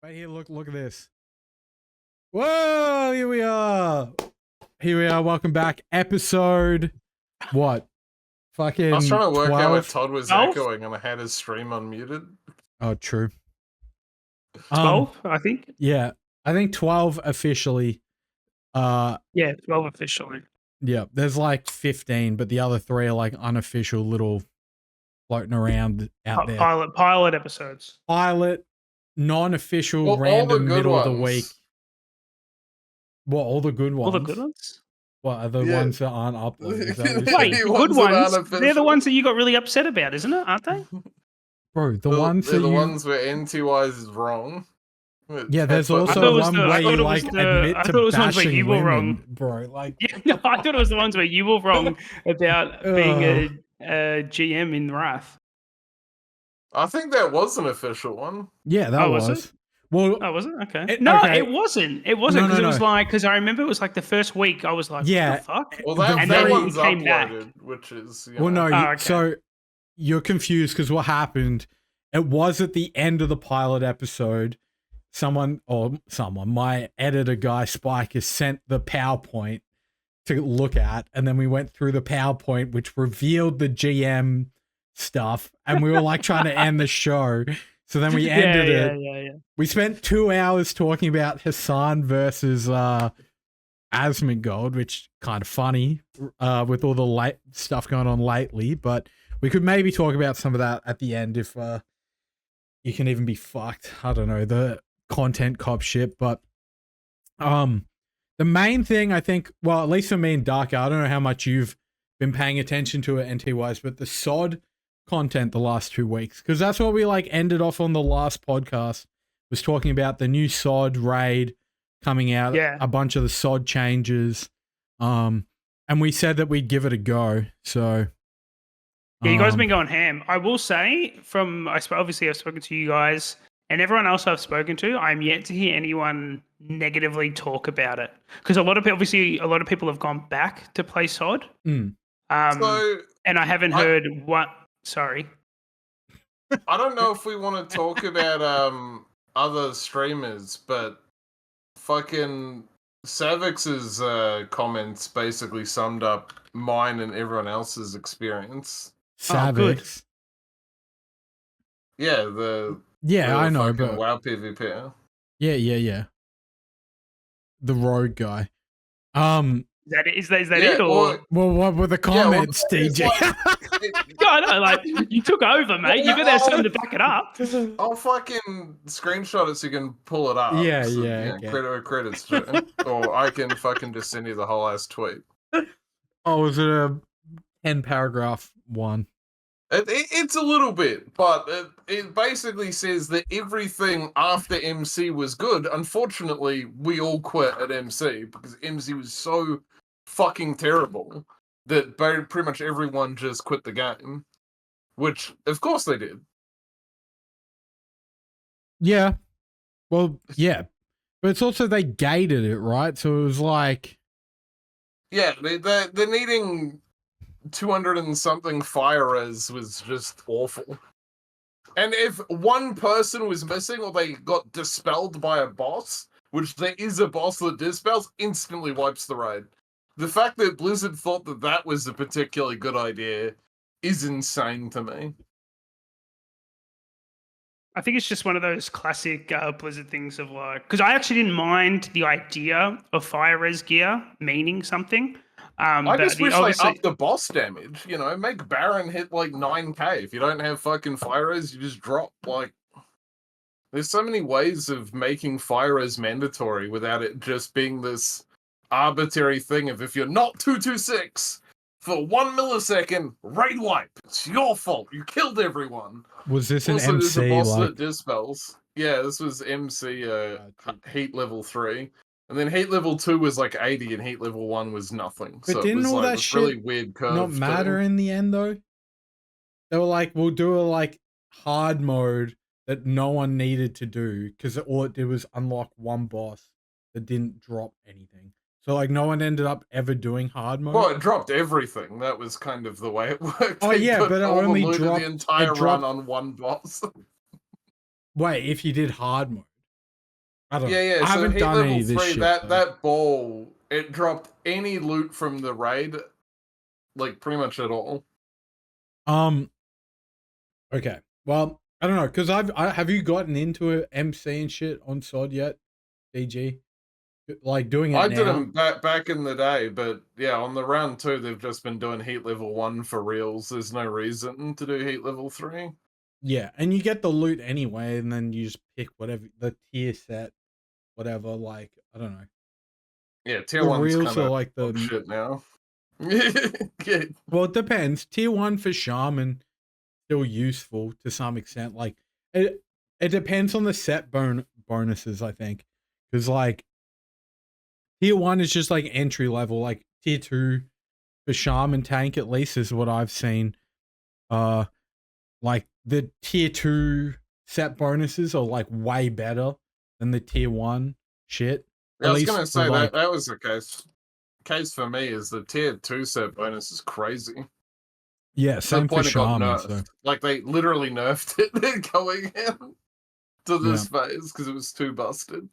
Right here, look at this. Whoa, here we are. Here we are. Welcome back. Episode what? Fucking I was trying to work 12? out where Todd was 12? echoing and I had his stream unmuted. Oh, true. 12, I think. Yeah, I think 12 officially. Yeah, 12 officially. Yeah, there's like 15, but the other 3 are like unofficial little floating around out there. Pilot episodes. Pilot, non-official, Well, all the random good middle of the ones. week. What, all the good ones? All the good ones? What are the Yeah. ones that aren't uploaded? Is that what you're Wait, saying? the ones good that ones, aren't they're the official. ones that you got really upset about, isn't it? Aren't they? Bro, the They're ones that the you... ones where NT-wise is wrong. Yeah, there's I also thought it was one the- I where thought you it was like the- admit I to thought it was ones where bashing you were women, wrong. bro. Like, Yeah, no, I thought it was the ones where you were wrong about being a GM in Wrath. I think that was an official one. yeah, that Oh, was was. it? Well, Oh, was it? Okay. It- No, okay. it wasn't. It wasn't No, because no, it was no. like, because I remember it was like the first week I was like, Yeah. what the fuck? Well, The that, And that then one's he came back. uploaded, which is... You well, know. no. Oh, okay. So you're confused because what happened? It was at the end of the pilot episode. My editor guy Spike has sent the PowerPoint to look at, and then we went through the PowerPoint, which revealed the GM stuff, and we were like trying to end the show. So then we ended it. Yeah. We spent 2 hours talking about Hassan versus Asmongold, which kind of funny with all the late stuff going on lately. But we could maybe talk about some of that at the end if you can even be fucked. I don't know, the content cop shit. But the main thing I think, well, at least for me and Darkgale, I don't know how much you've been paying attention to it NT-wise, but the SoD content the last 2 weeks, because that's what we like ended off on the last podcast, was talking about the new SoD raid coming out, Yeah. a bunch of the SoD changes, and we said that we'd give it a go. So Yeah, you guys have been going ham. I will say, obviously I've spoken to you guys and everyone else I've spoken to, I'm yet to hear anyone negatively talk about it. Because a lot of people have gone back to play SoD. Mm. So, And I haven't heard what. Sorry. I don't know if we want to talk about other streamers, but fucking Savix's comments basically summed up mine and everyone else's experience. good. Savix. Yeah, I know, fucking but WoW PvP. yeah. The road guy. Is that Yeah, it? Or Well, what were the comments, it's DJ? no, like you took over, mate. You got to have something to back it up. I'll fucking screenshot it so you can pull it up. Yeah, So, yeah, okay. Credit where credit's due. Or I can fucking just send you the whole ass tweet. Oh, was it a 10-paragraph one? It's a little bit, but it basically says that everything after MC was good. Unfortunately, we all quit at MC because MC was so fucking terrible that pretty much everyone just quit the game. Which, of course, they did. Yeah. Well, yeah. But it's also they gated it, right? So it was like... Yeah, they're needing 200 and something fire res was just awful. And if one person was missing or they got dispelled by a boss, which there is a boss that dispels, instantly wipes the raid. The fact that Blizzard thought that that was a particularly good idea is insane to me. I think it's just one of those classic Blizzard things of like, because I actually didn't mind the idea of fire res gear meaning something. I just wish they upped the boss damage. You know, make Baron hit like 9k. If you don't have fucking fire res, you just drop. Like, there's so many ways of making fire res mandatory without it just being this arbitrary thing of if you're not 226 for 1 millisecond, raid wipe. It's your fault. You killed everyone. Was this an Also, there's a MC? boss Like, that dispels. Yeah, this was MC heat level 3. And then heat level 2 was like 80 and heat level 1 was nothing. But So didn't it was all like that this shit really weird curve. not matter in the end, though? They were like, we'll do a like hard mode that no one needed to do because all it did was unlock one boss that didn't drop anything. So like no one ended up ever doing hard mode. Well, it dropped everything. That was kind of the way it worked. Oh, They yeah, put but it all the only loot of dropped- the entire it dropped- run on one boss. Wait, if you did hard mode. I don't know. Yeah, I so haven't heat done level any of this 3, shit. that ball, it dropped any loot from the raid, like pretty much at all. Okay. Well, I don't know, because have you gotten into a MC and shit on SoD yet, DG? Like doing it I now? did them back in the day, but yeah, on the round 2, they've just been doing heat level 1 for reals. There's no reason to do heat level 3. Yeah, and you get the loot anyway, and then you just pick whatever the tier set, whatever. Like, I don't know. Yeah, tier The 1's reels kind are of like the shit now. Yeah. Well, it depends. Tier 1 for Shaman still useful to some extent. Like it depends on the set bonuses, I think, because like tier 1 is just like entry level. Like tier 2 for Shaman tank, at least, is what I've seen. Like the tier 2 set bonuses are like way better than the tier 1 shit. I At was least gonna for say like, that was the case for me is the tier 2 set bonus is crazy. yeah, To the same for point it got Shaman. nerfed. So Like they literally nerfed it going in to this phase because it was too busted.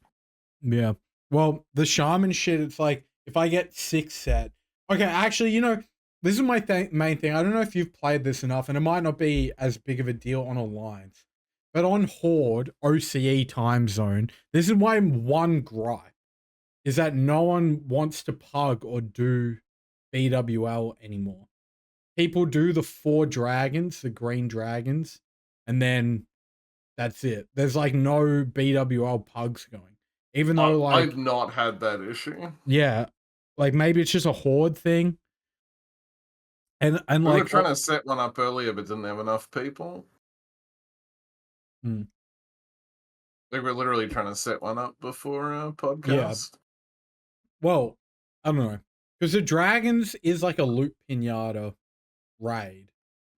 yeah. Well, the Shaman shit, it's like if I get 6 set. Okay, actually, this is my main thing. I don't know if you've played this enough, and it might not be as big of a deal on Alliance, but on Horde, OCE time zone, this is my one gripe, is that no one wants to pug or do BWL anymore. People do the 4 dragons, the green dragons, and then that's it. There's like no BWL pugs going. Even though I've not had that issue. yeah, like maybe it's just a Horde thing. And We like were trying to set one up earlier, but didn't have enough people. Hmm. They were literally trying to set one up before a podcast. Yeah. Well, I don't know. Because the dragons is like a loot pinata raid.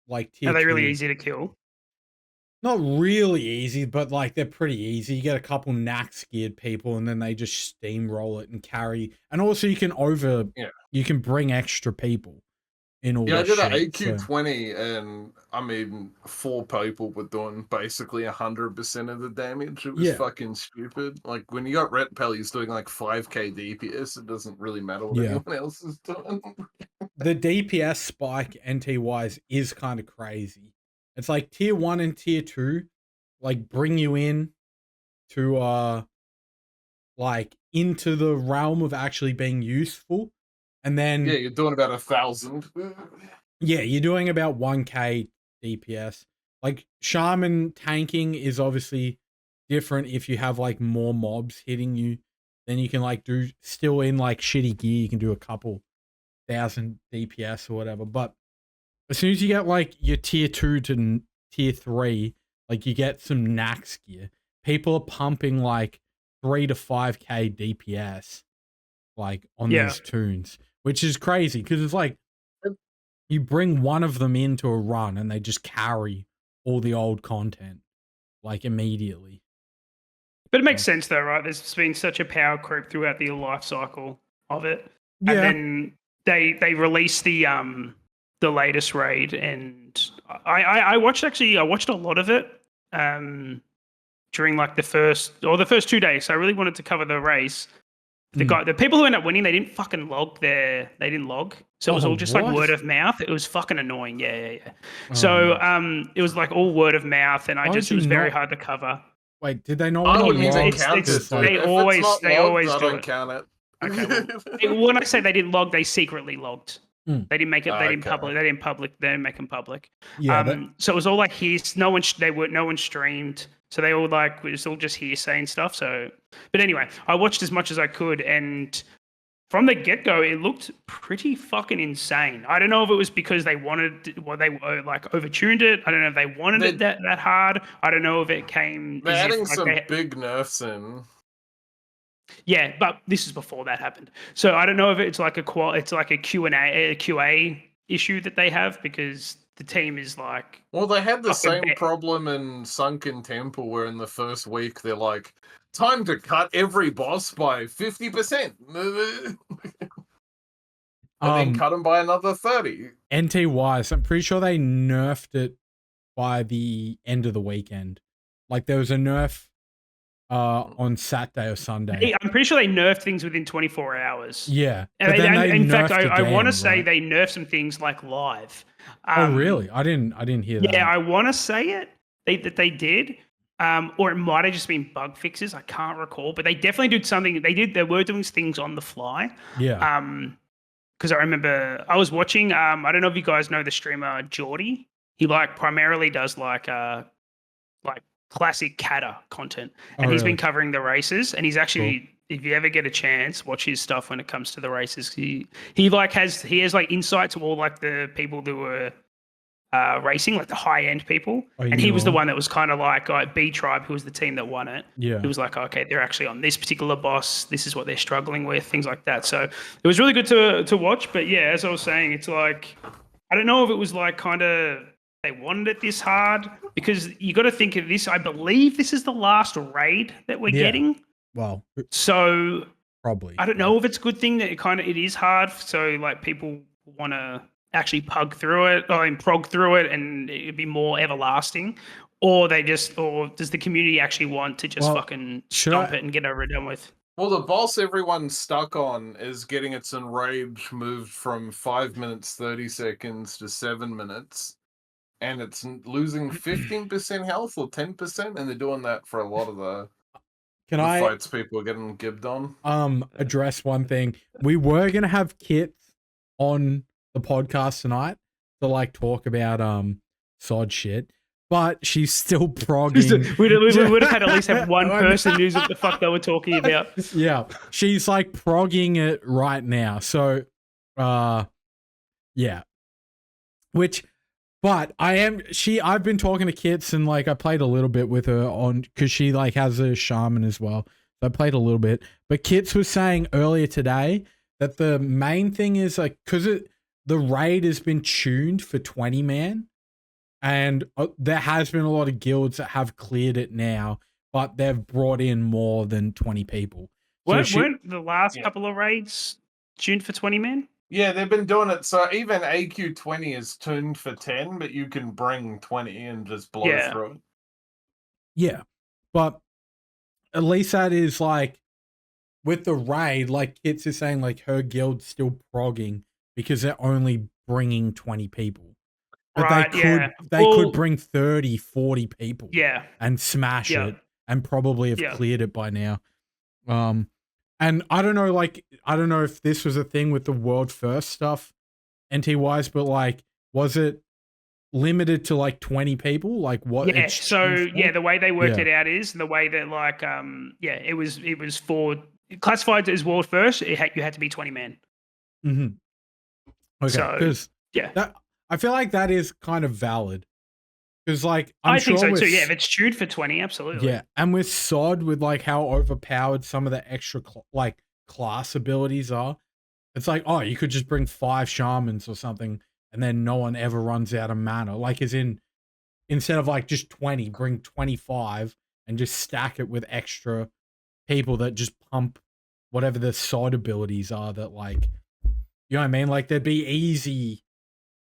Like tier Are they really 2. easy to kill? Not really easy, but like they're pretty easy. You get a couple knack scared people and then they just steamroll it and carry. And also you can bring extra people in all Yeah, I this did an shit. AQ20 and I mean 4 people were doing basically 100% of the damage. It was fucking stupid. Like when you got Ret Pellies doing like 5k DPS, it doesn't really matter what anyone else is doing. The DPS spike NT wise is kind of crazy. It's like tier 1 and tier 2 like bring you in to like into the realm of actually being useful. And then yeah, you're doing about 1,000. yeah, you're doing about 1k DPS. Like Shaman tanking is obviously different if you have like more mobs hitting you. Then you can like do still in like shitty gear, you can do a couple 1,000 DPS or whatever. But as soon as you get like your tier 2 to tier 3, like you get some Nax gear, people are pumping like 3 to 5k DPS like on these tunes, which is crazy because it's like you bring one of them into a run and they just carry all the old content like immediately. But it makes sense though, right? There's been such a power creep throughout the life cycle of it. Yeah. And then they released the latest raid, and I watched a lot of it during like the first 2 days. So I really wanted to cover the race. The people who ended up winning, they didn't fucking log. So it was all just like word of mouth. It was fucking annoying. Yeah. So it was like all word of mouth, and it was very hard to cover. Wait, did they not I want wouldn't to even log? count it. They always I do don't it. count it. Okay. When I say they didn't log, they secretly logged. They didn't make it. They didn't public. They didn't make them public. Yeah. So it was all like no one streamed. So they all like it was all just hearsay and stuff. So, but anyway, I watched as much as I could, and from the get go, it looked pretty fucking insane. I don't know if it was because they wanted, they like overtuned it. I don't know if they wanted it that hard. I don't know if it came. They're adding some big nerfs in. Yeah, but this is before that happened. So I don't know if it's like a QA issue that they have because the team is like. Well, they had the same problem in Sunken Temple, where in the first week they're like, "Time to cut every boss by 50%," and then cut them by another 30. NT wise, I'm pretty sure they nerfed it by the end of the weekend. Like there was a nerf on Saturday or Sunday. I'm pretty sure they nerfed things within 24 hours. Yeah, And but then they in fact, nerfed I want to again, say right? they nerfed some things like live. Oh, really? I didn't hear that. Yeah, I want to say it. That they did. Or it might have just been bug fixes. I can't recall, but they definitely did something. They were doing things on the fly. Yeah. Because I remember I was watching. I don't know if you guys know the streamer Geordie. He primarily does like classic Kata content, and he's been covering the races. And he's actually, if you ever get a chance, watch his stuff when it comes to the races. He has like insight to all like the people that were racing, like the high end people. And he was the one that was kind of like B Tribe, who was the team that won it. Yeah. He was like, okay, they're actually on this particular boss. This is what they're struggling with, things like that. So it was really good to watch. But yeah, as I was saying, it's like, I don't know if it was like kind of they wanted it this hard, because you got to think of this. I believe this is the last raid that we're getting. Well, so probably. I don't know if it's a good thing that it is hard. So like people want to actually prog through it and it'd be more everlasting, or does the community actually want to just fucking stomp it and get over it done with? Well, the boss everyone's stuck on is getting its enrage moved from 5 minutes 30 seconds to 7 minutes, and it's losing 15% health or 10%, and they're doing that for a lot of the fights people are getting gibbed on. Address one thing. We were gonna have Kit on the podcast tonight to like talk about SoD shit, but she's still progging. we would have had at least have one person who's what the fuck they were talking about. Yeah, she's like progging it right now. So, yeah. But I've been talking to Kits, and like I played a little bit with her because she like has a shaman as well. So I played a little bit. But Kits was saying earlier today that the main thing is like, because the raid has been tuned for 20 man, and there has been a lot of guilds that have cleared it now, but they've brought in more than 20 people. Weren't the last couple of raids tuned for 20 men? Yeah, they've been doing it. So even AQ20 is tuned for 10, but you can bring 20 and just blow through it. Yeah, but at least that is like, with the raid, like Kits is saying, like her guild's still progging because they're only bringing 20 people. But they could bring 30, 40 people. Yeah. And smash it and probably have cleared it by now. And I don't know if this was a thing with the world first stuff, NT-wise, but like, was it limited to like 20 people? Like what? Yeah. So the way they worked it out is the way that like, it was for classified as world first. You had to be 20 men. Mm-hmm. Okay. Because I feel like that is kind of valid. Because like I think so too. Yeah, if it's tuned for 20, absolutely. Yeah, and with SoD, with like how overpowered some of the extra class abilities are, it's like, oh, you could just bring 5 shamans or something, and then no one ever runs out of mana. Like, as in, instead of like just 20, bring 25 and just stack it with extra people that just pump whatever the SoD abilities are. That like, you know what I mean? Like, there'd be easy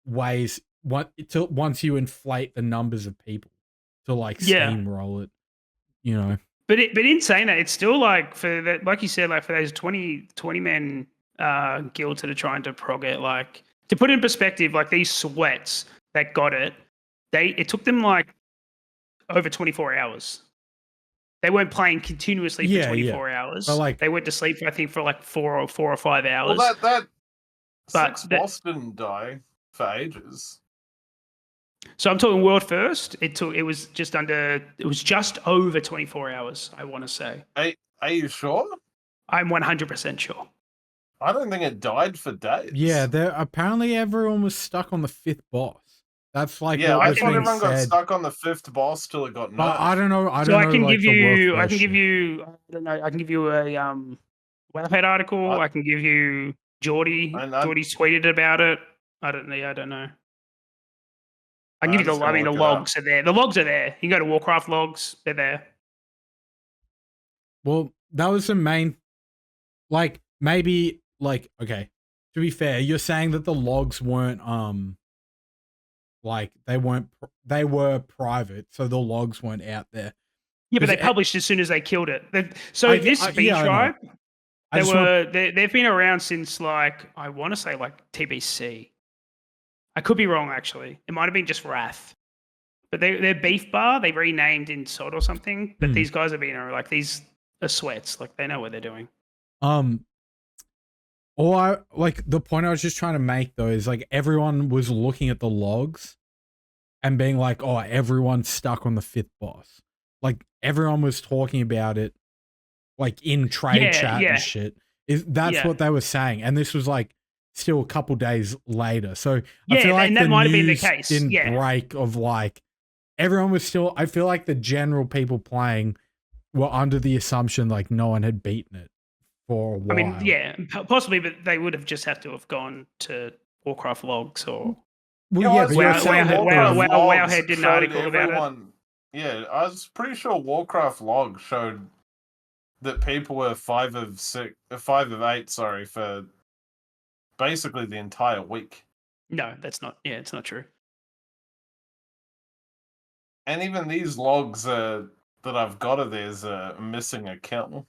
ways once you inflate the numbers of people to like steamroll it, you know. But in saying that, it's still like for that, like you said, like for those 20 man guilds that are trying to prog it, like to put it in perspective, like these sweats that got it, it took them like over 24 hours. They weren't playing continuously for 24 hours. But like, they went to sleep, I think, for like 4 or 5 hours. Well, Six boss didn't die for ages. So I'm talking world first. It was just over 24 hours, I want to say. Are you sure? I'm 100% sure. I don't think it died for days. Yeah, apparently everyone was stuck on the 5th boss. That's like, yeah, I thought everyone got stuck on the 5th boss till it got nerfed. But I don't know. I can give you a Webhead article. I can give you Geordie. Geordie tweeted about it. I don't know. I can give you the logs are there. The logs are there. You can go to Warcraft logs. They're there. Well, that was the main, like, maybe, like, okay, to be fair, you're saying that the logs weren't, like, they were private, so the logs weren't out there. Yeah, but they 'Cause published as soon as they killed it. I- This I- speed yeah, I know. tribe, I just want- they've been around since like I want to say like TBC. I could be wrong actually. It might have been just Wrath. But they're Beef Bar. They renamed in SoD or something. But these guys have been like these are sweats. Like they know what they're doing. Or like the point I was just trying to make though is like everyone was looking at the logs and being like, oh, everyone's stuck on the 5th boss. Like everyone was talking about it like in trade chat and shit. That's what they were saying. And this was like still a couple days later. So I feel like and that the might have been the news case. didn't break of like everyone was still, I feel like the general people playing were under the assumption like no one had beaten it for a while. I mean, yeah, possibly, but they would have just had to have gone to Warcraft logs or. Well, yeah, but Wowhead did an article about it. Yeah, I was pretty sure Warcraft log showed that people were 5 of 8, sorry, for basically the entire week. No, that's not. Yeah, it's not true. And even these logs that I've got of theirs are missing a kill.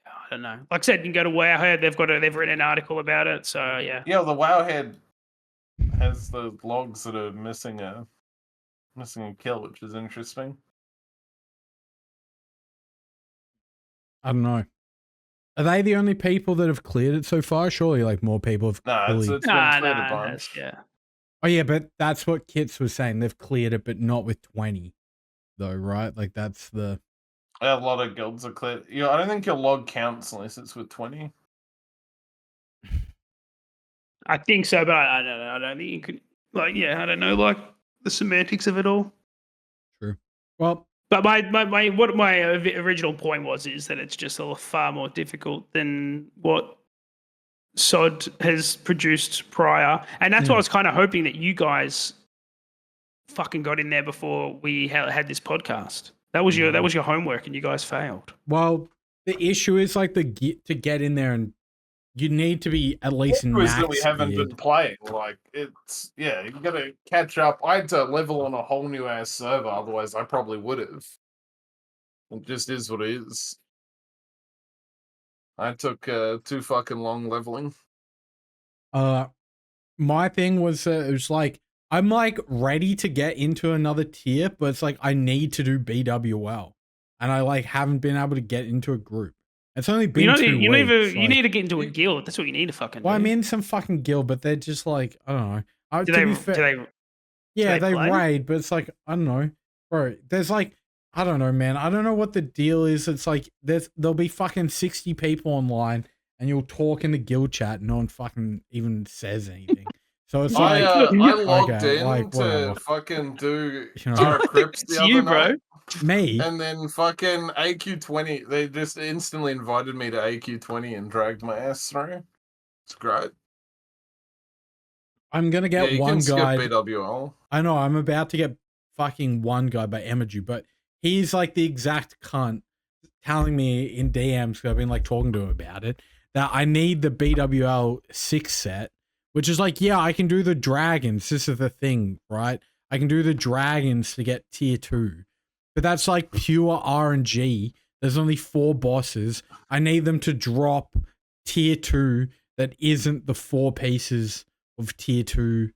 I don't know. Like I said, you can go to Wowhead. They've written an article about it. So yeah. Yeah, the Wowhead has the logs that are missing a kill, which is interesting. I don't know. Are they the only people that have cleared it so far? Surely, like more people have. It's been cleared a bunch. Yeah. Oh yeah, but that's what Kits was saying. They've cleared it, but not with 20, though, right? Like that's the. A lot of guilds are cleared. Yeah, I don't think your log counts unless it's with 20. I think so, but I don't know. I don't think you could. Like, yeah, I don't know. Like the semantics of it all. True. Well. But my original point is that it's just far more difficult than what SoD has produced prior, and that's why I was kind of hoping that you guys fucking got in there before we had this podcast. That was your homework, and you guys failed. Well, the issue is like to get in there, and you need to be at least max that we haven't been playing. Like it's you gotta catch up. I had to level on a whole new ass server, otherwise I probably would have. It just is what it is. I took too fucking long leveling. My thing was it was like I'm like ready to get into another tier, but it's like I need to do BWL, and I like haven't been able to get into a group. It's only been 2 weeks. You need to get into a guild. That's what you need to fucking do. Well, I'm in some fucking guild, but they're just like, I don't know. Do they raid, but it's like, I don't know. Bro, there's like, I don't know, man. I don't know what the deal is. It's like, there'll be fucking 60 people online, and you'll talk in the guild chat, and no one fucking even says anything. So it's like... I logged in to fucking do Crypts the other night. Me? And then fucking AQ20, they just instantly invited me to AQ20 and dragged my ass through. It's great. I'm going to get one guy. BWL. I know, I'm about to get fucking one guy by Emaju, but he's like the exact cunt telling me in DMs, because I've been like talking to him about it, that I need the BWL 6 set, which is like, yeah, I can do the dragons. This is the thing, right? I can do the dragons to get tier 2. But that's like pure RNG. There's only 4 bosses. I need them to drop tier 2 that isn't the 4 pieces of tier 2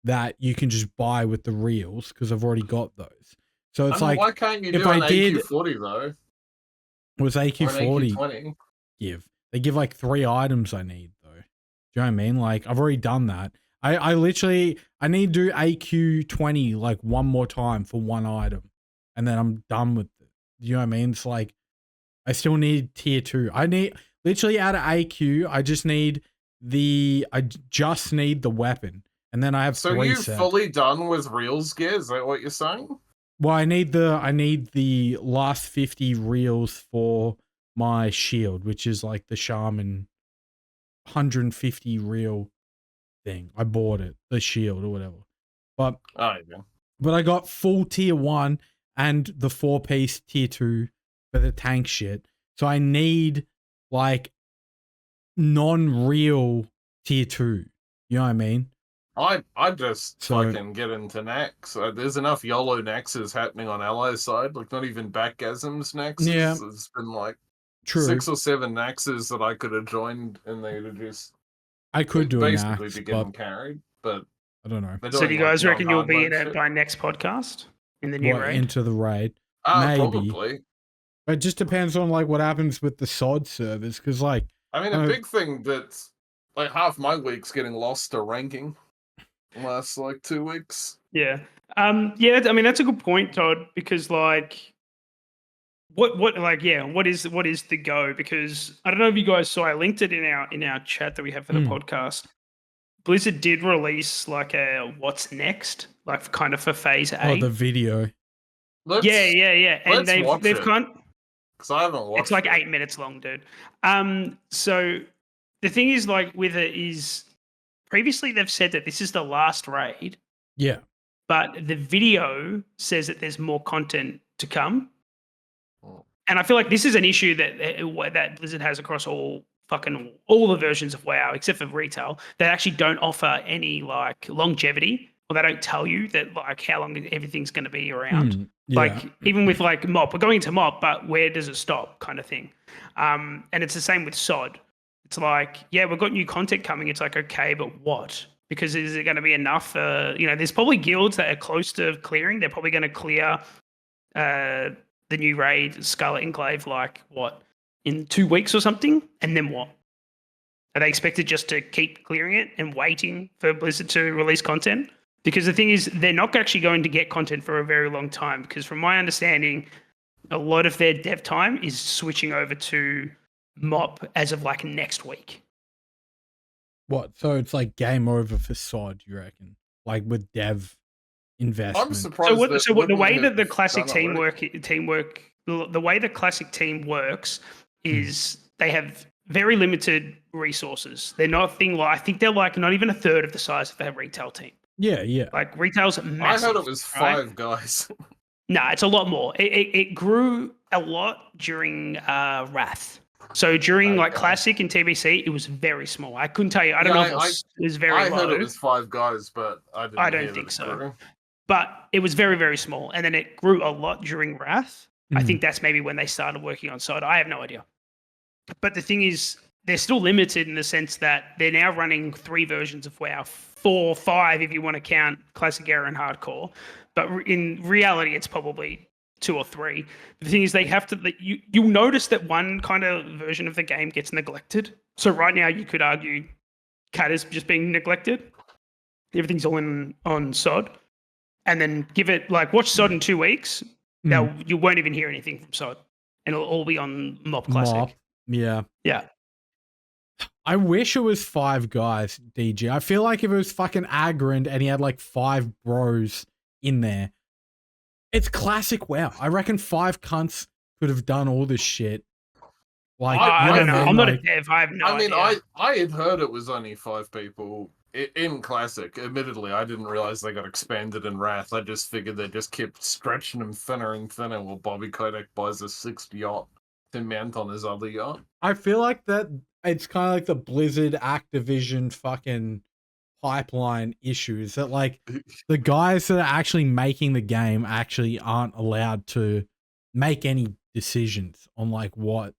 that you can just buy with the reels, because I've already got those. So it's like, why can't you do an AQ40 though? Was AQ40 AQ20? give? They give like 3 items I need though. Do you know what I mean? Like I've already done that. I literally need to do AQ20 like one more time for 1 item. And then I'm done with it. You know what I mean? It's like, I still need tier 2. I need, literally out of AQ, I just need the weapon. And then I have 3 So you sets. fully done with reels gear? Is that what you're saying? Well, I need the last 50 reels for my shield, which is like the Shaman 150 reel thing. I bought it, the shield or whatever. But I got full tier 1 and the 4-piece tier 2 for the tank shit. So I need like non-real tier 2. You know what I mean? I just So- fucking get into Nax. There's enough YOLO Naxes happening on Ally's side, like not even backgasms Naxes. Yeah. There's been like True. 6 or 7 Naxes that I could have joined, and they'd have just I could do a basically Nax, be but getting carried. But I don't know. they're So doing, do you like, guys reckon you'll non-hard be mode in it shit. by next podcast in the new What, raid? into the raid? Maybe. Probably. But it just depends on like what happens with the SoD servers, because like I mean, a big thing that's like half my week's getting lost to ranking. Last like 2 weeks. Yeah. Yeah, I mean that's a good point, Todd, because like what is the go? Because I don't know if you guys saw, I linked it in our chat that we have for the podcast. Blizzard did release like a what's next, like kind of for phase 8. oh, the video. Yeah. And let's watch they've it, kind because I haven't watched it's like it. 8 minutes long, dude. So the thing is like with it is previously they've said that this is the last raid, Yeah. but the video says that there's more content to come. Oh. And I feel like this is an issue that Blizzard has across all the versions of WoW, except for retail, that actually don't offer any like longevity, or they don't tell you that like how long everything's going to be around. Yeah. Like even with like MOP, we're going into MOP, but where does it stop, kind of thing. And it's the same with SoD. It's like, yeah, we've got new content coming. It's like, okay, but what? Because is it going to be enough? There's probably guilds that are close to clearing. They're probably going to clear the new raid, Scarlet Enclave, like what, in 2 weeks or something? And then what? Are they expected just to keep clearing it and waiting for Blizzard to release content? Because the thing is, they're not actually going to get content for a very long time. Because from my understanding, a lot of their dev time is switching over to MOP as of like next week. What? So it's like game over for SoD, you reckon? Like with dev investment. I'm surprised. The way that the classic done already. teamwork, the way the classic team works is they have very limited resources. They're nothing like, I think they're like not even a third of the size of a retail team. Yeah. Like retail's massive. I heard it was 5 guys. No, it's a lot more. It grew a lot during Wrath. So during like Classic and TBC, it was very small. I couldn't tell you. I don't know if it was very I low. heard it was 5 guys, but I don't think so. But it was very, very small. And then it grew a lot during Wrath. I think that's maybe when they started working on SoD. I have no idea. But the thing is, they're still limited in the sense that they're now running 3 versions of WoW, 4, 5 if you want to count Classic Era and Hardcore. But in reality, it's probably 2 or 3. The thing is, they have to. You'll notice that one kind of version of the game gets neglected. So right now, you could argue CAT is just being neglected. Everything's all on SoD, and then give it like watch SoD in 2 weeks. Now you won't even hear anything from SoD, and it'll all be on MOP Classic. MOP. Yeah. I wish it was 5 guys, DG. I feel like if it was fucking Agrand and he had like 5 bros in there, it's classic WoW. I reckon 5 cunts could have done all this shit. Like, I don't know. I'm not a like, dev. I have no idea. I had heard it was only 5 people in Classic. Admittedly, I didn't realize they got expanded in Wrath. I just figured they just kept stretching them thinner and thinner while Bobby Kotick buys a 6th yacht to mount on his other yacht. I feel like that it's kind of like the Blizzard Activision fucking pipeline issues that like the guys that are actually making the game actually aren't allowed to make any decisions on like what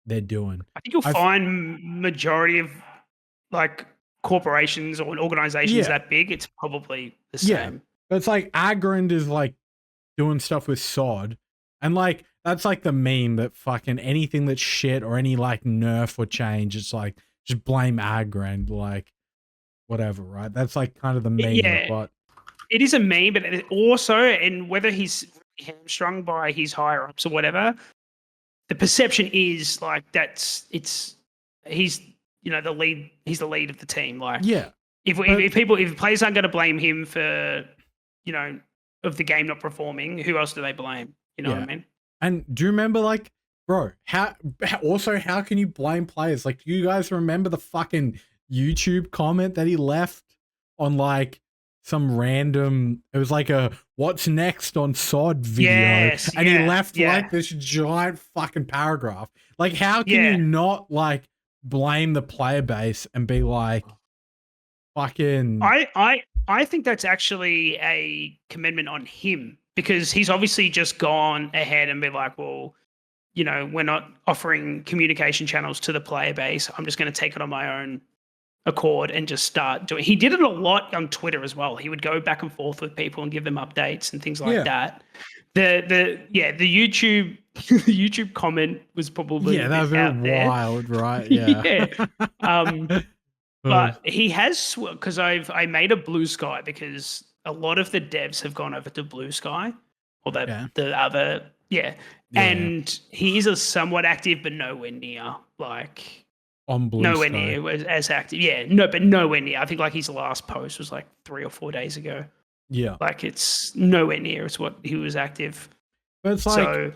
they're doing. I think you'll find majority of like corporations or organizations that big, it's probably the same. But it's like Agrand is like doing stuff with SoD, and like that's like the meme that fucking anything that's shit or any like nerf or change, it's like just blame Agrand, like whatever, right? That's like kind of the meme. Yeah, but it is a meme, but it also, and whether he's hamstrung by his higher ups or whatever, the perception is like he's the lead. He's the lead of the team. Like, if players aren't going to blame him for, of the game not performing, who else do they blame? You know what I mean? And do you remember, like, bro, how can you blame players? Like, do you guys remember the fucking YouTube comment that he left on like some random, it was like a what's next on SoD video, and he left like this giant fucking paragraph. Like, how can you not like blame the player base and be like, fucking I think that's actually a commitment on him because he's obviously just gone ahead and been like, well, you know, we're not offering communication channels to the player base. I'm just going to take it on my own accord and just start doing. He did it a lot on Twitter as well. He would go back and forth with people and give them updates and things like that. The YouTube the YouTube comment was probably that was out wild, right? Yeah. But he has, because I made a Blue Sky because a lot of the devs have gone over to Blue Sky or the other and he is a somewhat active but nowhere near like on Blue nowhere Sky. near as active. But nowhere near. I think like his last post was like 3 or 4 days ago. Yeah, like it's nowhere near as what he was active. But it's like,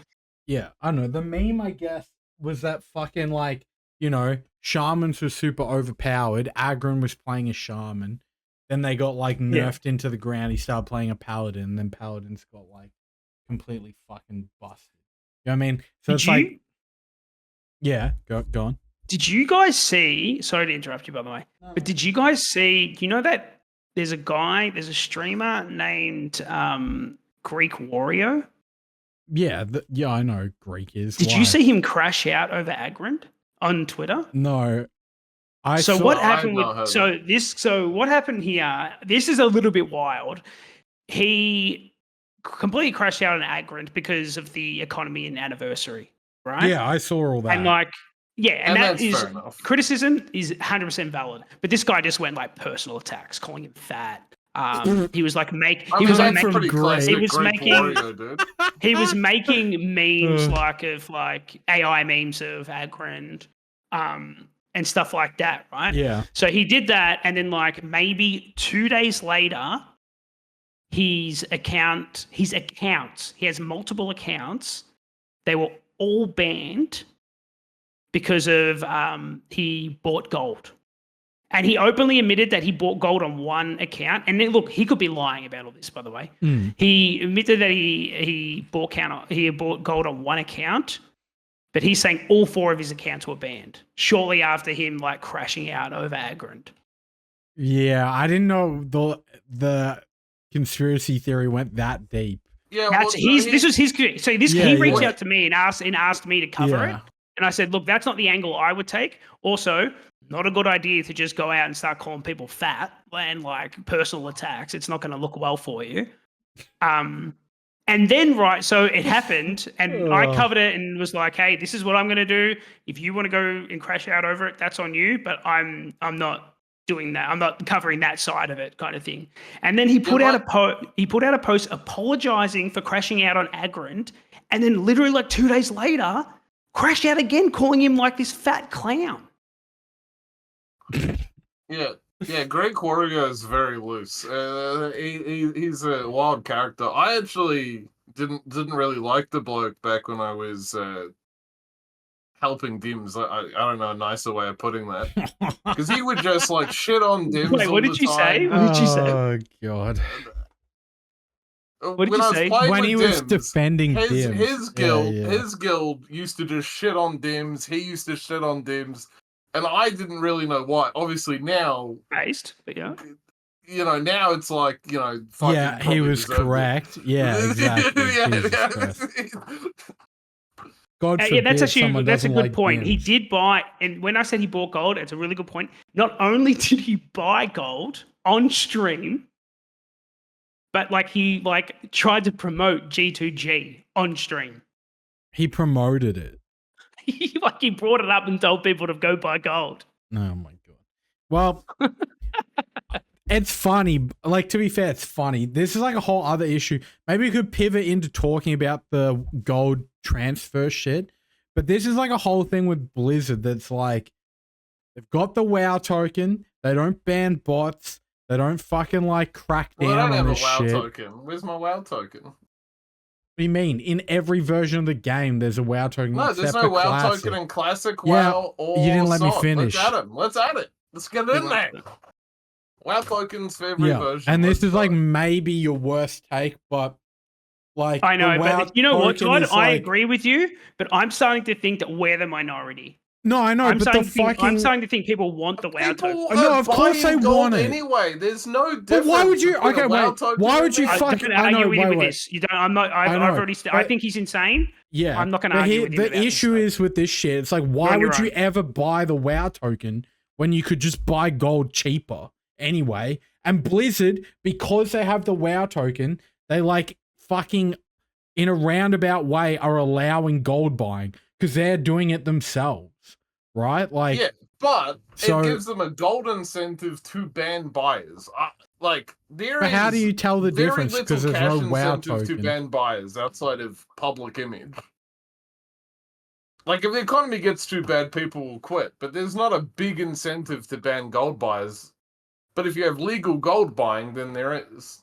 I don't know. The meme, I guess, was that fucking like, you know, shamans were super overpowered. Agron was playing a shaman. Then they got like nerfed into the ground. He started playing a paladin. And then paladins got like completely fucking busted. You know what I mean? So like, go on. Did you guys see? Sorry to interrupt you, by the way. But did you guys see? Do you know that there's a streamer named Greek Wario? Yeah, I know Greek is. Did you see him crash out over Agrand on Twitter? No. What happened what happened here, this is a little bit wild. He completely crashed out on Agrand because of the economy and anniversary, right? Yeah, I saw all that. And like, and that is fair enough. criticism is 100% valid. But this guy just went like personal attacks, calling him fat. He was like he was making memes of like AI memes of Agrand and stuff like that, right? Yeah. So he did that, and then like maybe 2 days later, his accounts, he has multiple accounts. They were all banned because of he bought gold. And he openly admitted that he bought gold on one account. And then, look, he could be lying about all this, by the way. He admitted that he bought gold on one account, but he's saying all 4 of his accounts were banned shortly after him like crashing out over Agrand. Yeah, I didn't know the conspiracy theory went that deep. Yeah, this was his. So he reached out to me and asked me to cover it. And I said, look, that's not the angle I would take. Also, not a good idea to just go out and start calling people fat and like personal attacks. It's not going to look well for you. And then, so it happened and I covered it and was like, hey, this is what I'm going to do. If you want to go and crash out over it, that's on you. But I'm not doing that. I'm not covering that side of it, kind of thing. And then he put out a post apologizing for crashing out on Agrand. And then literally like 2 days later, crashed out again, calling him like this fat clown. Yeah, Great Warrior is very loose. He's a wild character. I actually didn't really like the bloke back when I was helping Dims. I don't know a nicer way of putting that, because he would just like shit on Dims. Wait, what did you say? What did you say? Oh god. What did you say? When he was Dims, defending Dims. His guild used to just shit on Dims. He used to shit on Dims. And I didn't really know why. Obviously now, based, but yeah, you know, now it's like, you know, fucking he was correct. Yeah, exactly. God forbid that's a good like point. Dims. He did buy, and when I said he bought gold, it's a really good point. Not only did he buy gold on stream, but like he like tried to promote G2G on stream. He promoted it. He brought it up and told people to go buy gold. Oh my god. Well, it's funny. Like, to be fair, it's funny. This is like a whole other issue. Maybe we could pivot into talking about the gold transfer shit. But this is like a whole thing with Blizzard that's like, they've got the WoW token. They don't ban bots. They don't fucking like crack down on this shit. I don't have a WoW token. Where's my WoW token? What do you mean? In every version of the game, there's a WoW token. No, there's no WoW token in Classic, WoW, or you didn't let me SoD. finish. Let's add it. Let's get it in there. WoW tokens for every version. And this is like maybe your worst take, but like I know, but you know what, Todd? I like, agree with you, but I'm starting to think that we're the minority. No, I know, I'm but starting the to think, fucking. I'm starting to think people want the WoW token. People No, are of course buying they gold want it. anyway. There's no difference. But why would you? between Okay, a WoW wait. token Why and would you that. fuck? Don't I argue know. with you with Wait. this. You don't. I'm not. I I've know, already. I but- think he's insane. Yeah, I'm not going to but argue with him the about this, issue though. is with this shit. It's like, why on your would you own. ever buy the WoW token when you could just buy gold cheaper anyway? And Blizzard, because they have the WoW token, they like fucking in a roundabout way are allowing gold buying because they're doing it themselves, right? Like, Yeah, but so- it gives them a gold incentive to ban buyers. Like there but is how do you tell the very difference? little Because there's cash no WoW incentive to token. ban buyers outside of public image. Like if the economy gets too bad, people will quit. But there's not a big incentive to ban gold buyers. But if you have legal gold buying, then there is.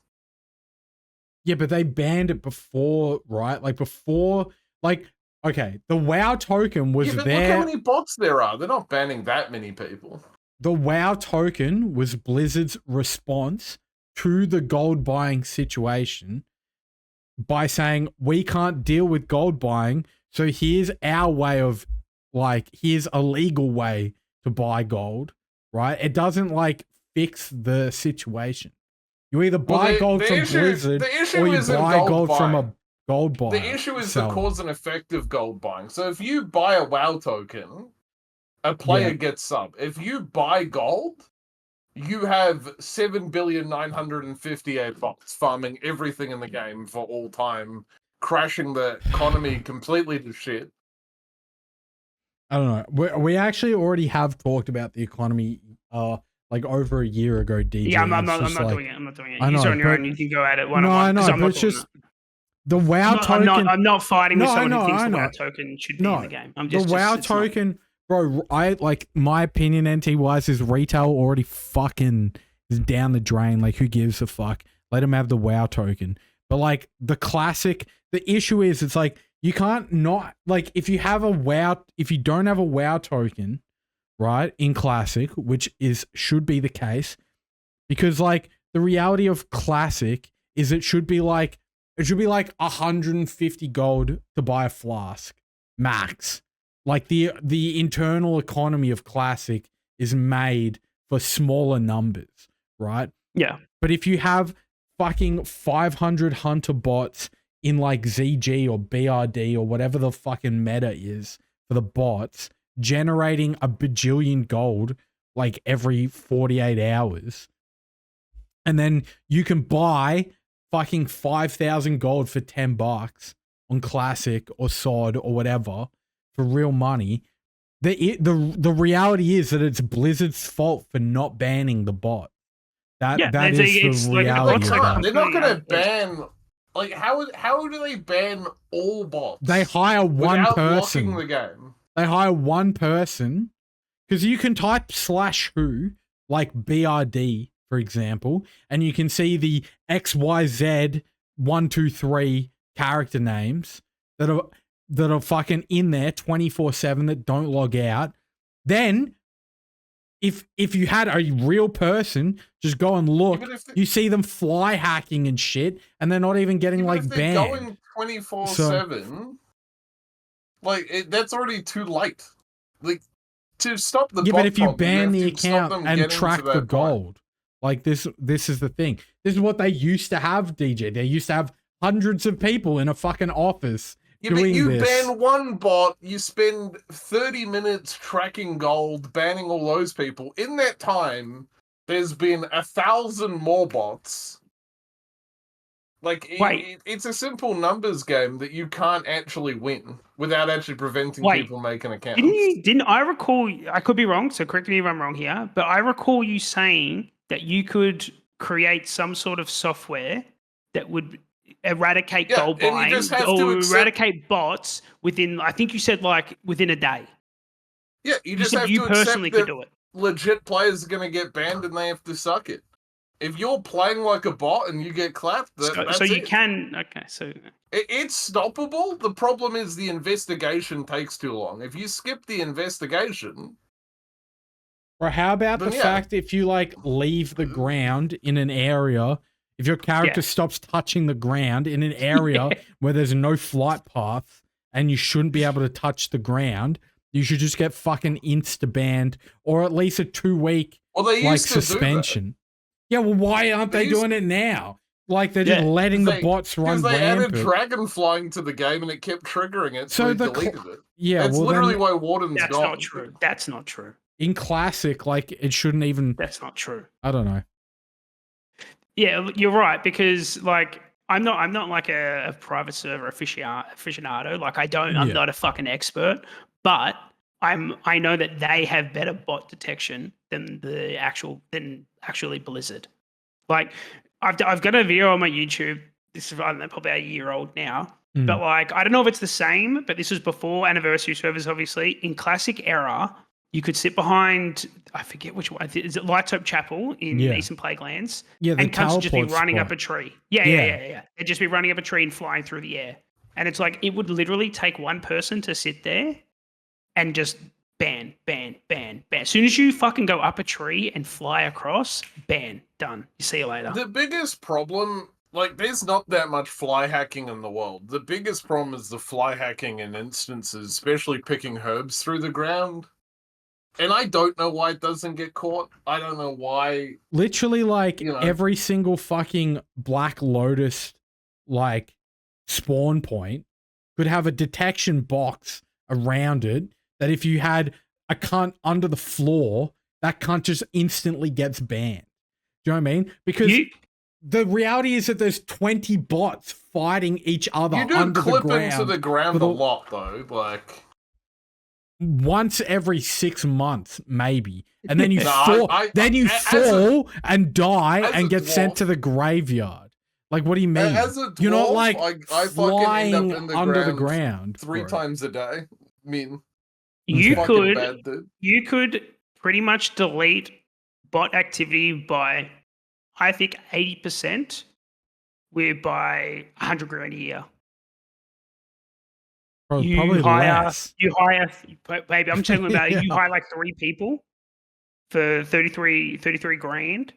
Yeah, but they banned it before, right? Like before, like, okay, the WoW token was Yeah, but there. look how many bots there are. They're not banning that many people. The WoW token was Blizzard's response to the gold buying situation by saying, we can't deal with gold buying, so here's our way of, like, here's a legal way to buy gold, right? It doesn't, like, fix the situation. You either buy gold from Blizzard or you buy gold from a gold buyer. The issue is the cause and effect of gold buying. So if you buy a WoW token, a player gets sub. If you buy gold, you have 7,958 bots farming everything in the game for all time, crashing the economy completely to shit. I don't know. We actually already have talked about the economy like over a year ago, DJ. Yeah, I'm not It's just doing it. I'm not doing it. I know, You're on your but- own. You can go at it one No, on one. I know, but it's just the WoW token. I'm not fighting with No, I someone know, who thinks I the know. WoW token should be No, in the game. I'm just the WoW it's not. token, bro. I like my opinion. NT wise is retail already fucking is down the drain. Like, who gives a fuck? Let him have the WoW token. But like the classic, the issue is it's like you can't not like if you don't have a WoW token, right, in classic, which should be the case, because like the reality of classic is it should be like 150 gold to buy a flask max. Like the internal economy of classic is made for smaller numbers, right? Yeah. But if you have fucking 500 hunter bots in like ZG or BRD or whatever the fucking meta is for the bots, generating a bajillion gold like every 48 hours, and then you can buy fucking 5,000 gold for $10 on classic or SoD or whatever for real money. The reality is that it's Blizzard's fault for not banning the bot. That is the reality. They're not going to ban. Like how do they ban all bots? They hire one without person. locking the game. They hire one person because you can type /who like BRD, for example, and you can see the XYZ 123 character names that are fucking in there 24/7 that don't log out. Then if you had a real person just go and look, you see them fly hacking and shit, and they're not even getting like banned. Going 24/7, like that's already too late. Like to stop the but if you problem, ban you the have to stop account them and getting track to the that gold, like this is the thing. This is what they used to have, DJ. They used to have hundreds of people in a fucking office. Yeah, but you ban one bot, you spend 30 minutes tracking gold, banning all those people. In that time, there's been 1,000 more bots. Like, it's a simple numbers game that you can't actually win without actually preventing people making accounts. Didn't I recall, I could be wrong, so correct me if I'm wrong here, but I recall you saying that you could create some sort of software that would eradicate gold buying or eradicate bots within, I think you said like within a day. Yeah, you just have to personally accept could do it. Legit players are going to get banned and they have to suck it. If you're playing like a bot and you get clapped, that's so you it. can. Okay, so it's stoppable. The problem is the investigation takes too long. If you skip the investigation, or how about the fact if you like leave the ground in an area, if your character stops touching the ground in an area where there's no flight path and you shouldn't be able to touch the ground, You should just get fucking insta banned, or at least a 2-week Well, they like used to suspension. Yeah, well, why aren't they They used- doing it now? Like they're just letting the bots run because they added rampant. dragon flying to the game and it kept triggering it, so, So he the deleted it. Yeah, It's well, literally then why Warden's That's gone. not true. That's not true. in classic, like it shouldn't even. That's not true. I don't know. Yeah, you're right, because like I'm not like a private server aficionado. Like I'm Yeah. not a fucking expert, but I know that they have better bot detection than actually Blizzard. Like I've got a video on my YouTube. This is, I don't know, probably a year old now. Mm. But like I don't know if it's the same, but this was before anniversary servers, obviously. In classic era, you could sit behind, I forget which one. Is it Lights Hope Chapel in Yeah. Eastern Plaguelands? Yeah, the And cunts would just be teleport running spot. up a tree. Yeah. They'd just be running up a tree and flying through the air. And it's like, it would literally take one person to sit there and just ban. As soon as you fucking go up a tree and fly across, ban, done. You see you later. The biggest problem, like, there's not that much fly hacking in the world. The biggest problem is the fly hacking in instances, especially picking herbs through the ground. And I don't know why it doesn't get caught. I don't know why. Literally, like You know. every single fucking Black Lotus, like spawn point, could have a detection box around it. That if you had a cunt under the floor, that cunt just instantly gets banned. Do you know what I mean? Because the reality is that there's 20 bots fighting each other You do under clip the ground. into the ground with a a- lot, though. Like, Once every 6 months, maybe, and then you No, fall, then you as fall and die as and a get sent dwarf- to the graveyard. Like, what do you mean? as a dwarf, You're not like I fucking flying end up in the under the ground ground 3 bro. times a day. I mean, You fucking could bad, dude. you could pretty much delete bot activity by, I think, 80%, whereby 100 grand a year. Bro, You probably hire, less. baby, I'm talking about Yeah. you hire like 3 people for 33 grand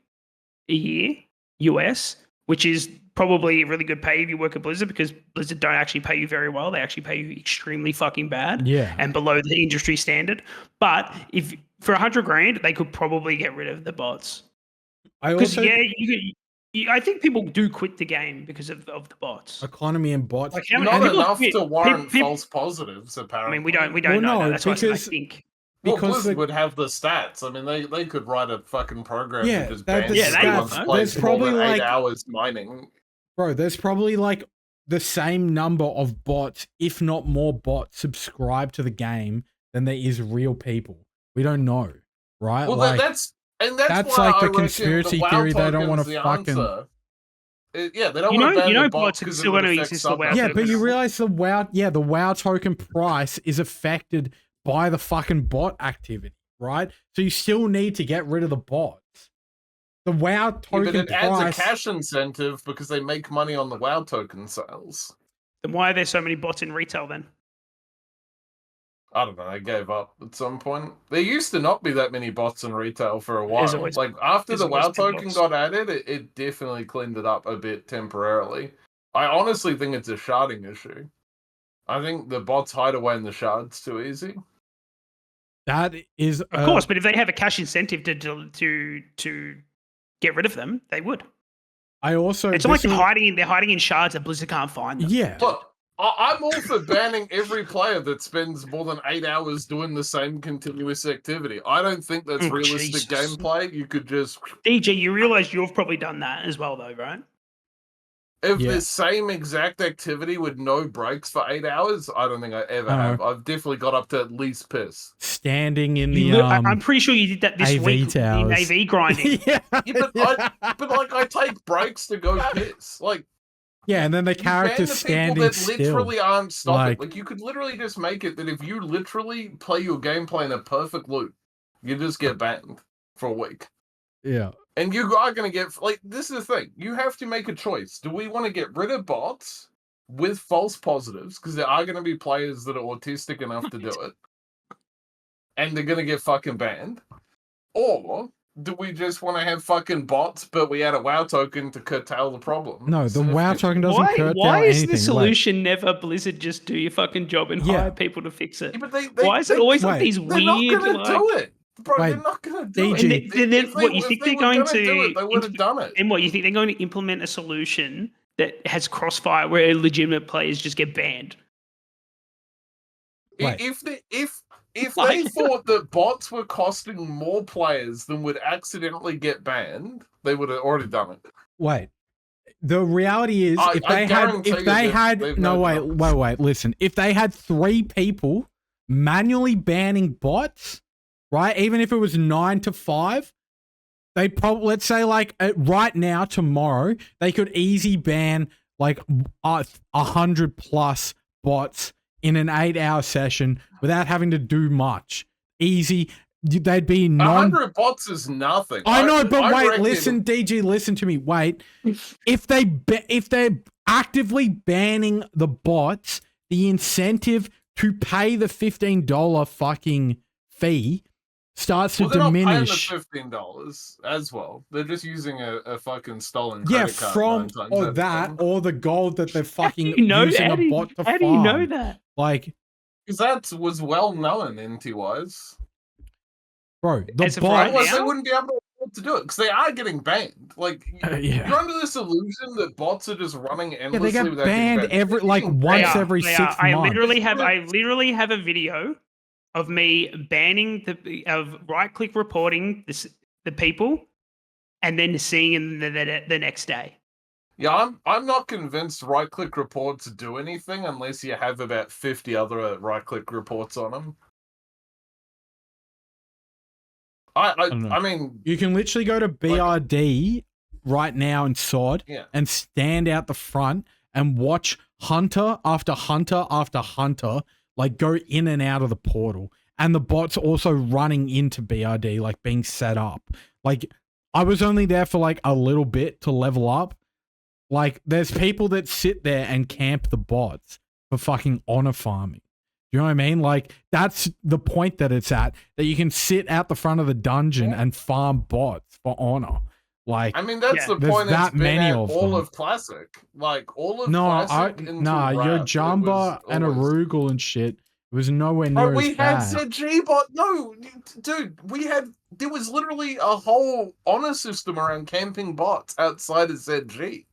a year US, which is probably really good pay if you work at Blizzard, because Blizzard don't actually pay you very well. They actually pay you extremely fucking bad. Yeah. And below the industry standard. But if for 100 grand, they could probably get rid of the bots. I Because also I think people do quit the game because of the bots. economy and bots. Like how many Not people enough quit? to warrant People- false positives, I apparently. mean, we don't Well, know no, that. That's why I said I because- think. Well, because Blizzard the- would have the stats. I mean, they could write a fucking program Yeah, that just that- bans the everyone stats- who there's plays more than probably, 8 like- hours mining. Bro, there's probably like the same number of bots, if not more bots, subscribed to the game than there is real people. We don't know, right? Well, like, that's why like I the reckon conspiracy WoW theory they don't token's wanna the fucking- answer. Yeah, they don't You want know- to ban you know the bot bots are because it still would gonna affect exist, the WoW subnets. yeah, but you tokens. realize the WoW token price is affected by the fucking bot activity, right? So you still need to get rid of the bots. The WoW Yeah, but token it adds price. a cash incentive because they make money on the WoW token sales. Then why are there so many bots in retail then? I don't know. I gave up at some point. There used to not be that many bots in retail for a while. There's always- Like after there's the always WoW been token bots. got added, it definitely cleaned it up a bit temporarily. I honestly think it's a sharding issue. I think the bots hide away in the shards too easy. That is, Of course, but if they have a cash incentive to get rid of them, they would. I also. It's not like this is- they're hiding in shards that Blizzard can't find them. Yeah. Look, I'm all for banning every player that spends more than 8 hours doing the same continuous activity. I don't think that's Oh, realistic Jesus. gameplay. You could just DJ, you realize you've probably done that as well, though, right? if Yeah. the same exact activity with no breaks for 8 hours, I don't think I ever Uh-huh. have. I've definitely got up to at least piss. Standing in You the I'm pretty sure you did that this AV week in towers. AV grinding. yeah, Yeah, but like I take breaks to go piss. Like yeah, and then the you ban character's the standing people that still. literally aren't stopping. Like- Like you could literally just make it that if you literally play your gameplay in a perfect loop, you just get banned for a week. Yeah, And you are going to get, like, this is the thing. You have to make a choice. Do we want to get rid of bots with false positives? Because there are going to be players that are autistic enough to do it. And they're going to get fucking banned. Or do we just want to have fucking bots, but we add a WoW token to curtail the problem? No, the WoW token doesn't curtail Why is anything. the solution never Blizzard just do your fucking job and hire people to fix it? Yeah, but they, Why is it always like these they're weird? not gonna like, do it, bro. Wait, They're not gonna do DG. it. And then If what you think they're going to do it, they would have done it. And what you think they're going to implement a solution that has crossfire where legitimate players just get banned? Wait. If they thought that bots were costing more players than would accidentally get banned, they would have already done it. Wait. The reality is, if they had, listen, if they had 3 people manually banning bots, right? Even if it was 9 to 5, they probably, let's say like right now, tomorrow, they could easy ban like 100 plus bots in an 8-hour session without having to do much. Easy. They'd be 100 bots is nothing. I know, but wait, listen, DG, listen to me. Wait, if they're actively banning the bots, the incentive to pay the $15 fucking fee starts to diminish. They're not paying the $15 as well. They're just using a fucking stolen credit card. From or that or the gold that they're fucking using a bot to farm. How do you know that? Like, because that was well known NT-wise. Bro, the bot, they wouldn't be able to do it because they are getting banned. Like, you're under this illusion that bots are just running endlessly. Yeah, they get banned every every 6 months. I literally have a video of me banning of right-click reporting the people, and then seeing them the next day. Yeah, I'm not convinced right-click reports do anything unless you have about 50 other right-click reports on them. I mean, you can literally go to BRD right now in SoD and stand out the front and watch hunter after hunter after hunter like go in and out of the portal, and the bots also running into BRD, like being set up. Like, I was only there for like a little bit to level up. Like, there's people that sit there and camp the bots for fucking honor farming. You know what I mean? Like, that's the point that it's at, that you can sit out the front of the dungeon and farm bots for honor. Like, I mean, that's the point. That many of all them. of Classic, like all of Classic. Your Jamba and Arugul and shit. It was nowhere near as we bad. had ZG bot. No, dude, there was literally a whole honor system around camping bots outside of ZG.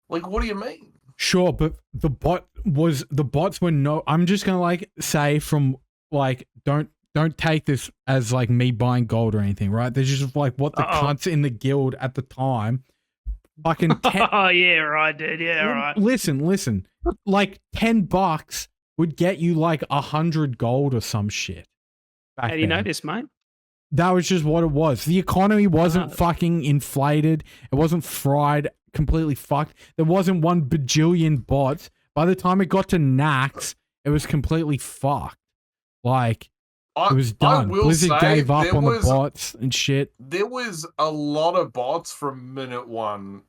Like, what do you mean? Sure, but the bots were no. I'm just gonna like say from like don't take this as like me buying gold or anything, right? There's just like what the cunts in the guild at the time fucking. Oh yeah, right, dude. Yeah, right. Listen. Like $10 would get you like 100 gold or some shit. How do you know this, mate? That was just what it was. The economy wasn't fucking inflated. It wasn't fried, completely fucked. There wasn't 1 bajillion bots. By the time it got to Nax, it was completely fucked. Like, it was done. Blizzard gave up on the bots and shit. There was a lot of bots from minute 1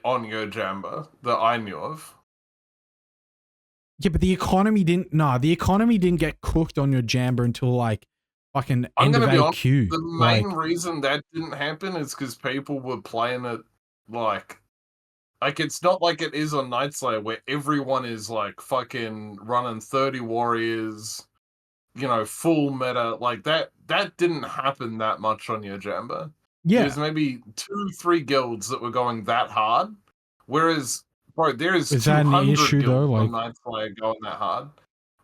on your Jamba that I knew of. Yeah, but the economy didn't get cooked on your Jamba until like fucking end of AQ. The main reason that didn't happen is because people were playing it like it's not like it is on Night Slayer where everyone is like fucking running 30 warriors, you know, full meta. Like that didn't happen that much on your Jamba. Yeah. There's maybe 2-3 guilds that were going that hard. Whereas, bro, there's 200 guilds on Night Slayer going that hard.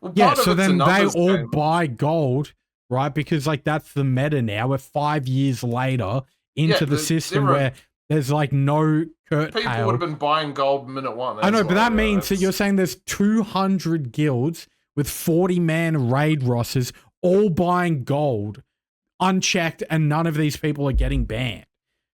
Well, yeah, so then they all buy gold, right? Because like that's the meta now. We're 5 years later into the system where there's like no curtail. People would have been buying gold minute 1. I know, but that means that you're saying there's 200 guilds with 40-man raid rosters all buying gold unchecked, and none of these people are getting banned.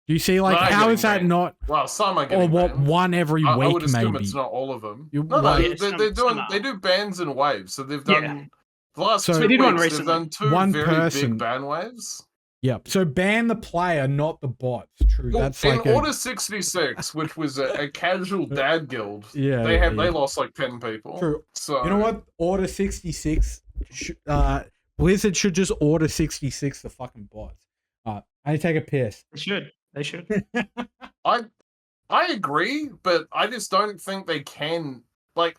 Do you see, like, how is that not? Well, some are getting banned. One every week, maybe. I would assume it's not all of them. They do bans in waves. So they've done the last 2 weeks. They've done 2 very big ban waves. Yep. So ban the player, not the bots. True. Well, that's in like Order 66, which was a casual dad guild. They lost like 10 people. True. So you know what? Order 66. Blizzard should just Order 66 the fucking bots. I take a piss. They should. They should. I agree, but I just don't think they can. Like,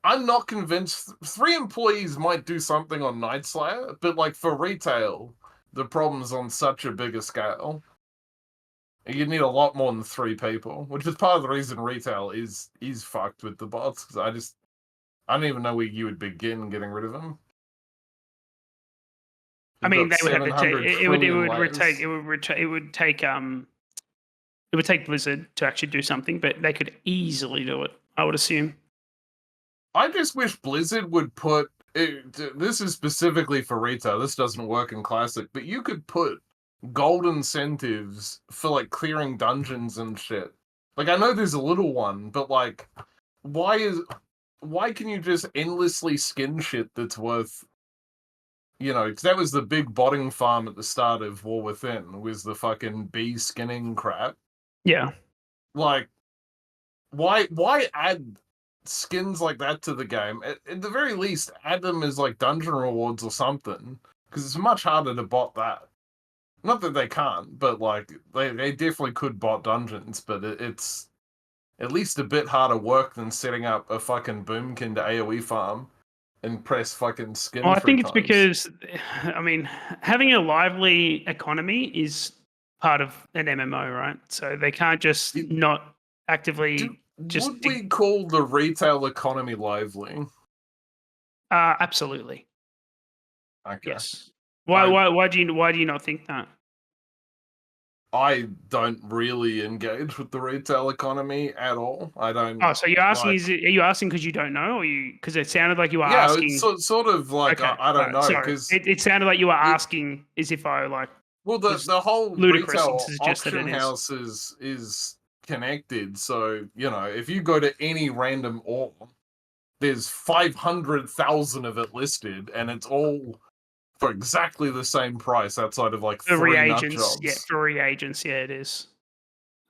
I'm not convinced. 3 employees might do something on Night Slayer, but like for retail, the problem's on such a bigger scale. You need a lot more than 3 people, which is part of the reason retail is fucked with the bots. Because I don't even know where you would begin getting rid of them. I mean, they would have to take it would take Blizzard to actually do something, but they could easily do it, I would assume. I just wish Blizzard would put this is specifically for retail. This doesn't work in Classic, but you could put gold incentives for like clearing dungeons and shit. Like, I know there's a little one, but like, why can you just endlessly skin shit that's worth, because that was the big botting farm at the start of War Within, was the fucking bee skinning crap. Yeah. Like, why add skins like that to the game? At the very least, add them as like dungeon rewards or something, because it's much harder to bot that. Not that they can't, but like they definitely could bot dungeons, but it's at least a bit harder work than setting up a fucking boomkin to AoE farm and press fucking skin. Well, I think it's because, I mean, having a lively economy is part of an MMO, right? So they can't just not actively would we call the retail economy lively? Absolutely. Okay. Yes. Why do you not think that? I don't really engage with the retail economy at all. I don't. Oh, so you're asking? Are you asking because you don't know, or because it sounded like you were asking? Yeah, it's sort of like okay, I don't know because it sounded like you were asking as if I like. Well, the whole ludicrous retail to suggest that auction it is. house is connected. So if you go to any random ore, there's 500,000 of it listed, and it's all for exactly the same price outside of like for 3 reagents. nut jobs. Yeah, for reagents, yeah, it is.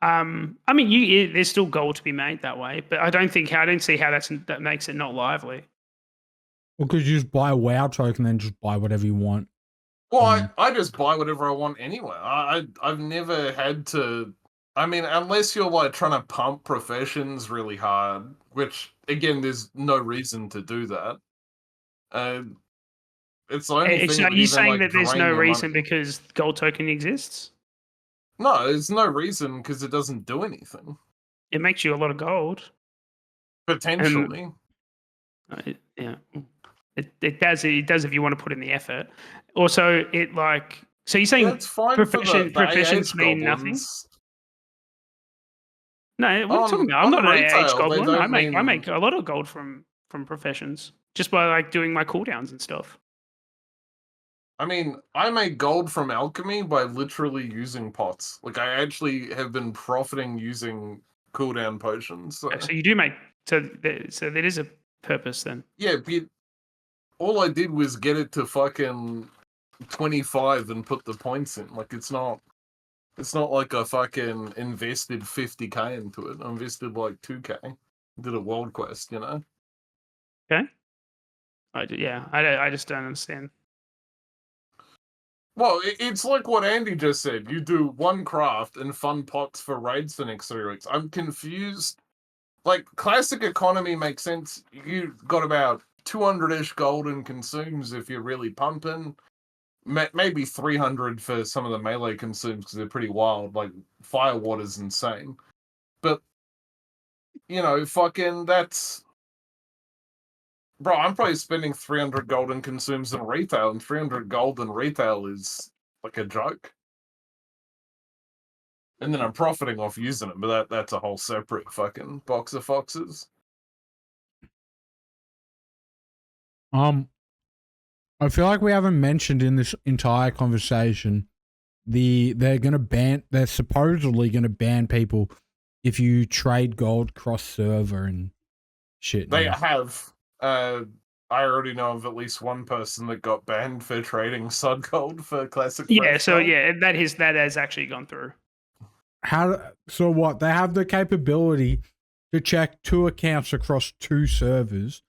I mean, there's still gold to be made that way, but I don't see how that makes it not lively. Well, because you just buy a WoW token, then just buy whatever you want. Well, I just buy whatever I want anyway. I've never had to. I mean, unless you're like trying to pump professions really hard, which again, there's no reason to do that. It's the only thing. Are you saying that there's no reason money. because gold token exists? No, there's no reason because it doesn't do anything. It makes you a lot of gold. Potentially. Yeah. It does if you want to put in the effort. Also, so you're saying professions mean nothing? No, what are you talking about? I'm not an AH goblin. I make a lot of gold from professions just by like doing my cooldowns and stuff. I mean, I make gold from alchemy by literally using pots. Like, I actually have been profiting using cooldown potions. So you do make so there is a purpose then. Yeah, but all I did was get it to fucking 25 and put the points in. Like, it's not like I fucking invested 50k into it. I invested like 2k. Did a world quest, Okay. I just don't understand. Well, it's like what Andy just said. You do one craft and fund pots for raids for the next 3 weeks. I'm confused. Like, classic economy makes sense. You got about 200-ish gold and consumes if you're really pumping. Maybe 300 for some of the melee consumes because they're pretty wild. Like, Firewater's insane. But, fucking that's... Bro, I'm probably spending 300 gold in consumes in retail, and 300 gold in retail is like a joke. And then I'm profiting off using it, but that's a whole separate fucking box of foxes. I feel like we haven't mentioned in this entire conversation they're supposedly gonna ban people if you trade gold cross server and shit. They have. I already know of at least one person that got banned for trading SoD gold for classic. Yeah, so gold. Yeah, that has actually gone through. So what? They have the capability to check 2 accounts across 2 servers.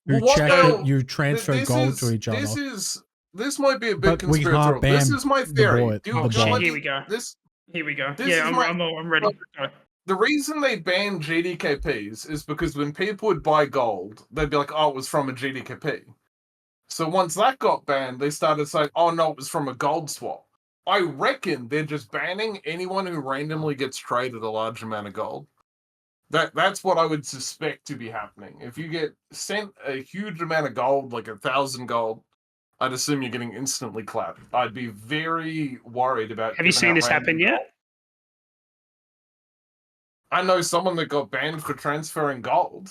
You transfer gold to each other. This is this might be a bit But we can't conspiratorial. This ban is my the theory. boy- Do the you boy. let Here me- we go. This Here we go. This Yeah, is I'm ready. Go. the reason they banned GDKPs is because when people would buy gold, they'd be like, "Oh, it was from a GDKP." So once that got banned, they started saying, "Oh no, it was from a gold swap." I reckon they're just banning anyone who randomly gets traded a large amount of gold. That's what I would suspect to be happening. If you get sent a huge amount of gold, like 1,000 gold, I'd assume you're getting instantly clapped. I'd be very worried about. Have you giving seen out this random happen gold. yet? I know someone that got banned for transferring gold.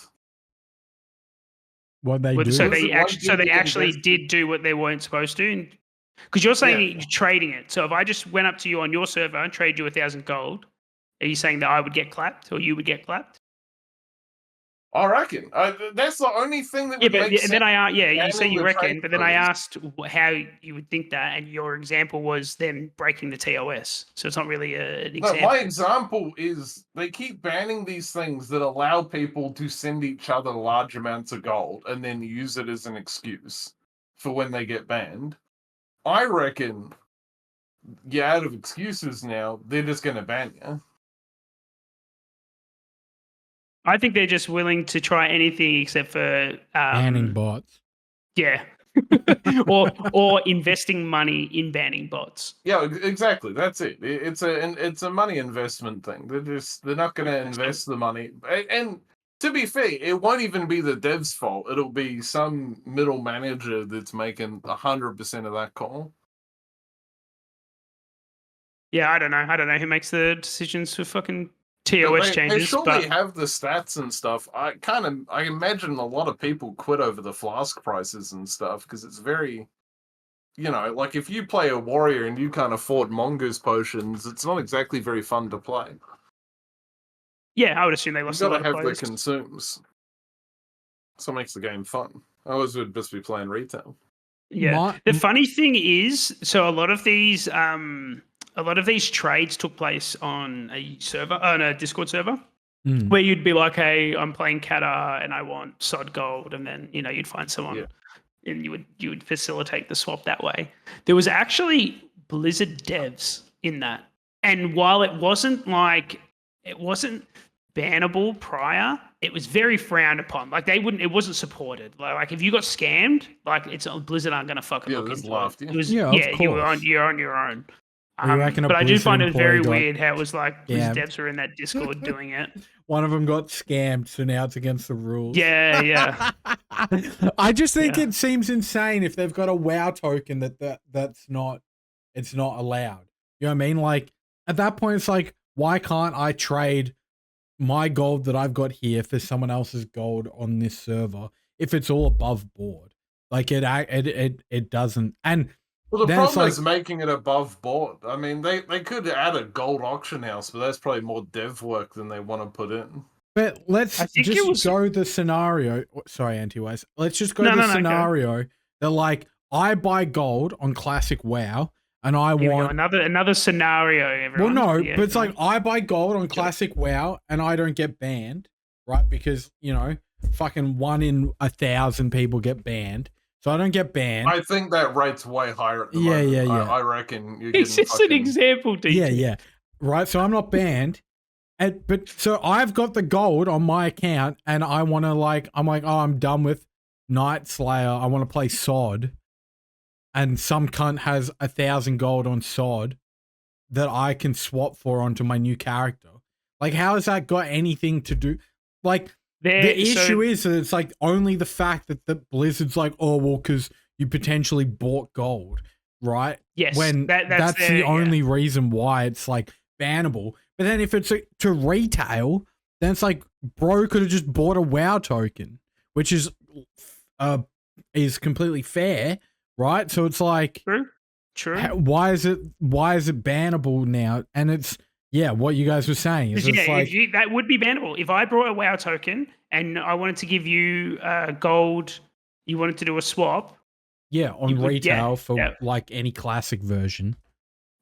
What they do? So Was they it one actually invested? did do what they weren't supposed to. Because you're saying Yeah. you're trading it. So if I just went up to you on your server and trade you 1,000 gold, are you saying that I would get clapped or you would get clapped? I reckon. That's the only thing that Yeah, would but make and sense. then you say banning you the reckon, but then I transfers. asked how you would think that, and your example was them breaking the TOS. So it's not really an No, example. my example is they keep banning these things that allow people to send each other large amounts of gold and then use it as an excuse for when they get banned. I reckon you're out of excuses now. They're just going to ban you. I think they're just willing to try anything except for Banning bots. yeah, or investing money in banning bots. Yeah, exactly. That's it. It's a money investment thing. They're not going to invest the money. And to be fair, it won't even be the dev's fault. It'll be some middle manager that's making 100% of that call. Yeah, I don't know who makes the decisions for fucking But TOS they changes. surely But have the stats and stuff. I imagine a lot of people quit over the flask prices and stuff because it's very, like if you play a warrior and you can't afford mongoose potions, it's not exactly very fun to play. yeah, I would assume they You've lost a got lot to of have the players. consumes. So it makes the game fun. I always would just be playing retail. Yeah. The funny thing is, so a lot of these trades took place on a Discord server, Mm. where you'd be like, "Hey, I'm playing Kata and I want SoD gold," and then you'd find someone, Yeah. and you would facilitate the swap that way. There was actually Blizzard devs in that, and while it wasn't bannable prior, it was very frowned upon. Like it wasn't supported. Like if you got scammed, like Blizzard aren't gonna fucking Yeah, look just into laughed it. you. It was Yeah, of you're on course. your own. You reckon a But I do Blizzard find it very employee got weird how it was like Blizzard scammed? devs were in that Discord doing it. One of them got scammed, so now it's against the rules. Yeah. I just think Yeah. it seems insane if they've got a WoW token that's not allowed. You know what I mean? Like at that point, it's like, why can't I trade my gold that I've got here for someone else's gold on this server if it's all above board? Like it doesn't. And Well, the then it's problem is like- making it above board. I mean, they could add a gold auction house, but that's probably more dev work than they want to put in. But let's I think it just was- go the scenario. Sorry, Anti-Wise. Let's just go No, the no, no, go. scenario that like I buy gold on Classic WoW and I Here we go. want. Another scenario. Well, Everyone. no, Yeah, but it's like I buy gold on Classic WoW and I don't get banned, right? Because fucking 1 in 1,000 people get banned, so I don't get banned. I think that rate's way higher at the Yeah, moment. yeah. I reckon you're it's getting just an fucking... example, DJ. Yeah. Right, so I'm not banned. But so I've got the gold on my account and I want to I'm done with Night Slayer. I want to play SoD. And some cunt has 1,000 gold on SoD that I can swap for onto my new character. Like, how has that got anything to do? Like, the issue is that it's like only the fact that the Blizzard's like, oh, well, because you potentially bought gold, right? Yes, When that's the yeah. only reason why it's like bannable. But then if it's to retail, then it's like, bro could have just bought a WoW token, which is completely fair, right? So it's like, True. why is it bannable now? And it's what you guys were saying is it's like that would be bannable if I brought a WoW token and I wanted to give you gold. You wanted to do a swap. Yeah, on You would- retail yeah, for yeah. like any classic version.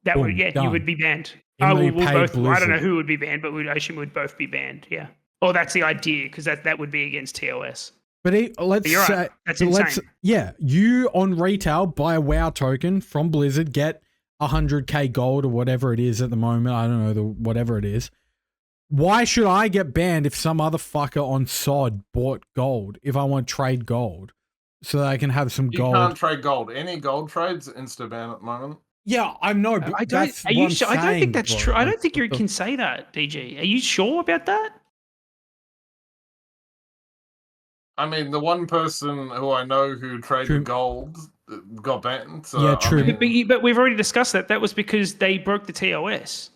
That Boom, would, you done. would be banned. Even though you we'll pay both. I don't know Blizzard. who would be banned, but I assume we'd both be banned. Yeah. Oh, that's the idea, because that would be against TOS. But let's You're say, right. That's but insane. you on retail buy a WoW token from Blizzard, get 100k gold or whatever it is at the moment. I don't know, whatever it is. Why should I get banned if some other fucker on SoD bought gold if I want to trade gold so that I can have some You gold? can't trade gold. Any gold trades insta ban at the moment. Yeah, I know, but I don't. that's Are what you I'm sure? I don't think saying, that's bro. true. I Like, don't think you what the- can say that, DG. Are you sure about that? I mean, the one person who I know who traded True. gold got banned. So, Yeah, true. I mean, But we've already discussed that. That was because they broke the TOS.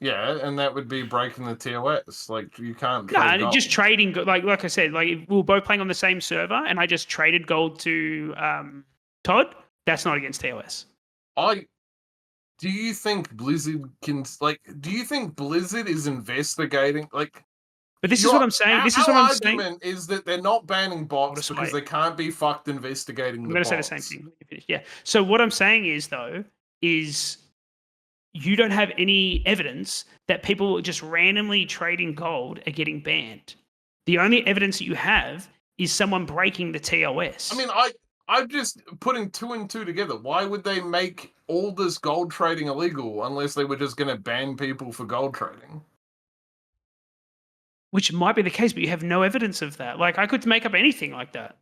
yeah, and that would be breaking the TOS. Like, you can't No, trade gold. just trading. Like I said, like if we were both playing on the same server, and I just traded gold to Tod. That's not against TOS. Do you think Blizzard can, like, do you think Blizzard is investigating, like... But this is what I'm saying. This is what our I'm saying. argument is that they're not banning bots just because wait. they can't be fucked investigating I'm the going to bots. say the same thing. When you finish. Yeah. So what I'm saying is, though, is you don't have any evidence that people just randomly trading gold are getting banned. The only evidence that you have is someone breaking the TOS. I mean, I'm just putting two and two together. Why would they make all this gold trading illegal unless they were just going to ban people for gold trading? Which might be the case, but you have no evidence of that. Like, I could make up anything like that.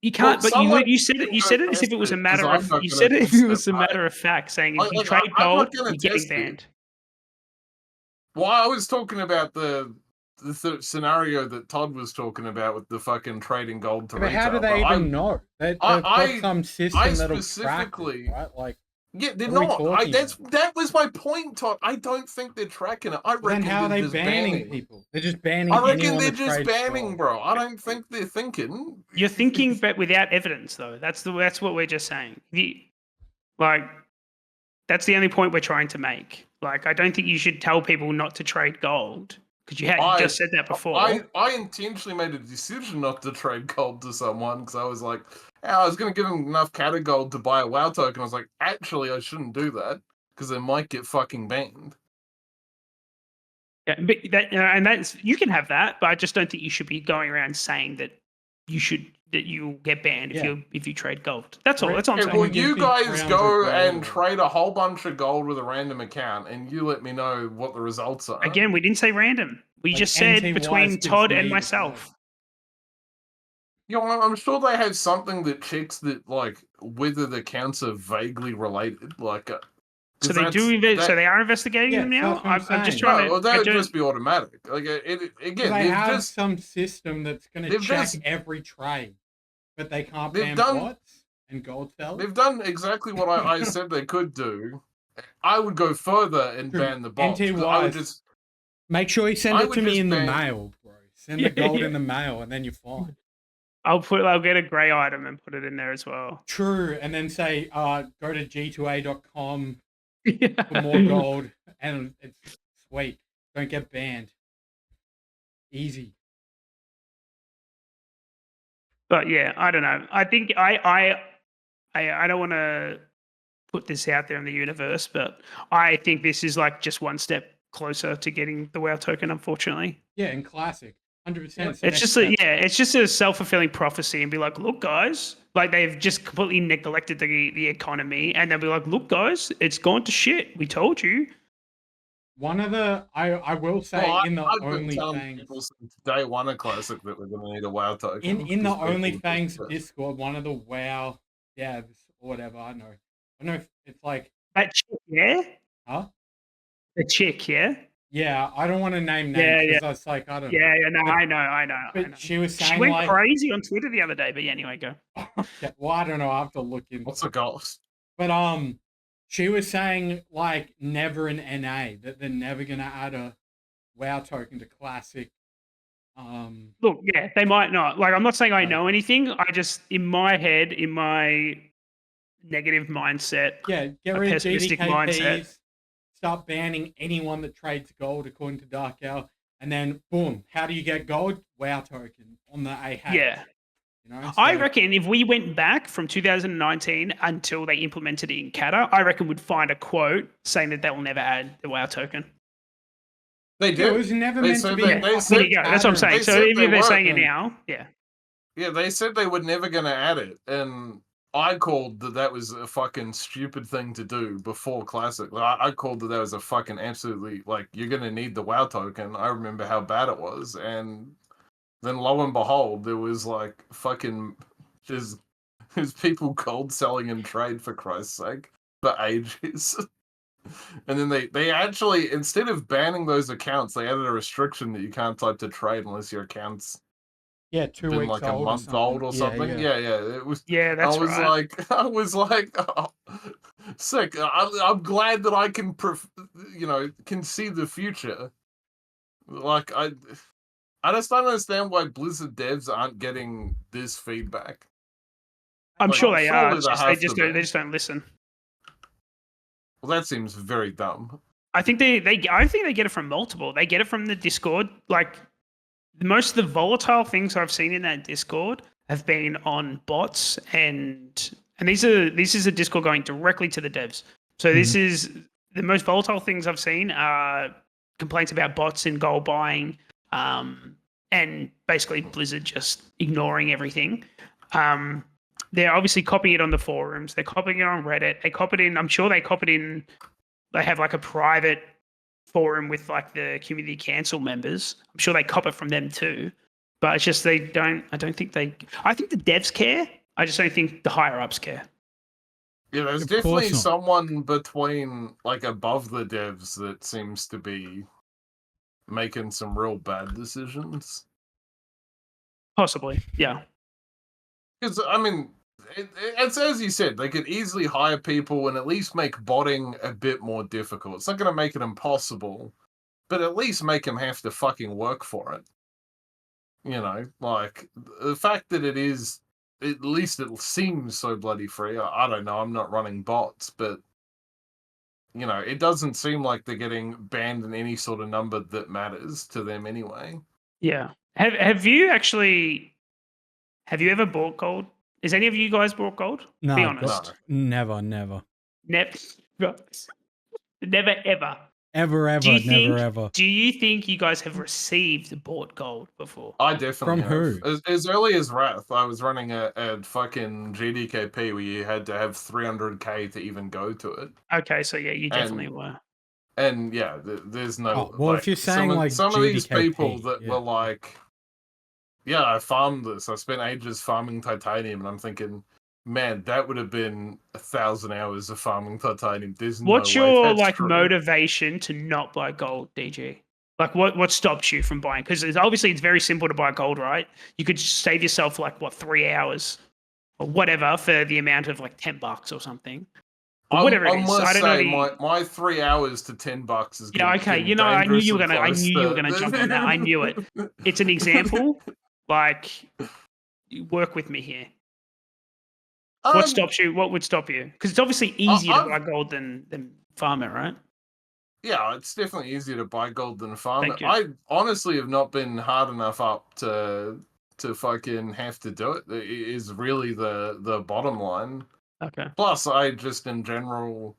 You can't. Well, but you said it. You said it as if it was a matter of. You said it if it was a matter of fact, saying if you trade gold, you're getting banned. Well, I was talking about the scenario that Tod was talking about with the fucking trading gold to But retail. how do they even know? They've got some system that'll track it, right? Like, yeah, they're what are we not. talking That was my point, Todd. I don't think they're tracking it. I reckon then how are they're they just banning people? They're just banning. I reckon anyone they're that just trades banning, gold. bro. I don't think they're thinking. You're thinking, but without evidence, though. That's what we're just saying. That's the only point we're trying to make. Like, I don't think you should tell people not to trade gold because you just said that before. I intentionally made a decision not to trade gold to someone because I was like, I was going to give them enough Cata gold to buy a WoW token. I was like, actually, I shouldn't do that because they might get fucking banned. Yeah, but that's you can have that, but I just don't think you should be going around saying that you'll get banned if you trade gold. That's all. That's all I'm saying. Well, you guys go and trade a whole bunch of gold with a random account, and you let me know what the results are. Again, we didn't say random. We just said between Tod and myself. Yeah, I'm sure they have something that checks that, like, whether the accounts are vaguely related. Like, so they do. So they are investigating them now. I'm just trying to. Well, that would just be automatic. Like, again, they have some system that's going to check every trade, but they can't ban bots and gold sellers. They've done exactly what I said they could do. I would go further and ban the bots. I would just make sure you send it to me in the mail, bro. Send the gold in the mail, and then you're fine. I'll get a grey item and put it in there as well. True, and then say, go to g2a.com for more gold, and it's sweet. Don't get banned. Easy. But yeah, I don't know. I think I don't want to put this out there in the universe, but I think this is like just one step closer to getting the WoW token, unfortunately. Yeah, in Classic. 100%. It's just a self-fulfilling prophecy and be like, look, guys, like they've just completely neglected the economy, and they'll be like, look, guys, it's gone to shit. We told you. One of the I will say I've only things since day one of Classic that we're going to need a WoW token. In the OnlyFans Discord, one of the WoW devs or whatever, I don't know if it's like that chick, yeah? Huh? The chick, yeah? Yeah, I don't want to name names because I was like, I don't know. Yeah, no, I know. But she was saying, she went crazy on Twitter the other day, but yeah, anyway, go. Okay, well, I don't know. I have to look into What's the ghost? But she was saying like never an NA, that they're never gonna add a WoW token to Classic. Look, yeah, they might not. Like, I'm not saying I know anything. I just, in my head, in my negative mindset, get rid of pessimistic mindset. Start banning anyone that trades gold according to Darkgale, and then boom, how do you get gold? WoW token on the A hat. Yeah. You know, I reckon if we went back from 2019 until they implemented it in Cata, I reckon we'd find a quote saying that they will never add the WoW token. They Yeah, did. it was never They meant to said be. that- they There said- you go. That's what I'm saying. They So said even if they they're were, saying it yeah. now, yeah. Yeah, they said they were never going to add it, and I called that was a fucking stupid thing to do before Classic. I called that was a fucking absolutely, like, you're going to need the WoW token. I remember how bad it was, and then lo and behold, there was like fucking there's people cold selling in trade, for Christ's sake, for ages. And then they actually, instead of banning those accounts, they added a restriction that you can't type to trade unless your account's Yeah, 2 been weeks like a old month old or something. Yeah. Yeah. It was. Yeah, that's right. I was like, oh, sick. I'm glad that I can, can see the future. Like I just don't understand why Blizzard devs aren't getting this feedback. I'm Like, sure they are. surely It's they just, have they to be. just don't listen. Well, that seems very dumb. I think I think they get it from multiple. They get it from the Discord. Like most of the volatile things I've seen in that Discord have been on bots, and this is a Discord going directly to the devs. So this is the most volatile things I've seen are complaints about bots and gold buying, and basically Blizzard just ignoring everything. They're obviously copying it on the forums. They're copying it on Reddit. They copy it in. I'm sure they copy it in. They have like a private forum with like the community council members. I'm sure they cop it from them too, but it's just I think the devs care. I just don't think the higher ups care. Yeah, there's Of course definitely not. someone between, like, above the devs that seems to be making some real bad decisions. Possibly, yeah. Because, I mean, it's as you said, they could easily hire people and at least make botting a bit more difficult. It's not going to make it impossible, but at least make them have to fucking work for it. You know, like, the fact that it is, at least it seems so bloody free. I don't know, I'm not running bots, but, you know, it doesn't seem like they're getting banned in any sort of number that matters to them anyway. Yeah. Have you ever bought gold? Has any of you guys bought gold? No, Be honest. never. Never ever. Ever, Do you think? ever. Do you think you guys have received bought gold before? I definitely From who? have. As early as Wrath, I was running a fucking GDKP where you had to have 300k to even go to it. Okay, so yeah, you definitely were. And yeah, there's no. Oh, well, like, if you're saying some of these GDKP, people that were like, yeah, I farmed this. I spent ages farming titanium, and I'm thinking, man, that would have been 1,000 hours of farming titanium. There's What's no way your that's like true. motivation to not buy gold, DG? Like what stops you from buying? Because obviously it's very simple to buy gold, right? You could save yourself like 3 hours or whatever for the amount of like $10 or something. Or whatever it is. I don't know. My 3 hours to $10 is Yeah, okay. You know, I knew you were gonna jump on that. I knew it. It's an example. Like, you work with me here. What stops you? What would stop you? Because it's obviously easier to buy gold than farm it, right? Yeah, it's definitely easier to buy gold than farm Thank it. you. I honestly have not been hard enough up to fucking have to do it. It is really the bottom line. Okay. Plus, I just in general,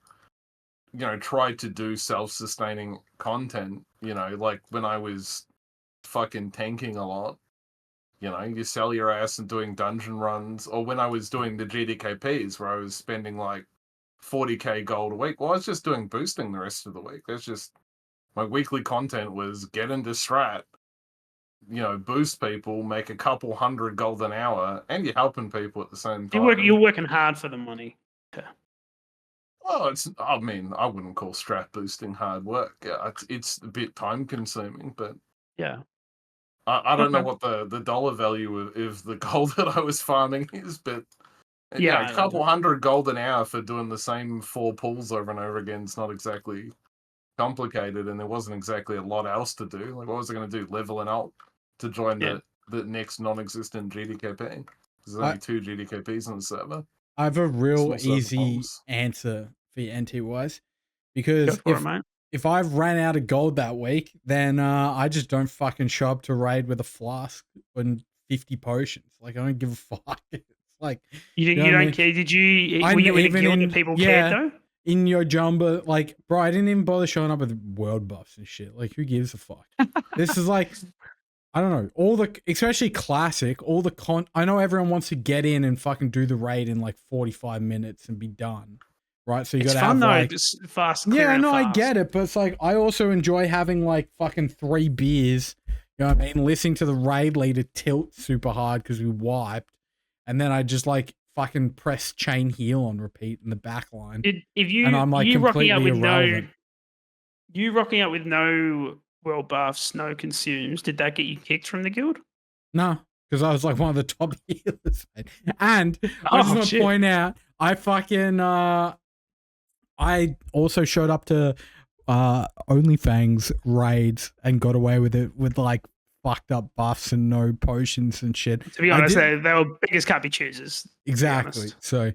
try to do self-sustaining content. Like when I was fucking tanking a lot. You sell your ass and doing dungeon runs, or when I was doing the GDKPs where I was spending like 40k gold a week. Well, I was just doing boosting the rest of the week. That's just my weekly content was get into strat, boost people, make a couple hundred gold an hour, and you're helping people at the same time. You're working hard for the money. Okay. Well, I wouldn't call strat boosting hard work. Yeah, it's a bit time consuming, but Yeah. I don't know what the dollar value of the gold that I was farming is, but yeah, a couple hundred gold an hour for doing the same 4 pulls over and over again is not exactly complicated, and there wasn't exactly a lot else to do. Like, what was I going to do? Level an alt to join the next non-existent GDKP? There's only 2 GDKPs on the server. I have a real easy answer for your NT-wise, because if I've ran out of gold that week, then I just don't fucking show up to raid with a flask and 50 potions. Like, I don't give a fuck. It's like you don't care. Were you in a guild that people cared though? in your jumper. Like, bro, I didn't even bother showing up with world buffs and shit. Like, who gives a fuck? This is like, I don't know, all the, especially classic, all the I know everyone wants to get in and fucking do the raid in like 45 minutes and be done, right? So you got to have like, just fast. yeah, no, fast. I get it, but it's like I also enjoy having like fucking 3 beers, you know what I mean? Listening to the raid leader tilt super hard because we wiped, and then I just like fucking press chain heal on repeat in the back line. If you and I'm like you rocking up completely with irrelevant. you rocking up with no world buffs, no consumes, did that get you kicked from the guild? No, because I was like one of the top healers, mate. And I just want to point out, I fucking I also showed up to OnlyFans raids and got away with it with like fucked up buffs and no potions and shit. To be honest, they were biggest can't be choosers. Exactly. So,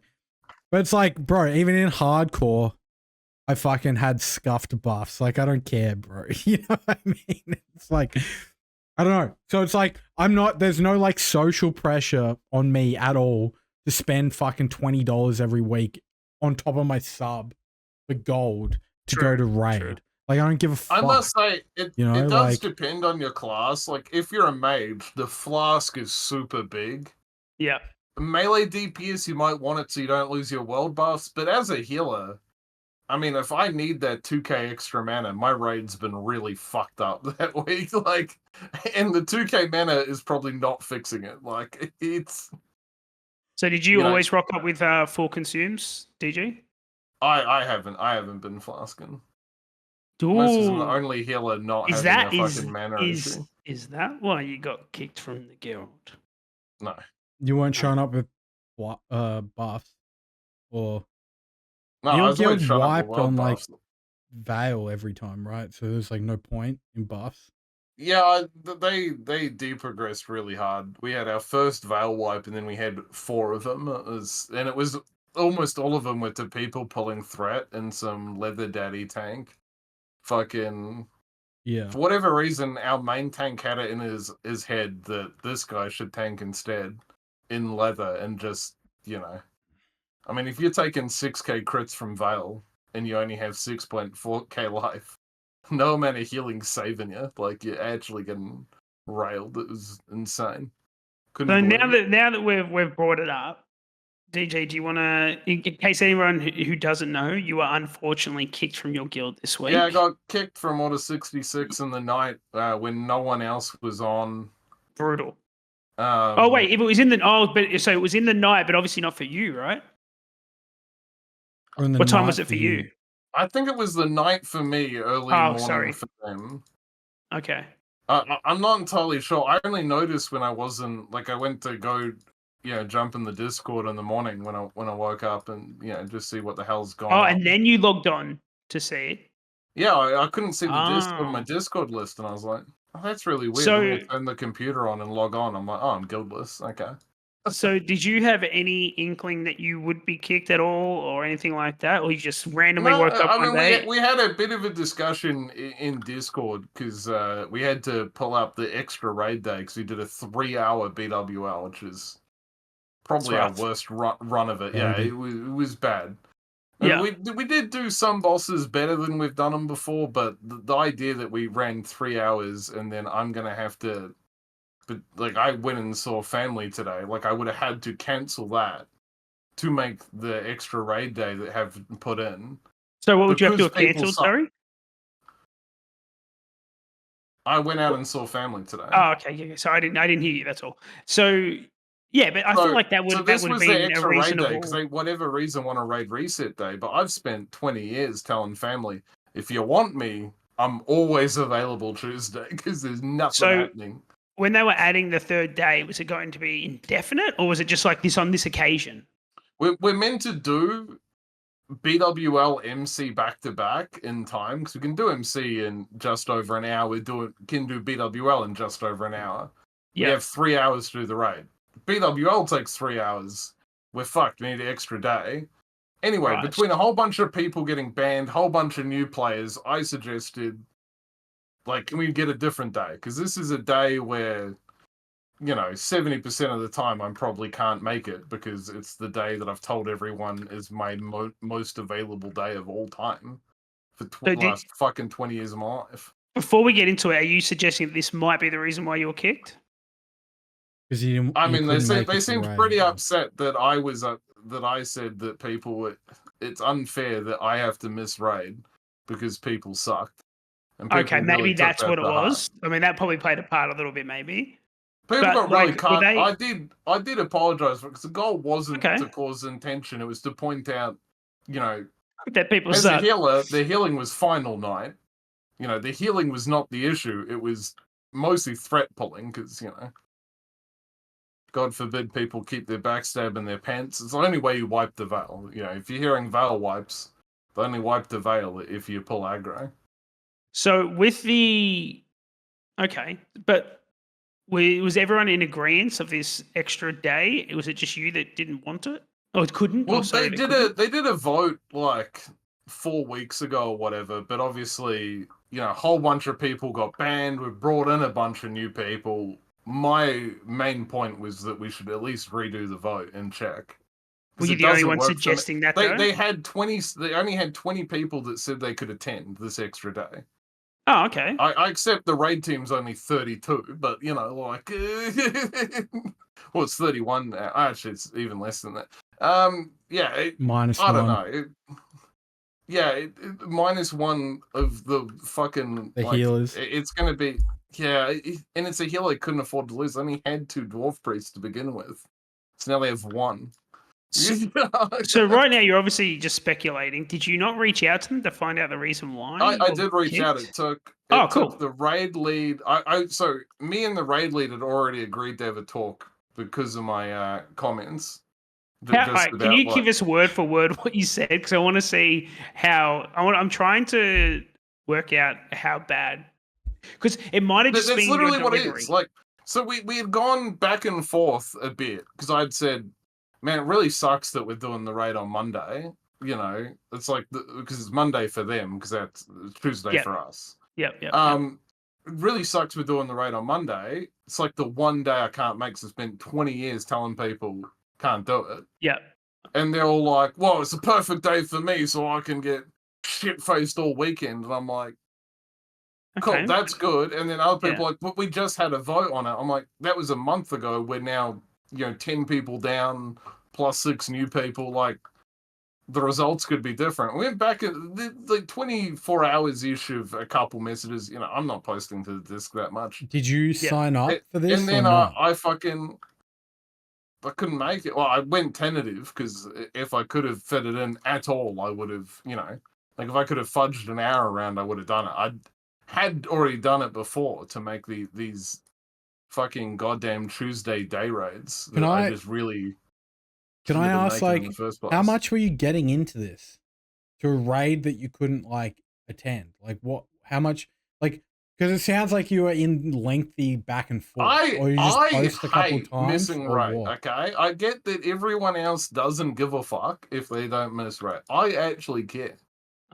but it's like, bro, even in hardcore, I fucking had scuffed buffs. Like, I don't care, bro. You know what I mean? It's like, I don't know. So it's like, there's no like social pressure on me at all to spend fucking $20 every week on top of my sub for gold to go to raid. True. Like, I don't give a fuck. I must say, it does like, depend on your class. Like, if you're a mage, the flask is super big. Yeah. Melee DPS, you might want it so you don't lose your world buffs. But as a healer, I mean, if I need that 2k extra mana, my raid's been really fucked up that week. Like, and the 2k mana is probably not fixing it. Like, it's... So did you always rock up with full consumes, DG? I haven't been flasking. Ooh. Most is the only healer not having a fucking mana issue. Is that why you got kicked from the guild? No. You weren't showing up with buffs? Or... No, your I was guild wiped on buffs. like Veil every time, right? So there's like no point in buffs. Yeah, they deprogressed really hard. We had our first Veil wipe, and then we had 4 of them. It was almost all of them were to people pulling threat and some leather daddy tank. Fucking yeah. For whatever reason, our main tank had it in his head that this guy should tank instead in leather and just, you know. I mean, if you're taking 6k crits from Veil and you only have 6.4k life, no amount of healing saving you. Like, you're actually getting railed. It was insane. So now that we've brought it up, DJ, do you want to, in case anyone who doesn't know, you were unfortunately kicked from your guild this week? Yeah, I got kicked from Order 66 in the night when no one else was on. Brutal. Oh wait, if it was in the so it was in the night, but obviously not for you, right? What time was it for you? I think it was the night for me, early morning for them. Okay. I'm not entirely sure. I only noticed when I wasn't, like, I went to go, jump in the Discord in the morning when I woke up and, just see what the hell's going on. Oh, and then you logged on to see it? Yeah, I couldn't see the Discord on my Discord list, and I was like, oh, that's really weird. So, I turn the computer on and log on. I'm like, oh, I'm guildless. Okay. So did you have any inkling that you would be kicked at all or anything like that? Or you just randomly woke up one day? We had a bit of a discussion in Discord because we had to pull up the extra raid day because we did a 3-hour BWL, which is probably our worst run of it. Yeah, it was bad. Yeah. We did do some bosses better than we've done them before, but the idea that we ran 3 hours and then I'm going to have to... But, like, I went and saw family today. Like, I would have had to cancel that to make the extra raid day that have put in. So what would you have to have cancelled, sorry? I went out and saw family today. Oh, okay. Yeah. So I didn't hear you, that's all. So, yeah, but I feel like that would have been a reasonable... because they, whatever reason, want a raid reset day. But I've spent 20 years telling family, if you want me, I'm always available Tuesday because there's nothing happening. When they were adding the third day, was it going to be indefinite or was it just like this on this occasion? We're meant to do BWL MC back to back in time because we can do MC in just over an hour. We can do BWL in just over an hour. Yep. We have 3 hours to do the raid. BWL takes 3 hours. We're fucked. We need an extra day. Anyway, between a whole bunch of people getting banned, whole bunch of new players, I suggested, like, can we get a different day? Because this is a day where 70% of the time I probably can't make it because it's the day that I've told everyone is my most available day of all time for last fucking 20 years of my life. Before we get into it, are you suggesting that this might be the reason why you were kicked? Because you I mean, they couldn't seemed make it pretty right. upset that I said that people it's unfair that I have to miss raid because people sucked. And people Okay, maybe really took that's that what it to heart. was. I mean, that probably played a part a little bit, maybe. People But, got really like, cut. were they- I did apologize because the goal wasn't Okay. to cause intention. It was to point out, that people as suck. a healer, the healing was fine all night. The healing was not the issue. It was mostly threat pulling because, God forbid people keep their backstab in their pants. It's the only way you wipe the veil. If you're hearing veil wipes, they only wipe the veil if you pull aggro. So with the... Okay, but was everyone in agreement of this extra day? Was it just you that didn't want it? Oh, it couldn't? Well, sorry, they did a vote like 4 weeks ago or whatever, but obviously, a whole bunch of people got banned. We brought in a bunch of new people. My main point was that we should at least redo the vote and check. Were you the only one suggesting that? They had 20. They only had 20 people that said they could attend this extra day. Oh, okay. I accept the raid team's only 32, but well, it's 31 now. Actually, it's even less than that. Yeah, minus I don't one. know. Minus one of the fucking healers. It's gonna be and it's a healer I couldn't afford to lose. I only had 2 dwarf priests to begin with, so now they have 1. So right now you're obviously just speculating. Did you not reach out to them to find out the reason why? I did reach out. It took the raid lead. So me and the raid lead had already agreed to have a talk because of my comments. Can you give us word for word what you said? Because I want to see how. I'm trying to work out how bad. Because it might have just been literally your what it is. So we had gone back and forth a bit because I'd said, man, it really sucks that we're doing the raid on Monday. It's like because it's Monday for them because that's Tuesday for us. Yep. It really sucks we're doing the raid on Monday. It's like the one day I can't make. So I spent 20 years telling people can't do it. Yeah. And they're all like, "Well, it's a perfect day for me, so I can get shit faced all weekend." And I'm like, "Cool, that's good." And then other people are like, "But we just had a vote on it." I'm like, "That was a month ago. We're now, 10 people down plus 6 new people. Like, the results could be different." We went back at the 24 hours ish of a couple messages. I'm not posting to the disc that much. Did you sign up for this? And then I couldn't make it. Well, I went tentative because if I could have fit it in at all, I would have, if I could have fudged an hour around, I would have done it. I had already done it before to make these fucking goddamn Tuesday day raids. Can I ask, how much were you getting into this to a raid that you couldn't attend? How much? Because it sounds like you were in lengthy back and forth. Or you just post a couple times. Missing raid. Okay, I get that everyone else doesn't give a fuck if they don't miss raid. I actually care.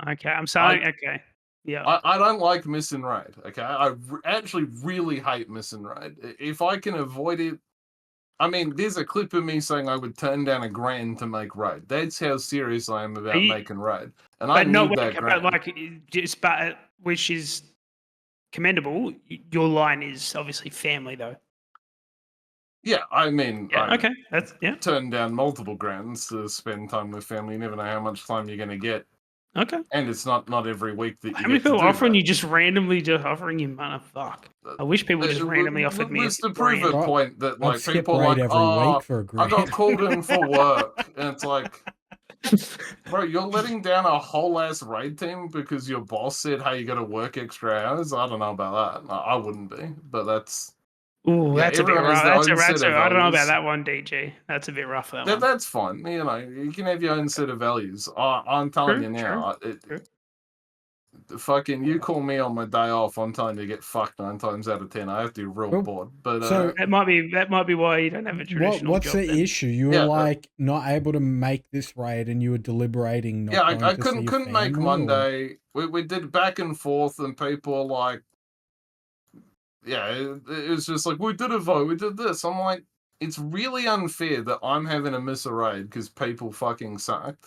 Okay, I'm sorry. Okay, yeah. I don't like missing raid. Okay, I actually really hate missing raid. If I can avoid it, I mean, there's a clip of me saying I would turn down $1,000 to make raid. That's how serious I am about making raid, and I need that $1,000. Which is commendable. Your line is obviously family, though. Yeah, I mean, okay, that's turn down multiple grands to spend time with family. You never know how much time you're going to get. Okay, and it's not every week that you. How many people offering you just randomly offering you money? Fuck. I wish people just randomly offered me. Just to prove a point that people raid like, every week for a I got called in for work, and it's like, bro, you're letting down a whole ass raid team because your boss said, "Hey, you got to work extra hours." I don't know about that. I wouldn't be, but that's. Ooh, that's a bit rough. I don't know about that one, DG. That's a bit rough. That's fine. You can have your own set of values. I'm telling you now. Fucking, you call me on my day off, I'm telling you to get fucked 9 times out of 10. I have to be real bored. But so that might be why you don't have a traditional what's job. The issue? You were not able to make this raid, and you were deliberating. I couldn't make Monday. We did back and forth, and people were like, yeah, it was just like, we did a vote, we did this. I'm like, it's really unfair that I'm having to miss a raid because people fucking sucked.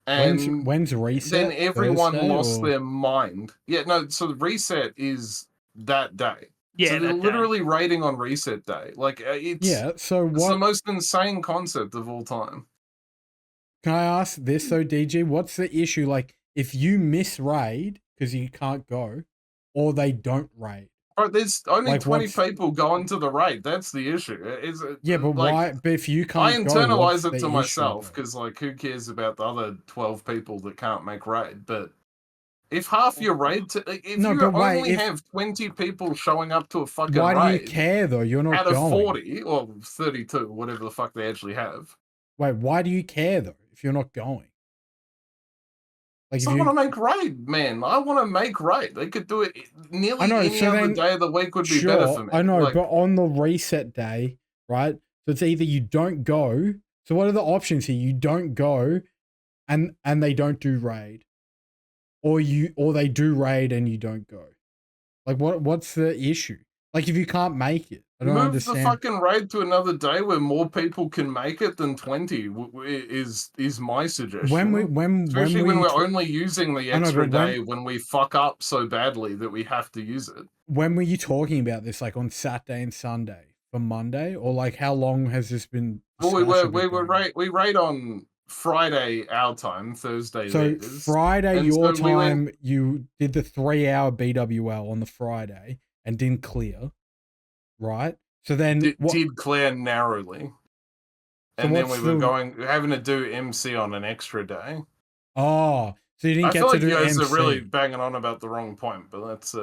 And When's reset? then everyone Thursday, lost or? their mind. Yeah, no, so the reset is that day. Yeah, so they're that day. literally raiding on reset day. Like, it's So it's the what? most insane concept of all time. Can I ask this though, DG? What's the issue? Like, if you miss raid because you can't go, or they don't raid. Bro, there's only Like, 20 what's- people going to the raid. That's the issue. Yeah, but like, why? But if you I can't go, what's internalize it the to issue, myself though? because, like, who cares about the other 12 people that can't make raid? But if half your raid, if No, you but wait, only if- have 20 people showing up to a fucking Why do you raid care though? You're not out of going. 40 or 32, whatever the fuck they actually have, Wait, why do you care though if you're not going? Like, I want to make raid, man. I want to make raid. They could do it nearly I know, any so other then- day of the week would be sure, better for me. I know, Like, but on the reset day, right? So it's either you don't go. So what are the options here? You don't go, and they don't do raid, or they do raid and you don't go. Like, what's the issue? Like, if you can't make it, I don't move understand. the fucking raid to another day where more people can make it than 20 is my suggestion. Especially when we're only using the I know, extra but when- day when we fuck up so badly that we have to use it. When were you talking about this? Like on Saturday and Sunday for Monday, or like how long has this been? Well, discussion been going on? we raid on Friday our time, Thursday So theirs. Friday And your so we went- time, you did the 3-hour BWL on the Friday and didn't clear, right? So then what? Did clear narrowly. And then we what's were having to do MC on an extra day. Oh, so you didn't I get feel to like do you guys MC. are really banging on about the wrong point, but that's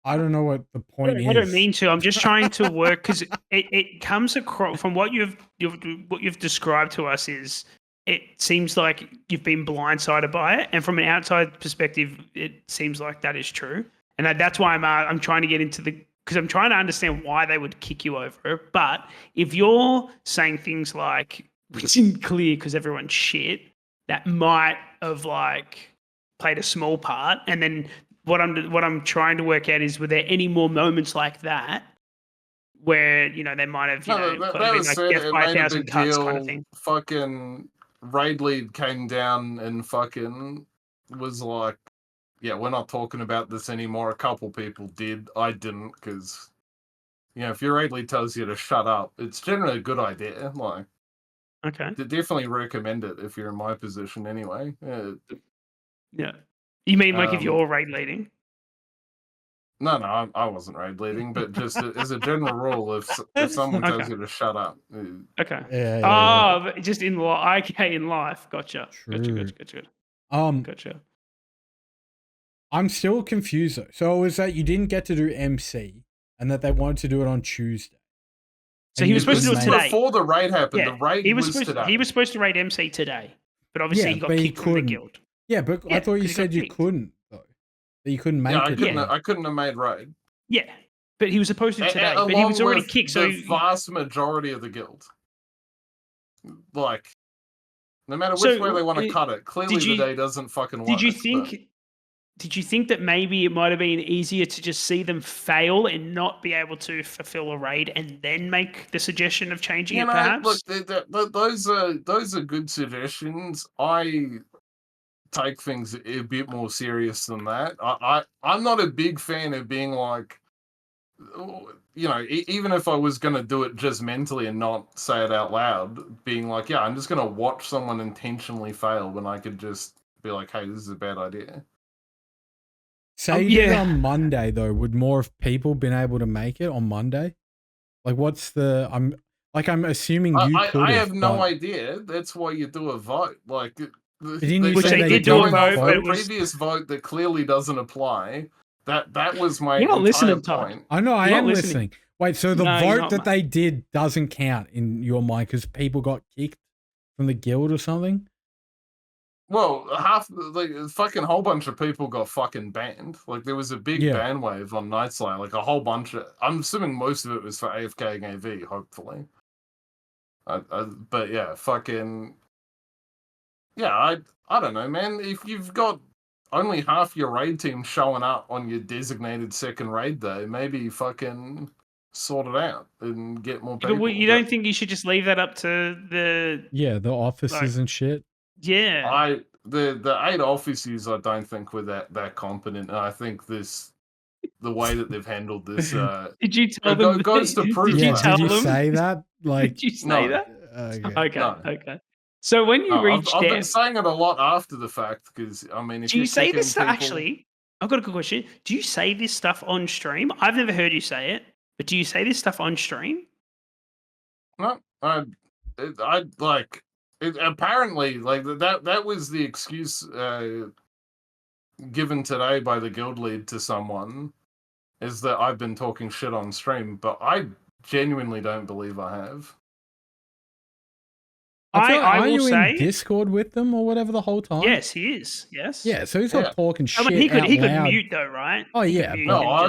I don't know what the point is. I don't mean to. I'm just trying to work because it comes across from what you've described to us is it seems like you've been blindsided by it, and from an outside perspective, it seems like that is true, and that's why I'm trying to get into because I'm trying to understand why they would kick you over. But if you're saying things like we didn't clear because everyone's shit, that might have like played a small part, and then. What I'm trying to work out is, were there any more moments like that where they might have that was like said, death it by made a 1,000 big cuts deal. kind of thing? Fucking raid lead came down and fucking was like, yeah, we're not talking about this anymore. A couple people did. I didn't because if your raid lead tells you to shut up, it's generally a good idea. Like, Okay. definitely recommend it if you're in my position anyway. Yeah. You mean like if you're raid leading? No, I wasn't raid leading, but just as a general rule, if someone tells you to shut up. Okay. Yeah. But just in life. Okay, in life. Gotcha. True. Gotcha. Gotcha. I'm still confused though. So it was that you didn't get to do MC, and that they wanted to do it on Tuesday. So he was supposed to do it today. Before the raid happened, Yeah, the raid was today. He was supposed to raid MC today, but obviously he got kicked from the guild. Yeah, but I thought you said you couldn't though. That you couldn't make it. I couldn't have made raid. Yeah, but he was supposed to today, but he was already kicked. So the vast majority of the guild, like, no matter which way they want to cut it, clearly the day doesn't fucking work. Did you think that maybe it might have been easier to just see them fail and not be able to fulfill a raid, and then make the suggestion of changing it? Perhaps. Look, those are good suggestions. I take things a bit more serious than that. I'm not a big fan of being like, even if I was going to do it just mentally and not say it out loud, being like, yeah, I'm just going to watch someone intentionally fail when I could just be like, hey, this is a bad idea. Say you did it on Monday though, would more of people been able to make it on Monday? Like, what's the? I'm assuming you could. I have no idea. That's why you do a vote. Like, which they did do a vote, but it was previous vote that clearly doesn't apply. That was my You're not listening, point. I know, I am listening. Wait, so the vote that they did doesn't count in your mind because people got kicked from the guild or something? Well, a fucking whole bunch of people got fucking banned. Like, there was a big ban wave on Night Slayer. Like, a whole bunch of... I'm assuming most of it was for AFK and AV, hopefully. But yeah, fucking... Yeah, I don't know, man. If you've got only half your raid team showing up on your designated second raid day. Maybe fucking sort it out and get more people. But you don't think you should just leave that up to the the offices and shit. Yeah. The 8 offices I don't think were that competent. And I think the way that they've handled this Did you tell them? goes to prove Did you that. tell Did you them? say that? Like, Did you say that? okay. Okay. So when you reached I've out, been saying it a lot after the fact because I mean, if do you say kicking this stuff? people- Actually, I've got a good question. Do you say this stuff on stream? I've never heard you say it, but do you say this stuff on stream? No, I like it. Apparently, like that was the excuse given today by the guild lead to someone, is that I've been talking shit on stream, but I genuinely don't believe I have. Are you say, in Discord with them or whatever the whole time? yes, he is. Yes. Yeah, so he's not talking shit I mean, he could out loud. mute though, right? Oh, He could yeah, mute but- No, and I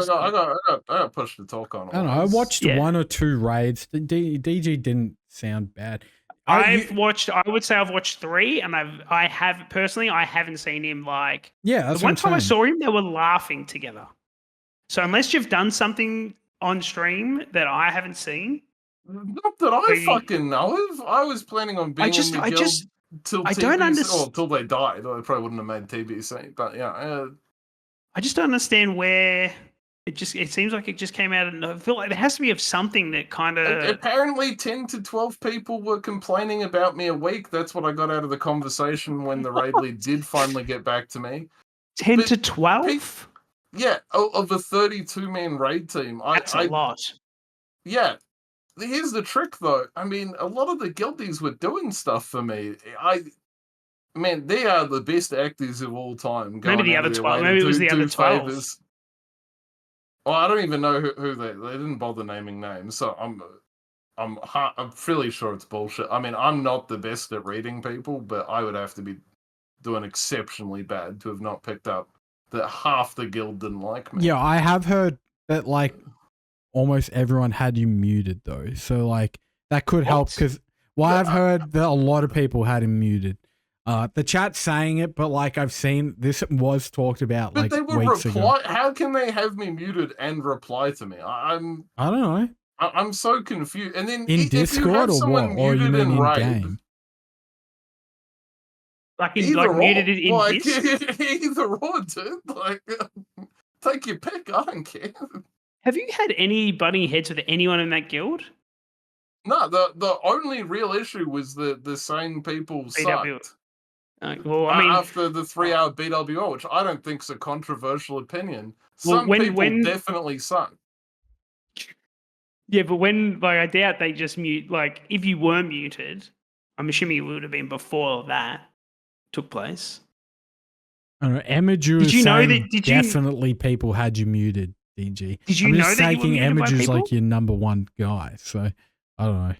just- got pushed to talk on. I don't know. I watched Yeah. 1 or 2 raids. The DG didn't sound bad. I would say I've watched 3, and I haven't seen him like. Yeah, The that's one what time I'm I saying. saw him, they were laughing together. So unless you've done something on stream that I haven't seen, Not that I Maybe- fucking know of. I was planning on being in the guild till I don't TBC, or till they died. I probably wouldn't have made TBC, but yeah. I just don't understand where it seems like it just came out of. I feel like there has to be of something that kind of. Apparently 10 to 12 people were complaining about me a week. That's what I got out of the conversation when the raid lead did finally get back to me. 10 but to 12? Yeah, of a 32-man raid team. That's a lot. Yeah. Here's the trick, though. I mean, a lot of the guildies were doing stuff for me. Man, they are the best actors of all time. Maybe the other 12. Maybe it was the other 12. Favors. Well, I don't even know who they didn't bother naming names, so I'm fairly sure it's bullshit. I mean, I'm not the best at reading people, but I would have to be doing exceptionally bad to have not picked up that half the guild didn't like me. Yeah, I have heard that like almost everyone had you muted though, so like that could help because I've heard that a lot of people had him muted. The chat's saying it, but like I've seen this was talked about like they were weeks ago. How can they have me muted and reply to me? I don't know. I'm so confused. And then In if you Discord have or someone what? Or you muted mean in raid, game? Like in either like or, muted it in like, this? either or, dude. Like, take your pick. I don't care. Have you had any butting heads with anyone in that guild? No, the only real issue was the same people BW. sucked. Well, I mean, After the 3-hour BWO, which I don't think is a controversial opinion, Well, some people definitely suck. yeah, but when like I doubt they just mute. Like if you were muted, I'm assuming it would have been before that took place. I don't know. Emaju Did is you know saying that- did you- definitely people had you muted, DG. Did you I'm know just that you were taking muted by Emaju as people? like your number 1 guy, so I don't know.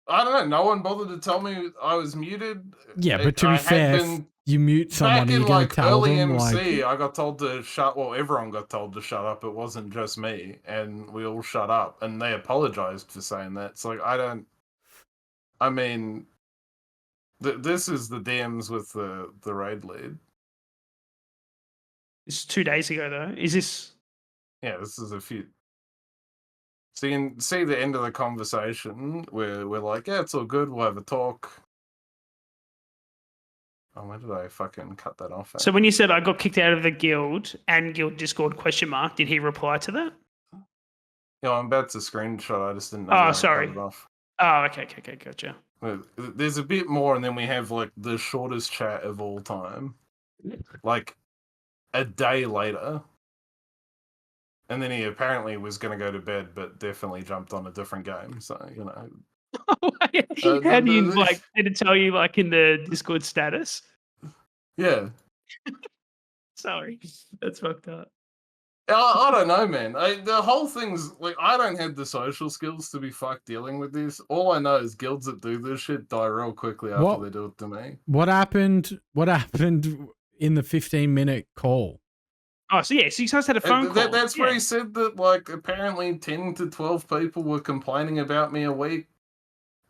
I don't know. No one bothered to tell me I was muted. Yeah, but to I be had fair, if been- you mute someone, Back are you in going like to tell early them MC, like, I got told to shut. Well, everyone got told to shut up. It wasn't just me, and we all shut up. And they apologized for saying that. It's like I don't. I mean, this is the DMs with the raid lead. This is 2 days ago, though. Is this? Yeah, this is a few. So you can see the end of the conversation where we're like, yeah, it's all good. We'll have a talk. Oh, where did I fucking cut that off at? So when you said I got kicked out of the guild and guild Discord ? Did he reply to that? Yeah, I'm about to screenshot. I just didn't know. Oh, where I cut sorry. it off. Oh, okay, gotcha. There's a bit more, and then we have like the shortest chat of all time, like a day later. And then he apparently was going to go to bed, but definitely jumped on a different game. So, you know. How do you like? Did it tell you like in the Discord status? Yeah. Sorry, that's fucked up. I don't know, man. The whole thing's like, I don't have the social skills to be fucked dealing with this. All I know is guilds that do this shit die real quickly after they do it to me. what happened in the 15-minute call? Oh, so yeah, so you guys had a phone call. That's where he said that, like, apparently 10 to 12 people were complaining about me a week.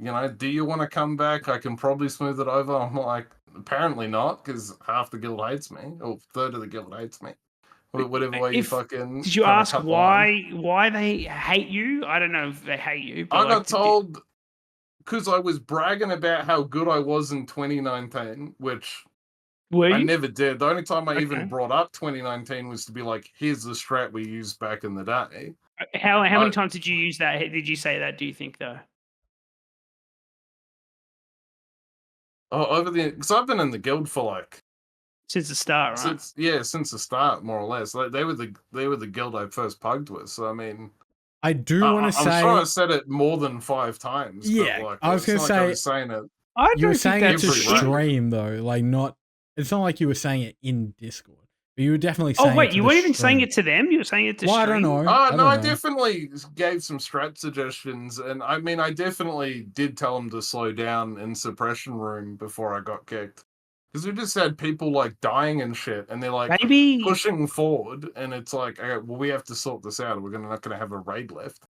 You know, do you want to come back? I can probably smooth it over. I'm like, Apparently not, because half the guild hates me, or third of the guild hates me. Whatever way you fucking. Did you kinda ask cut the line. why they hate you? I don't know if they hate you, but I like, got told because I was bragging about how good I was in 2019, which were I you? never did. The only time I even Okay. brought up 2019 was to be like, here's the strat we used back in the day. How many times did you use that? Did you say that? Do you think though? Oh, because I've been in the guild for like Since the start, right? since the start, more or less. Like they were the guild I first pugged with. So I mean, I do want to I'm sure I say, said it more than 5 times. yeah, but like, I was it's gonna not like I say, was saying it. I you were don't think saying it that's to every round. stream though, like not. It's not like you were saying it in Discord, but you were definitely Oh saying. wait, it to you the weren't even saying stream. it to them. You were saying it to Well, I stream. don't know. Oh no, I don't know. definitely gave some strat suggestions, and I mean, I definitely did tell them to slow down in suppression room before I got kicked, because we just had people like dying and shit, and they're like Maybe pushing forward, and it's like, okay, well, we have to sort this out. We're not gonna have a raid left.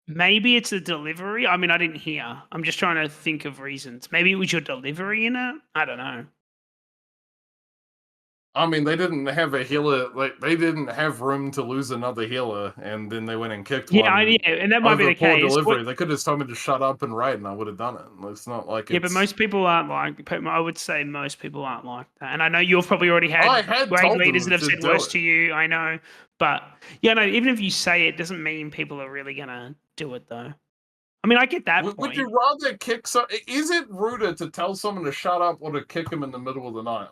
Maybe it's the delivery. I mean, I didn't hear. I'm just trying to think of reasons. Maybe it was your delivery in it. I don't know. I mean, they didn't have a healer. Like they didn't have room to lose another healer, and then they went and kicked Yeah, one. yeah, and that might be Over the poor case. delivery. They could have just told me to shut up and raid, and I would have done it. It's not like Yeah, but most people aren't like. I would say most people aren't like that. And I know you've probably already I had had raid told leaders them that have to said do worse it. to you. I know, but yeah, no. Even if you say it, doesn't mean people are really gonna do it though. I mean, I get that Would point. you rather kick? Is it ruder to tell someone to shut up or to kick them in the middle of the night?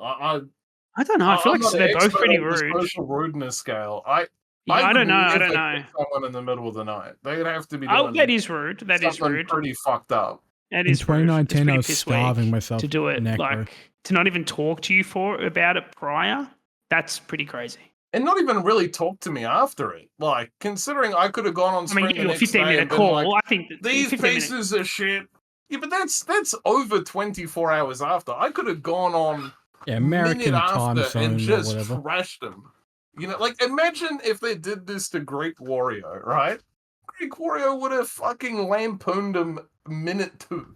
I don't know. I feel I'm like not an they're both expert pretty on the rude. social rudeness scale. Yeah, I I would don't know. I never don't know. kick someone in the middle of the night. They'd have to be Oh, doing that is rude. That is something rude. pretty fucked up. That In is rude. It's 2019, I pretty was piss starving weak myself to do it. necro. Like to not even talk to you about it prior. That's pretty crazy. And not even really talk to me after it. Like, considering I could have gone on I mean, stream the your next day 15-minute and been call. like, I think these 15 pieces of shit. Yeah, but that's over 24 hours after. I could have gone on American minute time after zone and or just whatever. trashed them. You know, like imagine if they did this to Greek Wario, right? Greek Wario would have fucking lampooned him minute 2.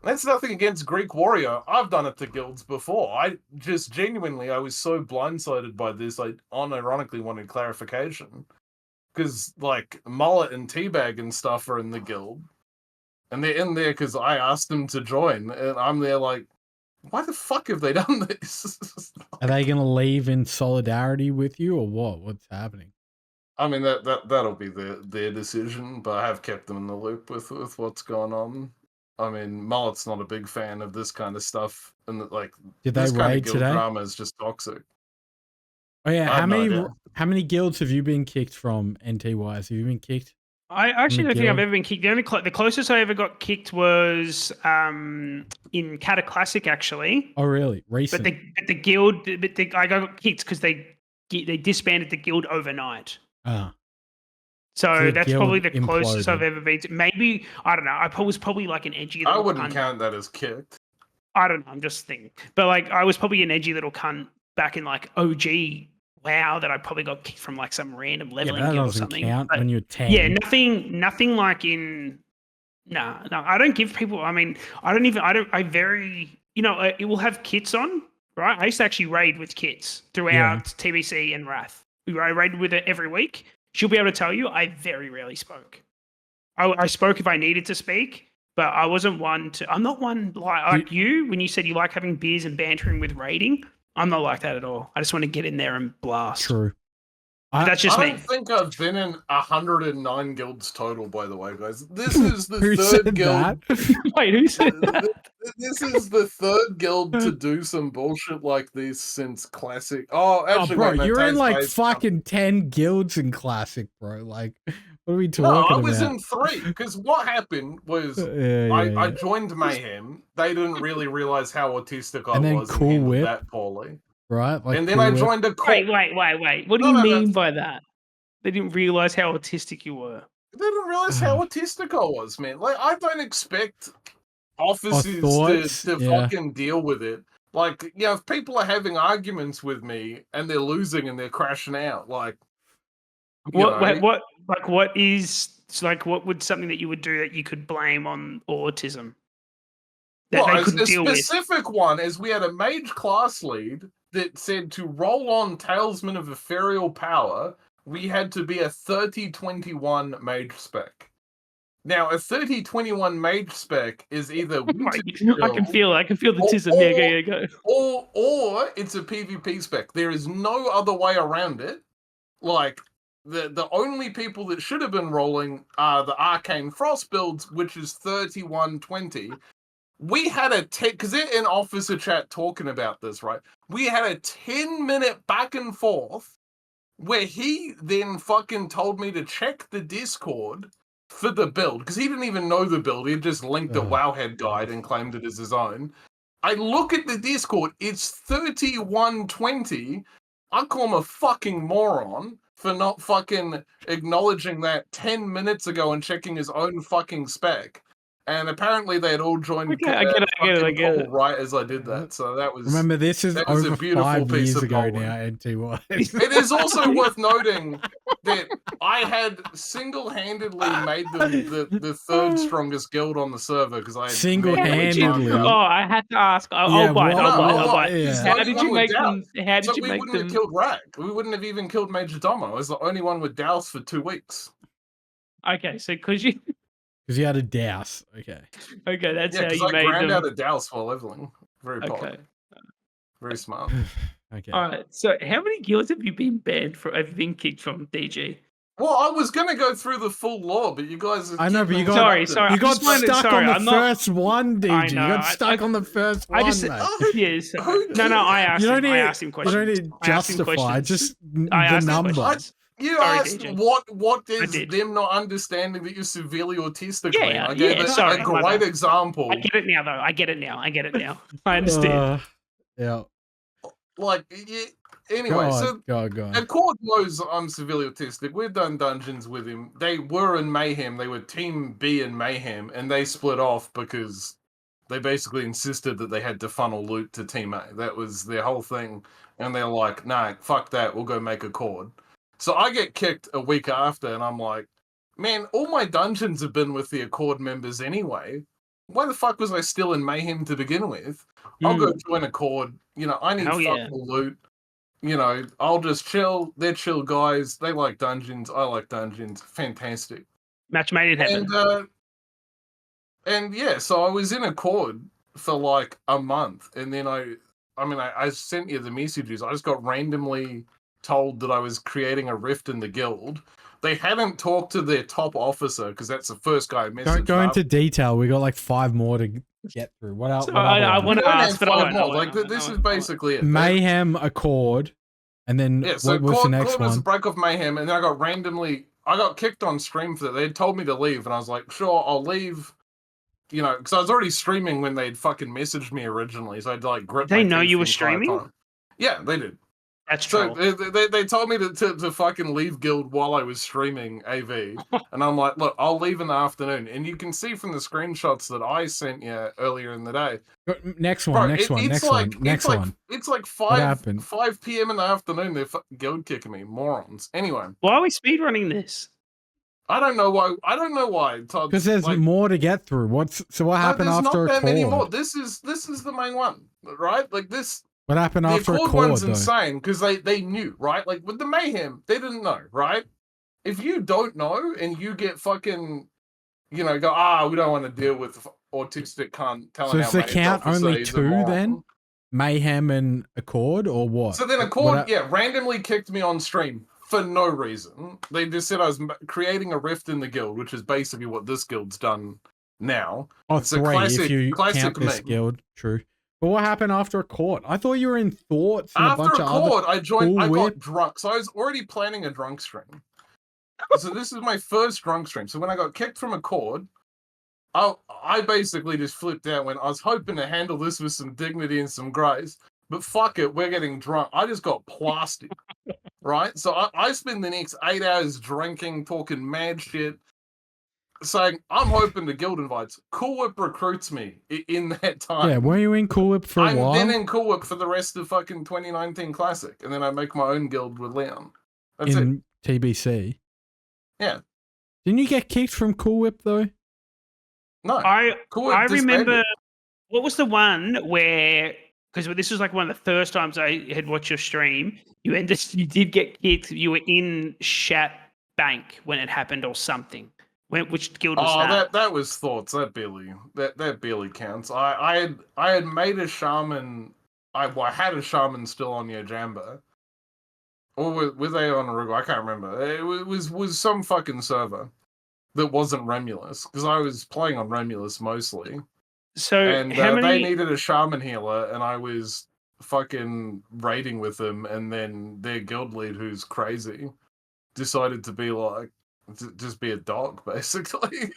That's nothing against Greek Wario. I've done it to guilds before. I just genuinely, I was so blindsided by this. I unironically wanted clarification. Because, like, Mullet and Teabag and stuff are in the guild. And they're in there because I asked them to join. And I'm there like, why the fuck have they done this? Are they going to leave in solidarity with you or what? What's happening? I mean, that'll be their decision, but I have kept them in the loop with what's going on. I mean, Mullet's not a big fan of this kind of stuff, and like Did they this kind of raid guild today? drama is just toxic. Oh yeah, I have no idea. how many guilds have you been kicked from NT wise? Have you been kicked? I actually don't think I've guild? ever been kicked. The only the closest I ever got kicked was in Cata Classic, actually. Oh really? Recent. But the guild, I got kicked because they disbanded the guild overnight. So the that's guild probably the closest I've imploded. ever been to. Maybe, I don't know. I was probably like an edgy I little wouldn't cunt. count that as kicked. I don't know. I'm just thinking. But like, I was probably an edgy little cunt back in like OG WoW that I probably got kicked from like some random Yeah, leveling but that guild or doesn't something. count But when you're 10. yeah, nothing like in. No, I don't give people. I mean, you know, it will have kits on, right? I used to actually raid with kits throughout TBC and Wrath. I raided with it every week. She'll be able to tell you I very rarely spoke. I spoke if I needed to speak, but I wasn't one to. I'm not one like you when you said you like having beers and bantering with raiding. I'm not like that at all. I just want to get in there and blast. True. That's just I me. don't think I've been in 109 guilds total, by the way, guys. This is the Who third said guild. that? Wait, who said that? This is the third guild to do some bullshit like this since Classic. Oh, actually, bro, wait, no, you're in Taz like Bay's fucking 10 guilds in Classic, bro. Like, what are we talking No, about? I was in 3 because what happened was I joined Mayhem. They didn't really realize how autistic I And then was Cool and handled Whip. that poorly. Right? Like And then Cool I Whip. joined a cult. Wait. What do you mean by that? They didn't realize how autistic you were. They didn't realize how autistic I was, man. Like, I don't expect officers to fucking deal with it. Like, you know, if people are having arguments with me and they're losing and they're crashing out, like, what would something that you would do that you could blame on autism? that Well, they couldn't a deal with. specific one is we had a mage class lead that said to roll on Talisman of Ethereal Power, we had to be a 30-21 mage spec. Now, a 30-21 mage spec is either I can feel the or- tism. Yeah, go. or it's a PvP spec. There is no other way around it. Like, the only people that should have been rolling are the Arcane Frost builds, which is 31-20. We had because they're in officer chat talking about this, right? We had a 10-minute back and forth where he then fucking told me to check the Discord for the build, because he didn't even know the build. He just linked a Wowhead guide and claimed it as his own. I look at the Discord, it's 31-20. I call him a fucking moron for not fucking acknowledging that 10 minutes ago and checking his own fucking spec. And apparently they had all joined Okay, I get it. right as I did that. So that was... Remember, this is that was a over beautiful 5 piece years of ago bowling. now, NT1. It is also worth noting that I had single-handedly made them the third strongest guild on the server because I had Single-handedly? Oh, I had to ask. Yeah, I'll bite. yeah. How did you make them? How did So you we make wouldn't them? have killed Rack. We wouldn't have even killed Major Domo. I was the only one with Douse for 2 weeks. Okay, so because you you had a douse. Okay. Okay, that's Yeah, how because you I made ground them. out a Douse while leveling. Very popular. Okay. Very smart. Okay. All right. So, how many guilds have you been banned from? Have you been kicked from DG? Well, I was going to go through the full lore, but you guys... I know, but you got... Sorry. You got stuck on the I'm first one, DG. I know, You got stuck on the first one, mate. Yes. No, I asked him. I asked him questions. You don't need to justify, just the number. You Sorry, asked DJ. what is them not understanding that you're severely autistic. Yeah, I gave a great example. I get it now, though. I get it now. I understand. Yeah. Like, anyway, go on. Accord knows I'm severely autistic. We've done dungeons with him. They were in Mayhem. They were Team B in Mayhem, and they split off because they basically insisted that they had to funnel loot to Team A. That was their whole thing. And they're like, nah, fuck that. We'll go make Accord. So I get kicked a week after, and I'm like, man, all my dungeons have been with the Accord members anyway. Why the fuck was I still in Mayhem to begin with? I'll go join Accord. I need fucking loot. I'll just chill. They're chill guys. They like dungeons. I like dungeons. Fantastic. Match made in heaven. And yeah, so I was in Accord for like a month, and then I sent you the messages. I just got randomly told that I was creating a rift in the guild. They hadn't talked to their top officer because that's the first guy I messaged. Don't go into detail. We got like 5 more to get through. What else? I want to ask, but I more. Like this is basically it. Mayhem, Accord, and then what's the next Accord one? was a break off Mayhem, and then I got kicked on stream for that. They had told me to leave, and I was like, sure, I'll leave. Because I was already streaming when they'd fucking messaged me originally, so I'd like grip. They know you were streaming? Yeah, they did. That's true. So they told me to fucking leave guild while I was streaming AV, and I'm like, look, I'll leave in the afternoon, and you can see from the screenshots that I sent you earlier in the day. Next one. It's like 5 p.m. in the afternoon. They're guild kicking me, morons. Anyway, why are we speedrunning this? I don't know why. Because there's more to get through. What happened after Accord? Many more. This is the main one, right? Like this. What happened after the Accord? One's insane because they knew, right? Like with the Mayhem, they didn't know, right? If you don't know and you get fucking, we don't want to deal with autistic cunt telling. So is the count only 2 then? Mayhem and Accord, or what? So then Accord, randomly kicked me on stream for no reason. They just said I was creating a rift in the guild, which is basically what this guild's done now. Oh, it's 3 if you count this meme. guild. True. But what happened after Accord? I thought you were in Thoughts and after a bunch Accord, of other I got drunk. So I was already planning a drunk stream. So this is my first drunk stream. So when I got kicked from Accord, I basically just flipped out when I was hoping to handle this with some dignity and some grace. But fuck it, we're getting drunk. I just got plastered, right? So I spend the next 8 hours drinking, talking mad shit, saying, I'm hoping the guild invites. Cool Whip recruits me in that time. Yeah, were you in Cool Whip for a while? I'm then in Cool Whip for the rest of fucking 2019 Classic, and then I make my own guild with Leon. That's in TBC? Yeah. Didn't you get kicked from Cool Whip, though? No. I remember What was the one where? Because this was like one of the first times I had watched your stream. You did get kicked. You were in Shat Bank when it happened, or something. Which guild was that? that was thoughts. That barely counts. I had made a shaman. I had a shaman still on Yojamba. Or were they on Aruga? I can't remember. It was some fucking server that wasn't Remulus, because I was playing on Remulus mostly. So And how many? they needed a shaman healer, and I was fucking raiding with them, and then their guild lead, who's crazy, decided to be like, just be a dog, basically.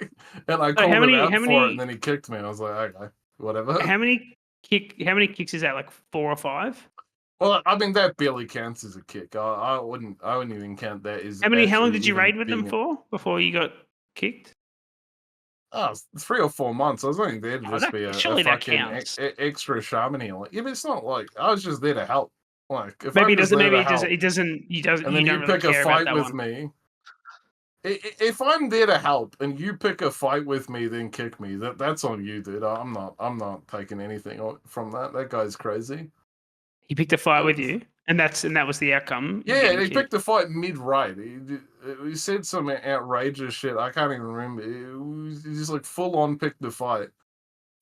And I called him out for it, and then he kicked me. I was like, okay, whatever. How many kicks is that? Like 4 or 5? Well, I mean, that barely counts as a kick. I wouldn't even count that as. How long did you raid with them for before you got kicked? Oh, 3 or 4 months. I was only there to just be a fucking extra shaman healer. Yeah, but it's not like I was just there to help. Like, if maybe it doesn't. And then you pick a fight with me. If I'm there to help and you pick a fight with me, then kick me. That's on you, dude. I'm not taking anything from that. That guy's crazy. He picked a fight with you, and that was the outcome. Yeah, he picked a fight mid-raid. He said some outrageous shit. I can't even remember. He just like full on picked the fight.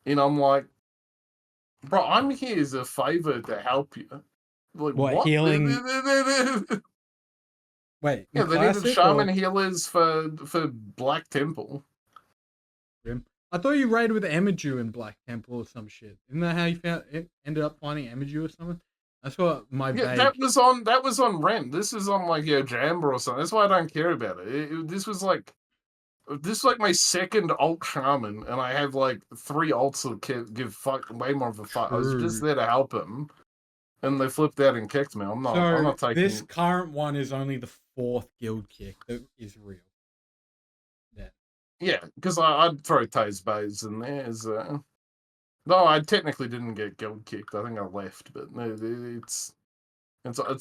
And I'm like, bro, I'm here as a favor to help you. Like, what? Healing? Wait, yeah, they needed shaman healers for Black Temple. I thought you raided with Emiju in Black Temple or some shit. Isn't that how you ended up finding Emiju or something? That's what my that was on Rem. This is on like Yojamba or something. That's why I don't care about it. This was like my second alt shaman, and I have like 3 alts that give way more of a fuck. I was just there to help him, and they flipped out and kicked me. I'm not taking this current one is only the 4th guild kick that is real. Yeah, because I'd throw Taze Bays in there as no, I technically didn't get guild kicked. I think I left, but it's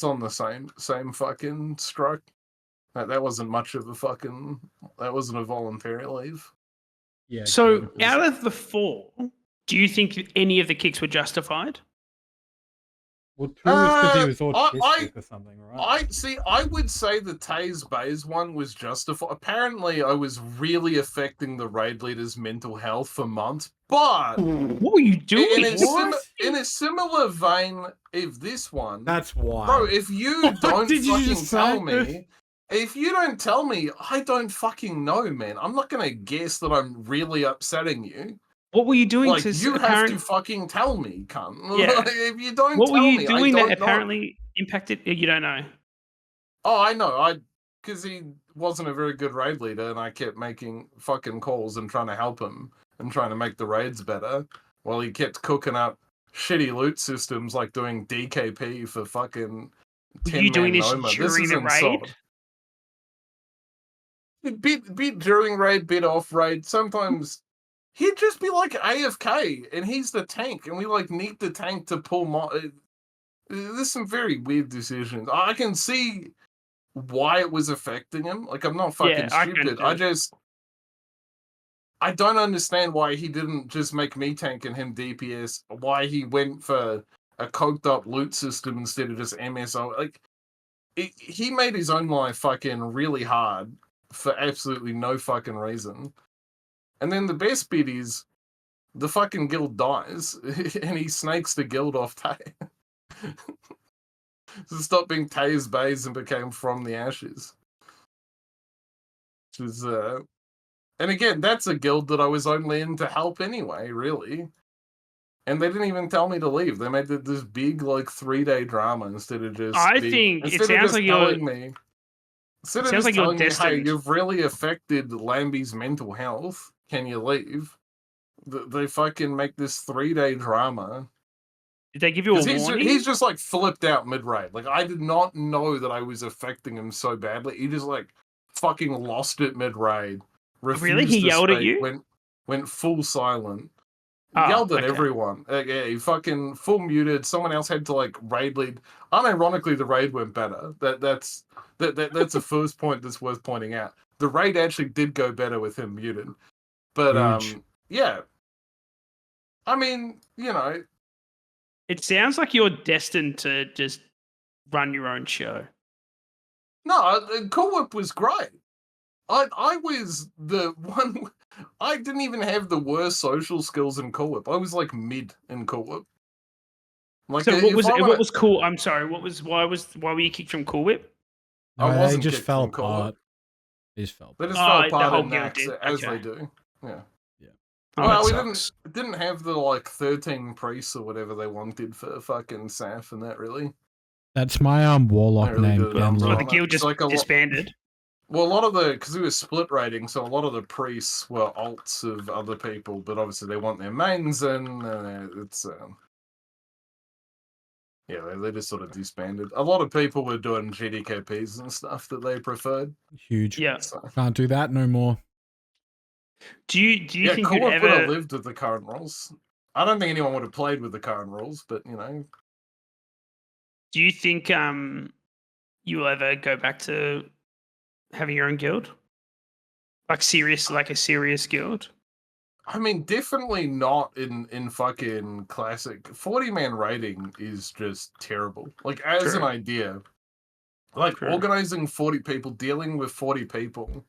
on the same fucking strike. That wasn't much of a fucking. That wasn't a voluntary leave. Yeah. So out of the 4, do you think any of the kicks were justified? Well, 2 was because he was autistic or something, right? I would say the Taze Bays one was justified. Apparently, I was really affecting the raid leader's mental health for months. But what were you doing? In a similar vein, if this one, that's why, bro. If you don't tell me, if you don't tell me, I don't fucking know, man. I'm not gonna guess that I'm really upsetting you. What were you doing? Like, you have to fucking tell me, cunt. Yeah. If you don't what tell me, were you doing that apparently impacted? You don't know. Oh, I know. Because he wasn't a very good raid leader, and I kept making fucking calls and trying to help him and trying to make the raids better, while he kept cooking up shitty loot systems like doing DKP for fucking 10 you doing this Noma. during the raid? Bit during raid, bit off raid. Sometimes he'd just be like AFK, and he's the tank, and we like need the tank to pull there's some very weird decisions. I can see why it was affecting him. Like, I'm not fucking stupid. I don't understand why he didn't just make me tank and him DPS. Why he went for a coked up loot system instead of just MSO. Like, he made his own life fucking really hard for absolutely no fucking reason. And then the best bit is the fucking guild dies and he snakes the guild off Tay. So stopped being Taze Bays and became From the Ashes. Which was, and again, that's a guild that I was only in to help anyway, really. And they didn't even tell me to leave. They made this big, like, 3-day drama instead of just. It sounds like you're destined. Hey, you've really affected Lambie's mental health. Can you leave? They fucking make this 3-day drama. Did they give you a warning? He's just like flipped out mid-raid. Like, I did not know that I was affecting him so badly. He just like fucking lost it mid-raid. Really? He yelled at you? Went full silent. Yelled at everyone. Yeah, he fucking full muted. Someone else had to like raid lead. Unironically, the raid went better. That's the first point that's worth pointing out. The raid actually did go better with him muted. But yeah. I mean, you know, It sounds like you're destined to just run your own show. no, Cool Whip was great. I was the one. I didn't even have the worst social skills in Cool Whip. I was like mid in Cool Whip. Like, So what if was I what want was cool? I'm sorry. Why were you kicked from Cool Whip? I No, they wasn't just kicked fell from Cool Whip. apart. They just fell They apart. just fell The apart whole in guild Nax, did. as Okay. they do. Yeah. Oh, Well, we that sucks. didn't have the like 13 priests or whatever they wanted for fucking Saf and that really. That's my warlock They really name, did a number So Genlock. the on it. guild It's just like a lot. disbanded. Well, a lot of because it was split rating, so a lot of the priests were alts of other people, but obviously they want their mains, and it's yeah, they just sort of disbanded. A lot of people were doing GDKPs and stuff that they preferred. Huge. Yeah. So. Can't do that no more. Do you Yeah, think Cool you'd Whip would have ever? lived with the current rules. I don't think anyone would have played with the current rules, but you know, Do you think you will ever go back to having your own guild? Like a serious guild? I mean, definitely not in fucking classic. 40-man rating is just terrible. Like as an True. idea, like True. organizing 40 people, dealing with 40 people,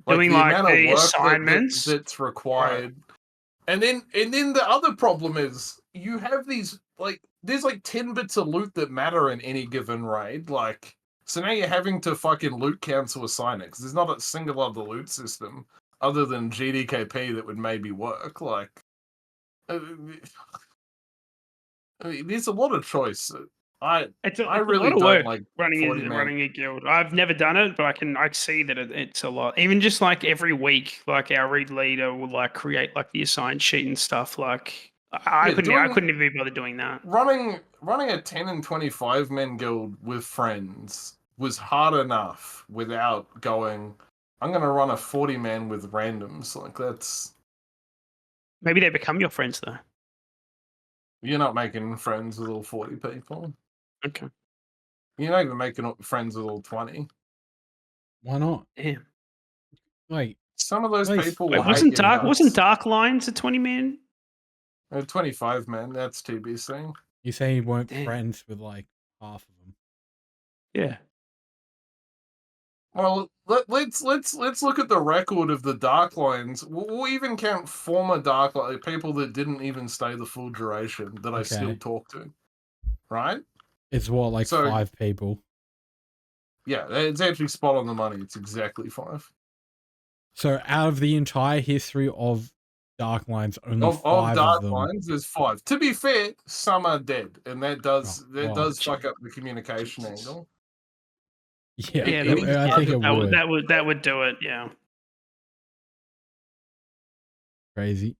like Doing the like amount of the work assignments. that's required. And then the other problem is you have these like there's like 10 bits of loot that matter in any given raid. Like so now you're having to fucking loot count to assign it because there's not a single other loot system other than GDKP that would maybe work. Like I mean, there's a lot of choice. It's I a really lot of don't work like running 40-man. running a guild. I've never done it, but I see that it's a lot. Even just like every week, like our raid leader will like create like the assigned sheet and stuff. Like I couldn't even be bothered doing that. Running a 10 and 25 men guild with friends was hard enough without going, I'm going to run a 40 man with randoms. Like, that's. Maybe they become your friends though. You're not making friends with all 40 people. Okay. You're not even making friends with all 20. Why not? Yeah. Like, Some of those Wait, people Wait, will hate your wasn't guts. Dark Lines a 20-man? 25 man, that's TBC. you say you weren't Damn. friends with like half of them. Yeah. Well, let's look at the record of the Dark Lines. We'll even count former Dark Line people that didn't even stay the full duration that I still Okay. talk to, right? It's what, like So- 5 people. Yeah, it's actually spot on the money. It's exactly 5 So out of the entire history of Dark Lines, only of 5 Dark of them. Lines. There's 5. To be fair, some are dead, and that does well, fuck up the communication Jesus. angle. Yeah, Yeah, I think it would. That would do it. Yeah. Crazy.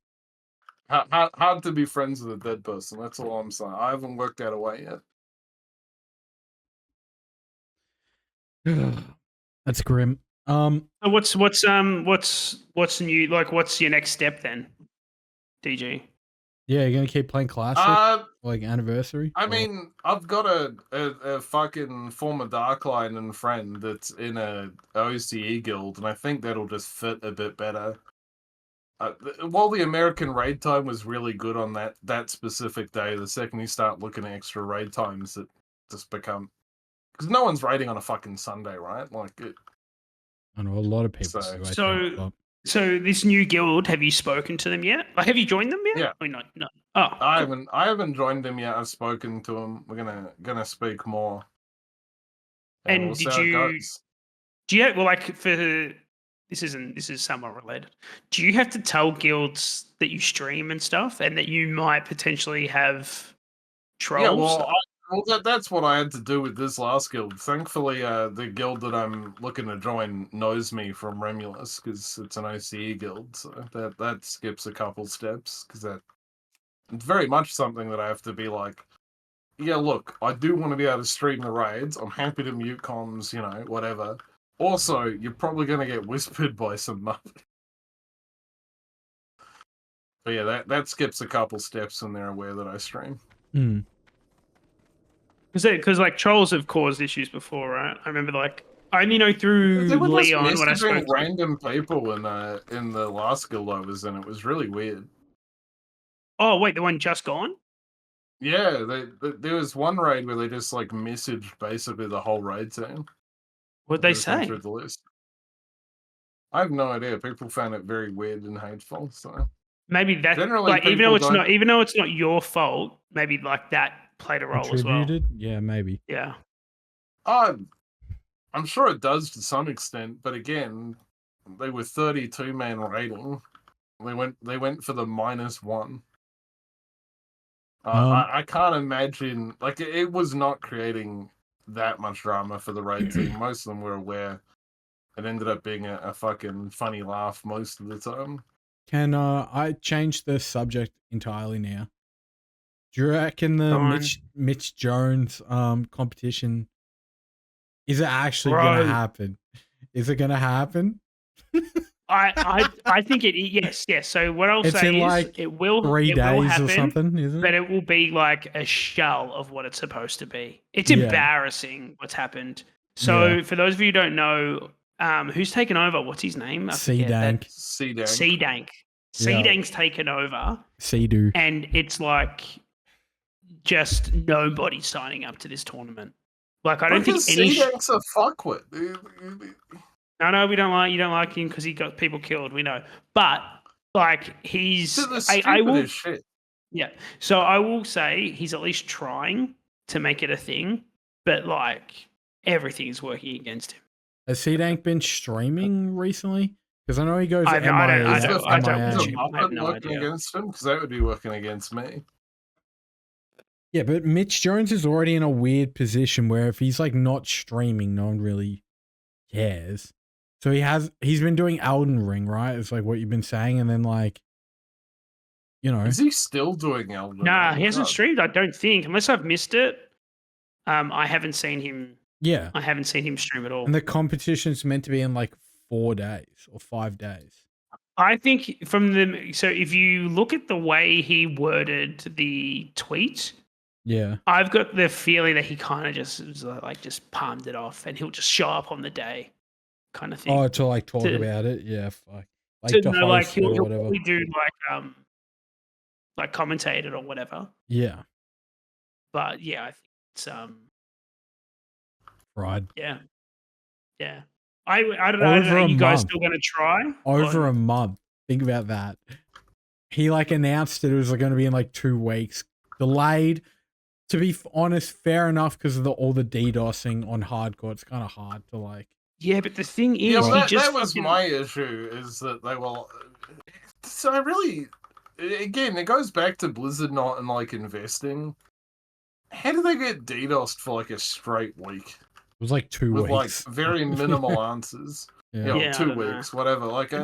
Hard to be friends with a dead person. That's all I'm saying. I haven't worked out a way yet. That's grim. So what's new? Like, what's your next step then, DG? Yeah, you're gonna keep playing classic, like anniversary. I Or- mean, I've got a fucking former Darkline and friend that's in a OCE guild, and I think that'll just fit a bit better. While the American raid time was really good on that specific day, the second you start looking at extra raid times, it just become because no one's raiding on a fucking Sunday, right? Like, I know a lot of people. So- do, I So- think, but- So this new guild, have you spoken to them yet? Like, have you joined them yet? Yeah. Or not? No. Oh, I cool. haven't joined him yet. I've spoken to him. We're gonna speak more, And we'll see did how it you- goes. Do you have, well, like, for this is somewhat related. Do you have to tell guilds that you stream and stuff, and that you might potentially have trolls? Yeah, well, that's what I had to do with this last guild. Thankfully, the guild that I'm looking to join knows me from Remulus because it's an OCE guild, so that skips a couple steps because it's very much something that I have to be like, yeah, look, I do want to be able to stream the raids. I'm happy to mute comms, whatever. Also, you're probably going to get whispered by some muff. But yeah, that skips a couple steps and they're aware that I stream. Hmm. Because like trolls have caused issues before, right? I remember like I only know through They were just Leon when I messaging spoke to random people in the last guild I was in. It was really weird. Oh wait, the one just gone. Yeah, there was one raid where they just like messaged basically the whole raid team. What'd they Just went say? through the list. I have no idea. People found it very weird and hateful. So Maybe that, generally, like, even though it's don't- not, even though it's not your fault, maybe like that played a role as well. Contributed? Yeah, maybe. Yeah. I'm sure it does to some extent, but again, they were 32-man rating. They went for the -1. I can't imagine, like, it was not creating that much drama for the raid team. Most of them were aware. It ended up being a fucking funny laugh most of the time. Can I change the subject entirely now? Do you reckon the Fine. Mitch Jones competition is it actually Bro. gonna happen? Is it gonna happen? I think it. Yes. So what I'll It's say in is like it will 3 it will days happen, or something, isn't but it? it will be like a shell of what it's supposed to be. It's Yeah. embarrassing what's happened. So Yeah. for those of you who don't know, who's taken over? What's his name? I C forget that- Dank. C-Dank. C-Dank. Yeah. C-Dank's taken over, C-Do. and it's like just nobody signing up to this tournament. Like I don't think Because any. C-Dank's a fuckwit. No, we don't like. You don't like him because he got people killed. We know, but like he's. To the I will. stupidest shit. Yeah. So I will say he's at least trying to make it a thing, but like everything is working against him. Has C-Dank been streaming recently? Because I know he goes I don't- I don't- MIA. Is the I fact don't that watch he's him. a I have Muppet no working idea. against him? Because that would be working against me. Yeah, but Mitch Jones is already in a weird position where if he's like not streaming, no one really cares. So he's been doing Elden Ring, right? It's like what you've been saying, and then like, you know, Is he still doing Elden Nah, Ring? he hasn't God. streamed. I don't think, unless I've missed it. I haven't seen him. yeah. I haven't seen him stream at all. And the competition's meant to be in like 4 days or 5 days. I think from the so if you look at the way he worded the tweet, Yeah. I've got the feeling that he kind of just was like just palmed it off, and he'll just show up on the day, kind of thing. Oh, to like talk To- about it. Yeah, fuck. Like to to know, like host it or he'll whatever. probably do like commentate it or whatever. Yeah. But yeah, I think it's Right. yeah. I don't know. Over Are a you guys month. still going to try? Over a month. Think about that. He like announced that it was going to be in like 2 weeks. Delayed. To be honest, fair enough because of all the DDoSing on hardcore. It's kind of hard to like. Yeah, but the thing is, Yeah, he just that was fucking- my issue, is that they were. So I really, again, it goes back to Blizzard not like investing. How did they get DDoSed for like a straight week It was like 2 with weeks. like very minimal answers? Yeah. You know, Yeah, I 2 don't know. weeks, whatever. Like,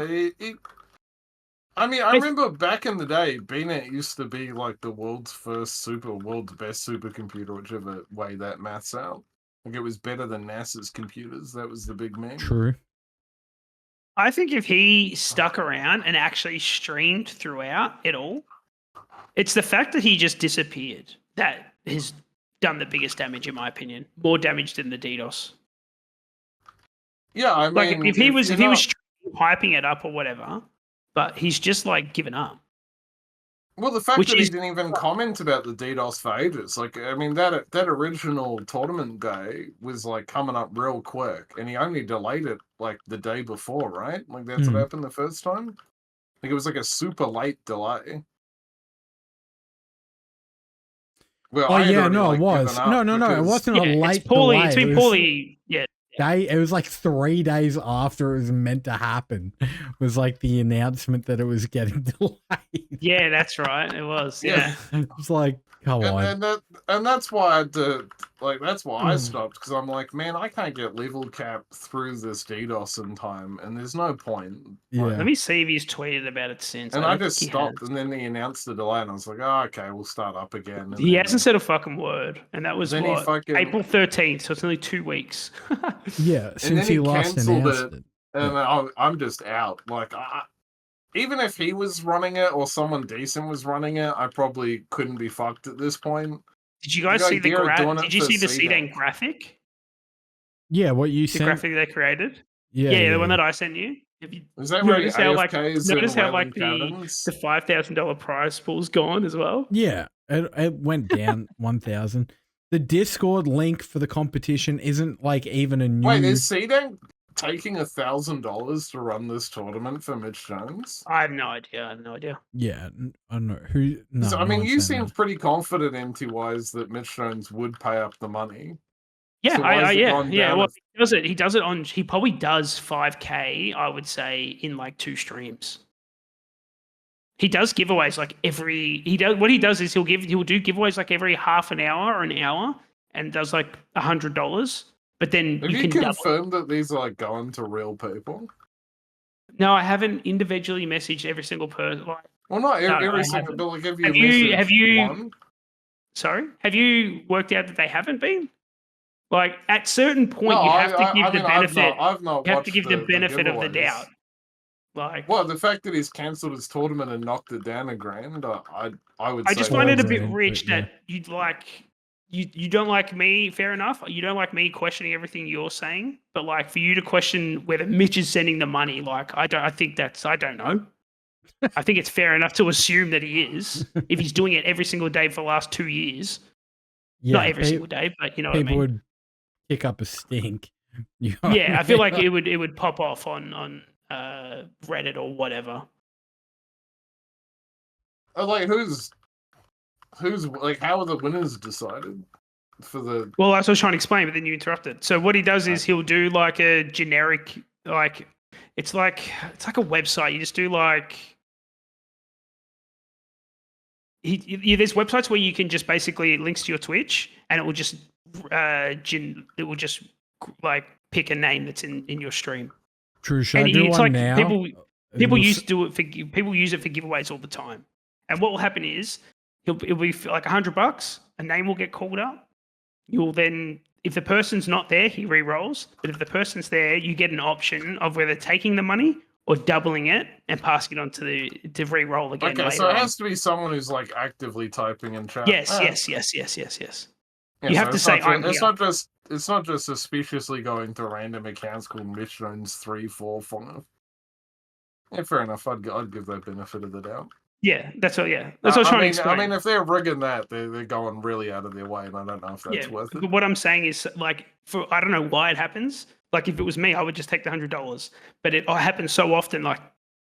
I mean, I remember back in the day, BNet used to be like the world's best supercomputer, whichever way that maths out. Like, it was better than NASA's computers. That was the big meme. True. I think if he stuck around and actually streamed throughout it all, it's the fact that he just disappeared that has done the biggest damage, in my opinion. More damage than the DDoS. Yeah, I Like mean, if he was you're not- hyping it up or whatever, but he's just like given up. Well, the fact Which that he is- didn't even comment about the DDoS for ages, like, I mean, that original tournament day was like coming up real quick, and he only delayed it like the day before, right? Like that's what happened the first time. Like it was like a super late delay. Well, Oh I had yeah, already, no, like, it was. given up No, it because- wasn't a late it's poorly. delay. It's been It was poorly. Yeah. It was like 3 days after it was meant to happen. Was like the announcement that it was getting delayed. Yeah, that's right. It was. Yeah. Yeah. It was like, come on. And that's why I did, like, that's why I Mm. stopped, because I'm like, man, I can't get level cap through this DDoS in time, and there's no point. Yeah. Let me see if he's tweeted about it since. And I don't just think he has. stopped, and then he announced the delay, and I was like, oh, okay, we'll start up again. And He then- hasn't said a fucking word, and that was Then he what, fucking- April 13th, so it's only 2 weeks. Yeah, since he last cancelled announced it. And I'm just out. Like, even if he was running it or someone decent was running it, I probably couldn't be fucked at this point. Did you guys The see the idea of doing it Did you for see the C-Dank. CDAN graphic? Yeah, what you The sent. graphic they created? Yeah, Yeah, the one that I sent you. Have you Is that where notice how like AFKs notice and how like random the cannons? the $5,000 prize pool's gone as well? Yeah, it went down 1,000. The Discord link for the competition isn't like even a new. Wait, is SoD taking $1,000 to run this tournament for Mitch Jones? I have no idea. I have no idea. Yeah, I don't know who. No, So, I no mean, one's you saying seemed that. pretty confident MT-wise that Mitch Jones would pay up the money. Yeah, So why has it yeah, gone yeah. down Well, to- he does it. He does it on. He probably does 5K. I would say in like 2 streams. He does giveaways like every. He does what he does is he'll do giveaways like every half an hour or an hour, and does like $100. But then Have you you can double. confirmed that these are like going to real people? No, I haven't individually messaged every single person. Like, Well, not No, every I single, haven't. but like, have you Have messaged you? one? Sorry, have you worked out that they haven't been? Like at certain point, No, you have to give I the mean, benefit. I've not You have watched to give the benefit of the giveaways. doubt. Like, Well, the fact that he's cancelled his tournament and knocked it down $1,000, I would say. I just find it a bit grand, rich but yeah. that you'd like. You don't like me, fair enough. You don't like me questioning everything you're saying, but like for you to question whether Mitch is sending the money, like I think that's I don't know. I think it's fair enough to assume that he is if he's doing it every single day for the last 2 years. Yeah, Not every single day, but you know what I people mean. would kick up a stink. You know what Yeah, I feel mean? like it would pop off on Reddit or whatever. Like, who's like, how are the winners decided for the? Well, that's what I was trying to explain, but then you interrupted. So what he does is he'll do like a generic, like it's like a website. You just do like there's websites where you can just basically links to your Twitch, and it will just like pick a name that's in your stream. True. Should And I do it's one like now? people We'll use it for giveaways all the time. And what will happen is it'll be like $100. A name will get called up. You'll then, if the person's not there, he re-rolls. But if the person's there, you get an option of whether taking the money or doubling it and passing it on to re-roll again. Okay, later so it on. has to be someone who's like actively typing in chat. Yes. Yeah, You have so to it's say, not "I'm ju- here." it's not just suspiciously going to random accounts called Mitch Jones 3, 4, 5. Yeah, fair enough. I'd give that benefit of the doubt. Yeah, that's what. Yeah, that's what I was trying to explain. I mean, if they're rigging that, they're going really out of their way, and I don't know if that's worth it. But what I'm saying is, like, I don't know why it happens. Like, if it was me, I would just take the $100. But it happens so often. Like,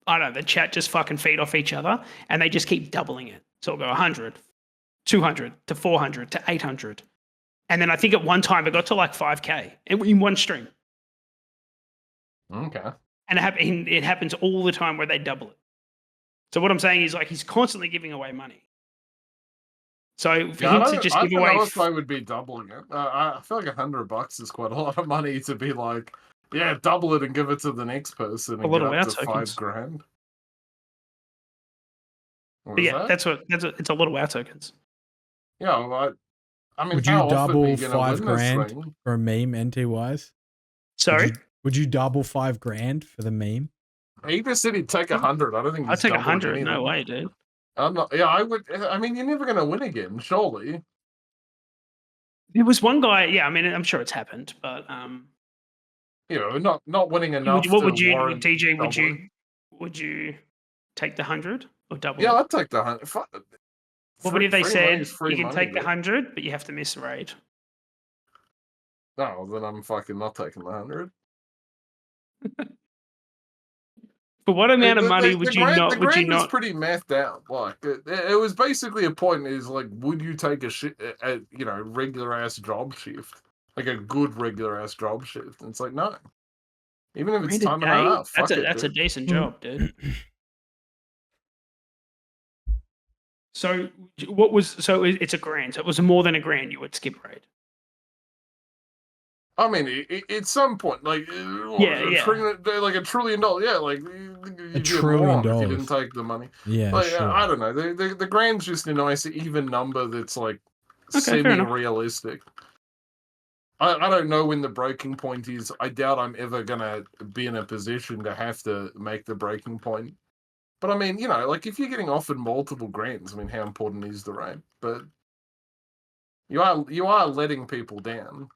I don't know, the chat just fucking feed off each other, and they just keep doubling it. So it'll go 100, 200 to 400 to 800, and then I think at one time it got to like 5K in one stream. Okay. And it happens all the time where they double it. So what I'm saying is, like, he's constantly giving away money. So for him to just give away, I don't know if I would be doubling it. I feel like $100 is quite a lot of money to be like, yeah, double it and give it to the next person and get up to $5,000. Yeah, that's it's a lot of WoW tokens. Yeah, well, I mean, would you double $5,000 for a meme? NT wise, sorry, would you double $5,000 for the meme? He just said he'd take 100. I don't think I'd take 100. No way, dude. I'm not. Yeah, I would. I mean, you're never going to win again, surely. There was one guy. Yeah, I mean, I'm sure it's happened, but you know, not winning enough. What would you, TG? Would you take the 100 or double? Yeah, I'd take the 100. What if they said you can take the 100, but you have to miss a raid? No, then I'm fucking not taking the 100. For what amount of money would you not? The grant was pretty mathed out. Like it was basically a point. Is like, would you take a regular ass job shift, like a good regular ass job shift? And it's like, no. Even if it's time and a half, that's a decent job, dude. So it's $1,000. So it was more than $1,000. You would skip raid. I mean, at some point, like like $1 trillion, yeah, like $1 trillion if you didn't take the money. Yeah, like, sure. I don't know. The grand's just a nice even number that's like semi-realistic. I don't know when the breaking point is. I doubt I'm ever gonna be in a position to have to make the breaking point. But I mean, like if you're getting offered multiple grants, I mean, how important is the raid? But you are letting people down.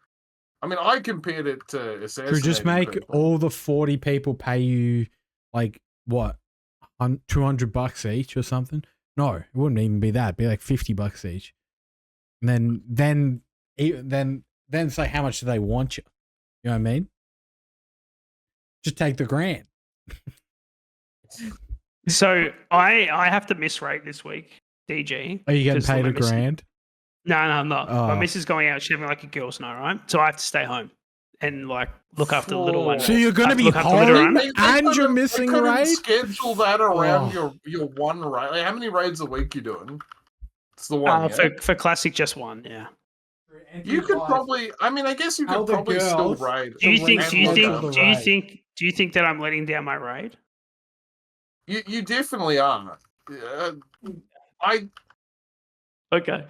I mean, I compared it to assassinating just make people. all the 40 people pay you like what, $200 each or something. No, it wouldn't even be that. It'd be like $50 each. And then say how much do they want you? You know what I mean? Just take the grand. So I have to miss rate this week, DG. Are you getting 'cause paid my a missus- grand? No, I'm not. My Oh. missus is going out. She's having like a girls' night, right? So I have to stay home and like look after the little one. So you're going I to have be look after the little home one. and you're missing couldn't raid? schedule that around Oh. your one raid. Like, how many raids a week you doing? It's the one. Yeah? For classic, just one. Yeah. You could probably. I mean, I guess you Tell could the probably still girls raid. Do you think? and Do you look think? after Do you raid. think? Do you think that I'm letting down my raid? You definitely are. I Okay.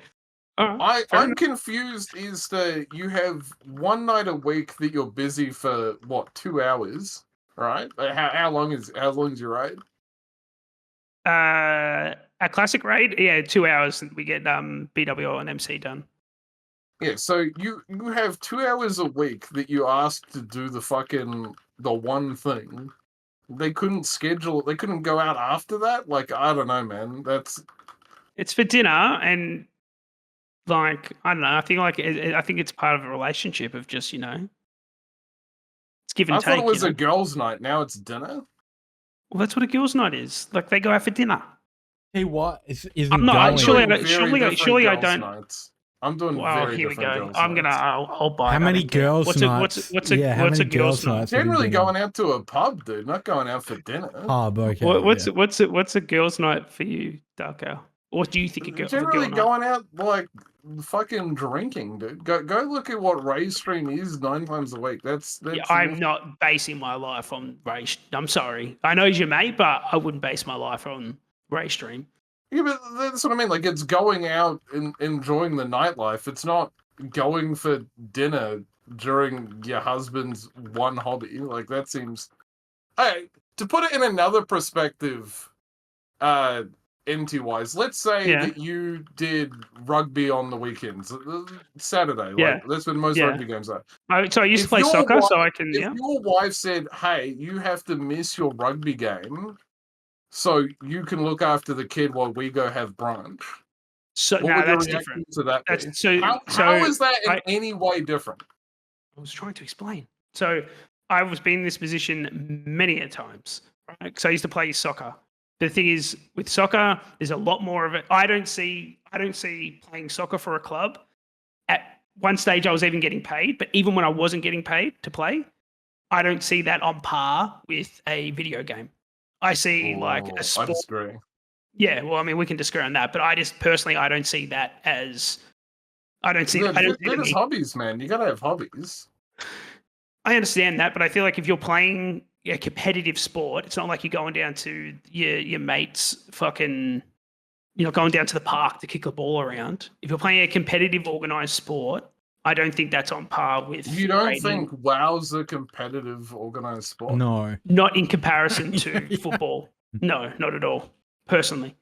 All right. Fair I'm enough. confused. Is that you have one night a week that you're busy for what 2 hours, right? Like, how long is your raid? A classic raid, yeah, 2 hours. We get BWO and MC done. Yeah, so you have 2 hours a week that you asked to do the one thing. They couldn't schedule. They couldn't go out after that. Like I don't know, man. It's for dinner, and like I don't know. I think I think it's part of a relationship of just it's give and I take. thought it was a girls' night. Now it's dinner. Well, that's what a girls' night is. Like they go out for dinner. Hey, what? Isn't I'm not. going. Actually, doing very surely I different don't. girls' nights. I'm doing Well, very here we different go. girls' I'm gonna. nights. I'll buy. How it, I many don't care. girls' What's nights? What's a many girls' night? nights have you Generally been on? going out to a pub, dude. Not going out for dinner. Pub, okay. What's a girls' night for you, Darkgale? What do you think of a Generally girl night? going out like fucking drinking, dude. Go look at what Ray's stream is 9 times a week. That's Yeah, I'm not basing my life on race. I'm sorry. I know he's your mate, but I wouldn't base my life on race stream. Yeah, but that's what I mean. Like it's going out and enjoying the nightlife. It's not going for dinner during your husband's one hobby. Like that seems. Hey, to put it in another perspective, NT wise, let's say Yeah. that you did rugby on the weekends, Saturday. Yeah. Like that's when most Yeah. rugby games are. So I used to If play your soccer, so wife- I can. If Yeah. your wife said, "Hey, you have to miss your rugby game, so you can look after the kid while we go have brunch," So what no, would your that's reaction different. to that be? That's so. How is that in any way different? I was trying to explain. So I was been in this position many a times, right? Because I used to play soccer. The thing is, with soccer, there's a lot more of it. I don't see playing soccer for a club. At one stage, I was even getting paid, but even when I wasn't getting paid to play, I don't see that on par with a video game. I see like a I sport. disagree. Yeah, well, I mean, we can disagree on that, but I just personally, I don't see that as. I don't see. I don't see They're the just need. hobbies, man. You gotta have hobbies. I understand that, but I feel like if you're playing a competitive sport, it's not like you're going down to your mates fucking, going down to the park to kick a ball around. If you're playing a competitive organized sport, I don't think that's on par with. You don't think WoW's a competitive organized sport? No. Not in comparison to football. No, not at all. Personally.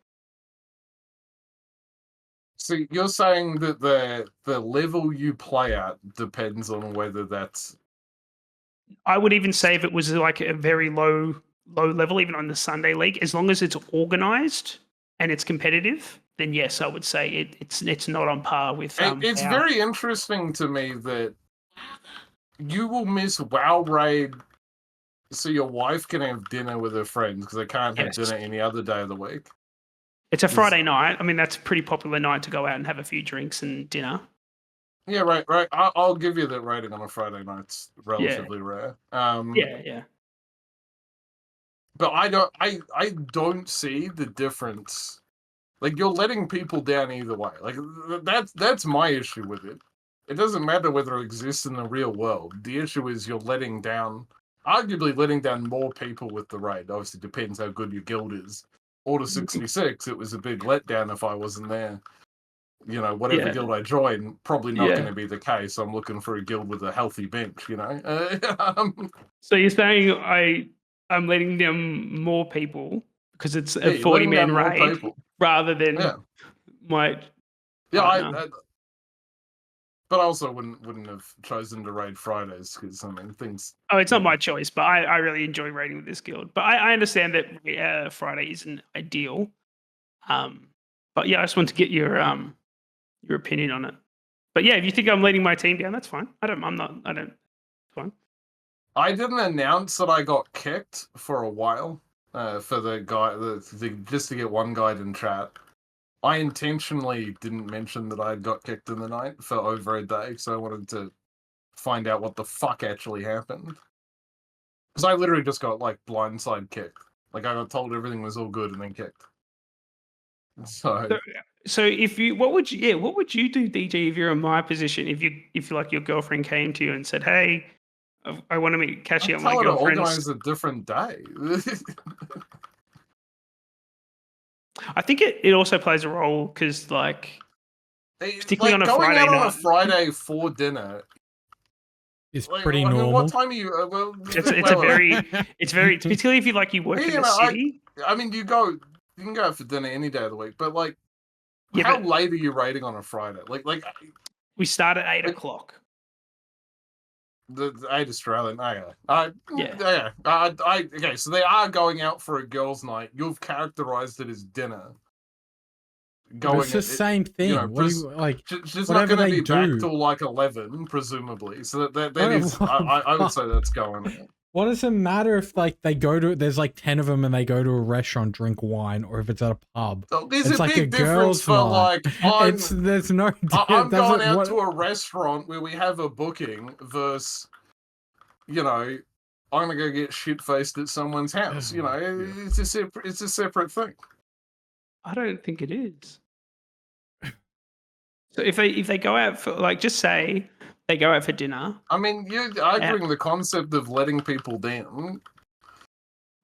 So you're saying that the level you play at depends on whether that's. I would even say if it was like a very low level, even on the Sunday league, as long as it's organized and it's competitive, then yes, I would say it's not on par with. It's WoW. very interesting to me that you will miss WoW raid, so your wife can have dinner with her friends because they can't have Yes. dinner any other day of the week. It's a Friday night. I mean, that's a pretty popular night to go out and have a few drinks and dinner. Yeah, right. I'll give you that rating on a Friday night. It's relatively rare. Yeah. But I don't see the difference. Like you're letting people down either way. Like that's my issue with it. It doesn't matter whether it exists in the real world. The issue is you're arguably letting down more people with the raid. Obviously, depends how good your guild is. Order 66, it was a big letdown if I wasn't there. Whatever guild I join, probably not going to be the case. I'm looking for a guild with a healthy bench, So you're saying I'm letting down more people because it's a you're 40-man letting down more raid people. rather than Yeah. my. Yeah, partner. But I also wouldn't have chosen to raid Fridays because I mean things. Oh, it's not my choice, but I really enjoy raiding with this guild. But I understand that Friday isn't ideal. But yeah, I just want to get your opinion on it. But yeah, if you think I'm leading my team down, that's fine. I'm not. I don't. It's fine. I didn't announce that I got kicked for a while. For the guy, just to get one guide in chat. I intentionally didn't mention that I got kicked in the night for over a day, so I wanted to find out what the fuck actually happened. Because I literally just got like blindside kicked. Like I got told everything was all good and then kicked. So if you, what would you do, DJ, if you're in my position? If like your girlfriend came to you and said, "Hey, I want to catch you on my girlfriend's," organize a different day. I think it also plays a role because like particularly on a going Friday out night, on a Friday for dinner is pretty normal. What time are you? It's very particularly if you work in the city. I mean, you can go out for dinner any day of the week, but like, how late are you raiding on a Friday? Like we start at 8 o'clock. The 8 Australian. Okay, so they are going out for a girls' night. You've characterized it as dinner. It's the same thing. You know, what do you, like? She's not going to be back till like 11, presumably. So that is. I would say that's going on. What does it matter if like they go to? There's like 10 of them, and they go to a restaurant, drink wine, or if it's at a pub. So there's it's a like big difference for like. There's no. I'm going out to a restaurant where we have a booking versus, I'm gonna go get shit faced at someone's house. It's a separate thing. I don't think it is. So if they go out for like, just say they go out for dinner. I mean, you're arguing the concept of letting people down.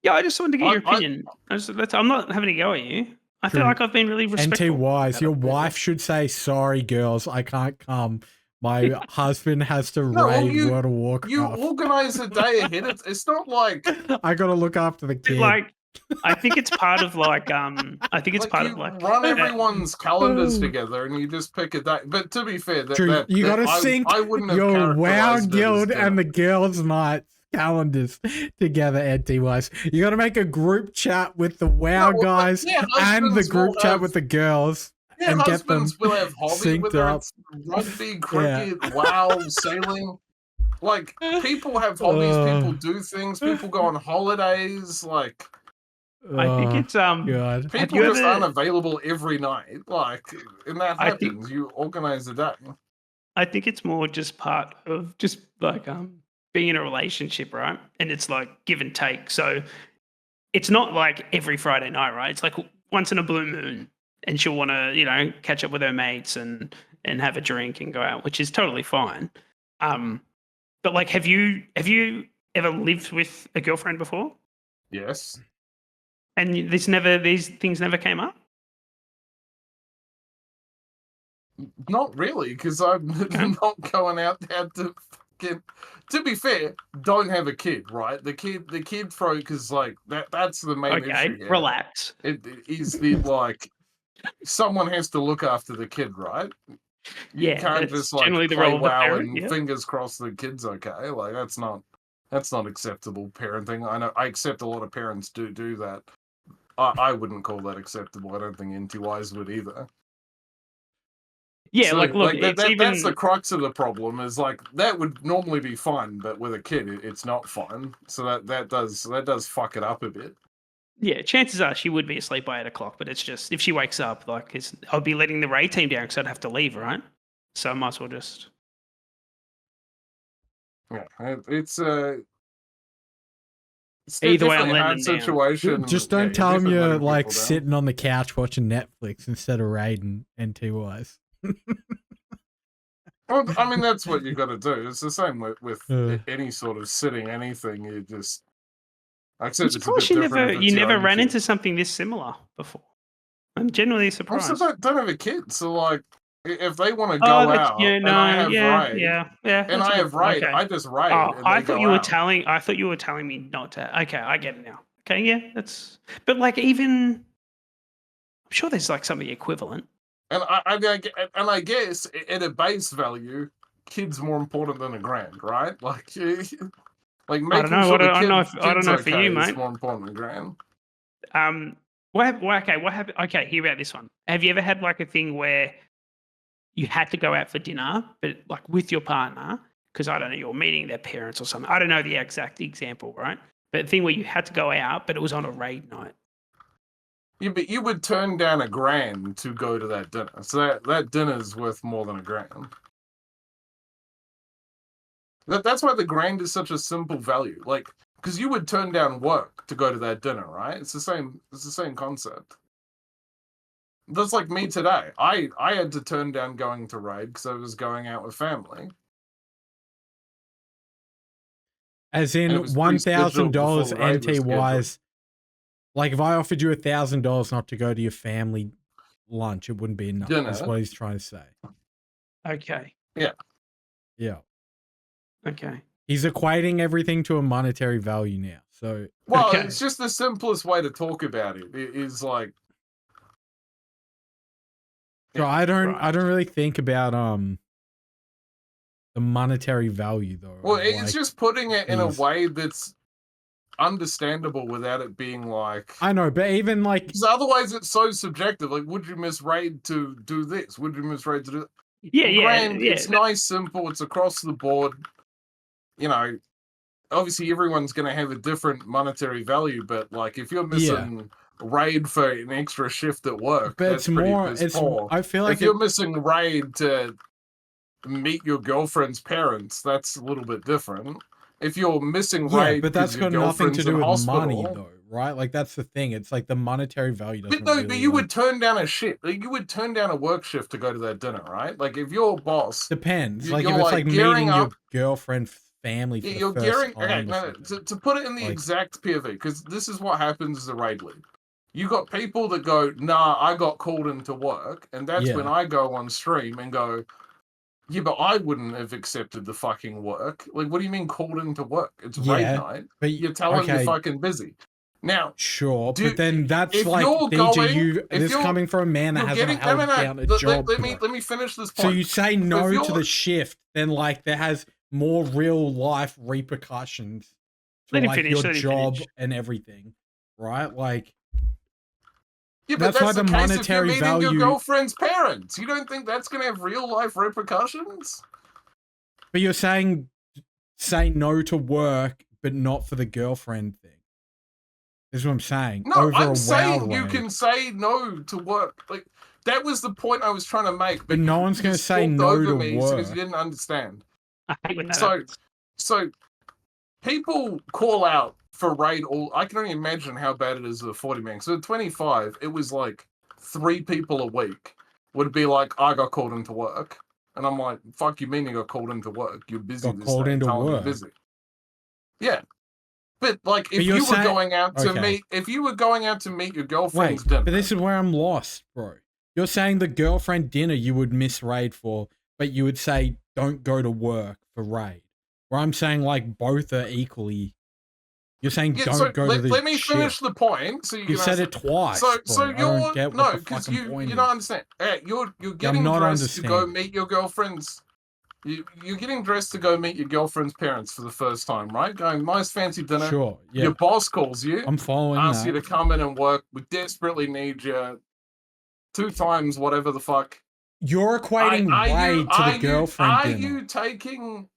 Yeah, I just wanted to get your opinion. I'm not having a go at you. I feel like I've been really respectful. NT Wise, your wife should say, "Sorry, girls, I can't come. My husband has to raid World of Warcraft." You organize a day ahead. It's not like I got to look after the kid. Like, I think it's part of like run everyone's calendars together and you just pick a day. But to be fair, you got to sync your WoW guild and the girls' night calendars together. NT Wise, you got to make a group chat with the WoW guys and the group chat with the girls. Yeah, and get them will have hobby, whether it's rugby, cricket, WoW, sailing. Like, people have hobbies, people do things, people go on holidays, like... I think it's God. People just aren't available every night, like, and that happens. You organize a day. I think it's more just part of just like being in a relationship, right? And it's like give and take. So it's not like every Friday night, right? It's like once in a blue moon, and she'll want to catch up with her mates and have a drink and go out, which is totally fine. But like, have you ever lived with a girlfriend before? Yes. And these things never came up? Not really, because I'm not going out there to fucking... To be fair, don't have a kid, right? The kid folk is like that's the main issue. Okay, relax. It is like someone has to look after the kid, right? You can't just like play WoW and fingers crossed the kid's okay. Like that's not acceptable parenting. I know I accept a lot of parents do that. I wouldn't call that acceptable. I don't think NTYs would either. Yeah, so, look, that's the crux of the problem. Is like that would normally be fun, but with a kid, it's not fun. So that does fuck it up a bit. Yeah, chances are she would be asleep by 8 o'clock, but it's just if she wakes up, like I'll be letting the raid team down because I'd have to leave, right? So I might as well just. Yeah, it's either way, I'm a hard situation. Just don't tell them you're like sitting on the couch watching Netflix instead of raiding NT-wise. Well, I mean, that's what you got to do. It's the same with any sort of sitting anything. You just. Except of course, you never ran into something this similar before. I'm genuinely surprised. Also, don't have a kid, so like, if they want to go out, and I have raid, and I have raid, I just raid. I thought you were telling. I thought you were telling me not to. Okay, I get it now. Okay, yeah, that's. But like, even I'm sure there's like something equivalent. And I guess at a base value, kid's more important than $1,000, right? Like, like I don't making know. sure the I don't know. I don't kid's know for okay you, is mate. more important than $1,000. What happened? What happened? Okay, hear about this one. Have you ever had like a thing where you had to go out for dinner, but like with your partner, because I don't know, you're meeting their parents or something. I don't know the exact example, right? But the thing where you had to go out, but it was on a raid night. Yeah, but you would turn down $1,000 to go to that dinner. So that dinner's worth more than $1,000. That's why the $1,000 is such a simple value. Like, because you would turn down work to go to that dinner, right? It's the same concept. That's like me today. I had to turn down going to raid because I was going out with family. As in $1,000 NT wise. Like if I offered you $1,000 not to go to your family lunch, it wouldn't be enough. Dinner. That's what he's trying to say. Okay. Yeah. Yeah. Okay. He's equating everything to a monetary value now. So well, okay. It's just the simplest way to talk about it. It is like. So I don't really think about the monetary value though. Well, it's just putting it in a way that's understandable without it being like. I know, but even like. Because otherwise, it's so subjective. Like, would you miss raid to do this? Would you miss raid to do that? Yeah, It's nice, simple. It's across the board. You know, obviously everyone's going to have a different monetary value, but like if you're missing raid for an extra shift at work, but that's it's more. It's poor. I feel like if you're missing raid to meet your girlfriend's parents, that's a little bit different. If you're missing raid, but that's got nothing to do with hospital, money, though, right? Like that's the thing. It's like the monetary value doesn't. But you would turn down a shift. Like, you would turn down a work shift to go to that dinner, right? Like if your boss depends. Like if it's like meeting your girlfriend family for you're the first gearing. time. Okay, no, to put it in the exact POV, because this is what happens as a raid lead. You got people that go, nah, I got called into work, and that's when I go on stream and go, yeah, but I wouldn't have accepted the fucking work. Like, what do you mean called into work? It's raid night. But you're telling you're fucking busy. Now, sure, but then that's like this coming from a man that hasn't held down a job. Let me finish this point. So you say no to the shift, then like there has more real life repercussions to like your job and everything, right? Like. Yeah, but that's the case if you're meeting your girlfriend's parents. You don't think that's going to have real life repercussions? But you're saying say no to work, but not for the girlfriend thing. This is what I'm saying. No, I'm saying you can say no to work. Like that was the point I was trying to make. But no one's going to say no to work because you didn't understand. I hate when that happens. So people call out for raid I can only imagine how bad it is with a 40 man. So at 25, it was like 3 people a week would be like, I got called into work. And I'm like, fuck you mean you got called into work? You're busy got called into work. You're busy. Yeah. But like if you were going out to meet your girlfriend's dinner. But this is where I'm lost, bro. You're saying the girlfriend dinner you would miss raid for, but you would say don't go to work for raid. Where I'm saying like both are equally. You're saying don't go to the Let me finish the point. So you said it twice. So you're because you don't understand. You're getting dressed to go meet your girlfriend's. You're getting dressed to go meet your girlfriend's parents for the first time, right? Going nice fancy dinner. Sure. Yeah. Your boss calls you. I'm following. Asks you to come in and work. We desperately need you. 2 times whatever the fuck. You're equating raid to the girlfriend dinner.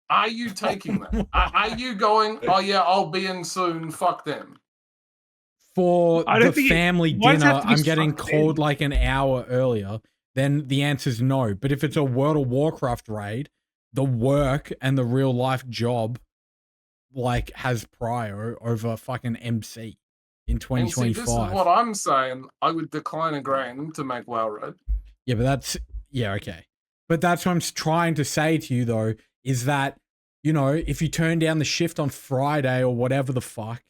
Are you taking that? Are you going, oh yeah, I'll be in soon, fuck them? For the family dinner, I'm getting called like an hour earlier, then the answer's no. But if it's a World of Warcraft raid, the work and the real life job like has prior over fucking MC in 2025. And see, this is what I'm saying. I would decline $1,000 to make WoW raid. Yeah, but that's, okay. But that's what I'm trying to say to you though, is that, you know, if you turn down the shift on Friday or whatever the fuck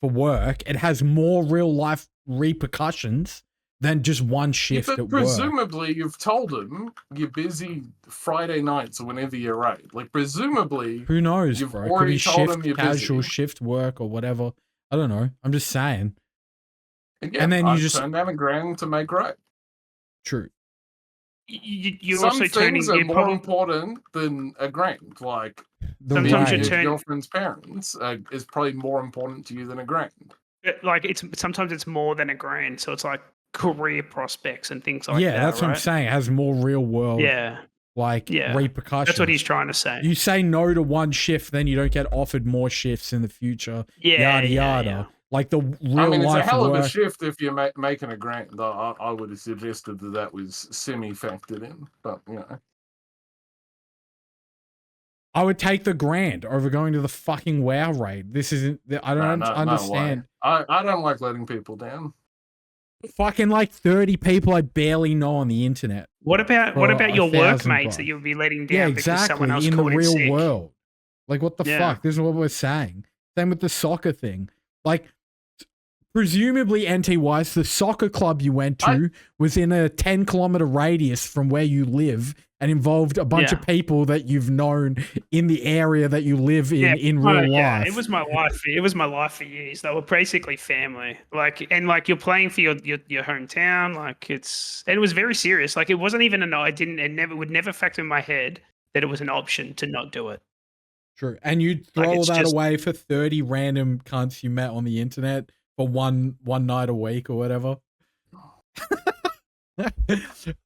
for work, it has more real life repercussions than just one shift at work. Presumably, you've told him you're busy Friday nights or whenever you're right. Like, presumably, who knows, you've bro? already Could be told shift, him you're casual busy. shift work or whatever. I don't know. I'm just saying. Again, and then I'd turn down $1,000 to make right. True. You're Some also turning. things are more important than a grand. Like Sometimes being you your turn- girlfriend's parents is probably more important to you than a grand. Like sometimes it's more than a grand. So it's like career prospects and things like that. Yeah, that's what I'm right? saying. It has more real world Yeah, repercussions. that's what he's trying to say. You say no to one shift, then you don't get offered more shifts in the future. Yeah, Yada yeah, yada. yeah. Like the real I mean, it's a life hell of work. a shift if you're making a grand. I would have suggested that was semi-factored in, but you know. I would take the grand over going to the fucking WoW raid. This isn't. I don't understand. No way. I don't like letting people down. Fucking like 30 people I barely know on the internet. What about your 1,000 workmates bucks. that you'll be letting down Yeah, because someone exactly. else In the called in real sick? world. Like, what the Yeah. fuck? This is what we're saying. Same with the soccer thing. Like, presumably, NT Wise, the soccer club you went to was in a 10-kilometer radius from where you live and involved a bunch of people that you've known in the area that you live in real life. It was my life. It was my life for years. They were basically family. Like, and like you're playing for your hometown. Like it was very serious. Like it wasn't even would never factor in my head that it was an option to not do it. True. And you'd throw that away for 30 random cunts you met on the internet for one night a week or whatever. I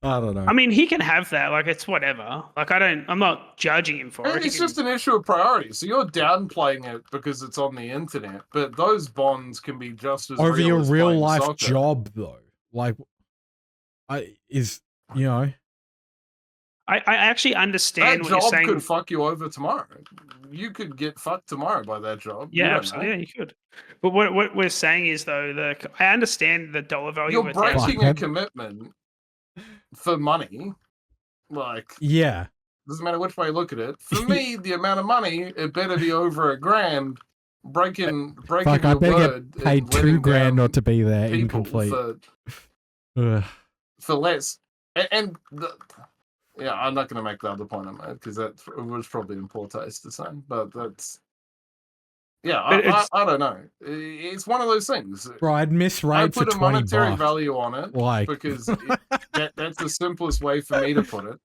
don't know. I mean, he can have that. Like, it's whatever. Like, I'm not judging him for it. It's just an issue of priority. So you're downplaying it because it's on the internet, but those bonds can be just as over real your as real playing life soccer. job, though. Like, you know. I actually understand that what you're job saying. could fuck you over tomorrow. You could get fucked tomorrow by that job. Yeah, absolutely. Yeah, you could. But what we're saying is, though, I understand the dollar value. You're breaking a commitment for money. Like, yeah, doesn't matter which way you look at it. For me, the amount of money, it better be over $1,000. Breaking fuck, your I better word get paid $2,000 not to be there incomplete for less. And yeah, I'm not going to make the other point I made because that was probably in poor taste to say. But that's I don't know. It's one of those things. Bro, I'd miss raid for $20. I put a monetary value on it, like because that's the simplest way for me to put it.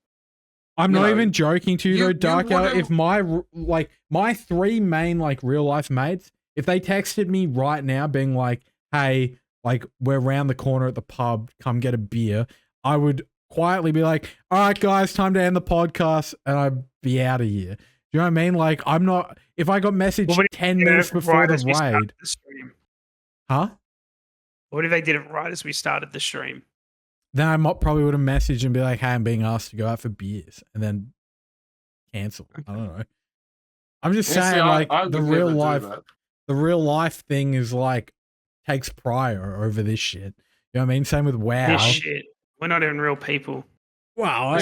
I'm not even joking to you though, Darkgale. If my three main like real life mates, if they texted me right now being like, "Hey, like we're around the corner at the pub, come get a beer," I would quietly be like, "All right, guys, time to end the podcast," and I'd be out of here. Do you know what I mean? Like, I'm not. If I got messaged 10 minutes before the raid, huh? What if they did it right as we started the stream? Then I probably would have messaged and be like, "Hey, I'm being asked to go out for beers," and then cancel. I don't know. I'm just saying, like, the real life thing is like takes prior over this shit. You know what I mean? Same with WoW. This shit. We're not even real people. Well, I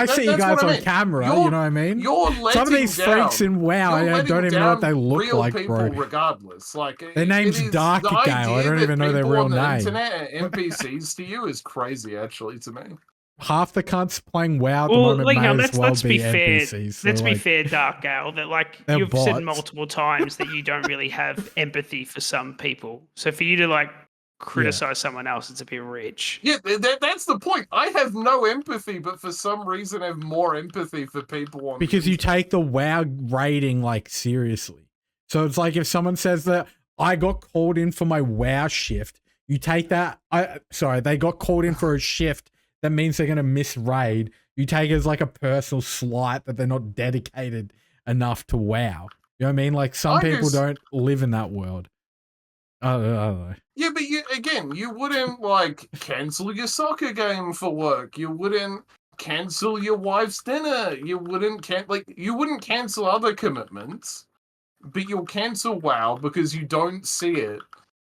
see you guys on camera. You know what I mean? Some of these freaks in WoW, I don't even know what they look like, bro. Regardless, like their name's Darkgale. I don't even know their real name. Internet and NPCs to you is crazy, actually, to me. Half the cunts playing WoW at the moment may as well be NPCs. So let's be fair, Darkgale, that like you've said multiple times that you don't really have empathy for some people. So for you to like criticize someone else, it's a bit rich. Yeah, that's the point. I have no empathy, but for some reason I have more empathy for people because you take the WoW rating like seriously. So it's like if someone says that I got called in for my WoW shift, you take that. They got called in for a shift. That means they're gonna miss raid. You take it as like a personal slight that they're not dedicated enough to WoW. You know what I mean? Like some people don't live in that world. I don't know. Yeah, but you wouldn't like cancel your soccer game for work. You wouldn't cancel your wife's dinner. You wouldn't cancel other commitments, but you'll cancel WoW because you don't see it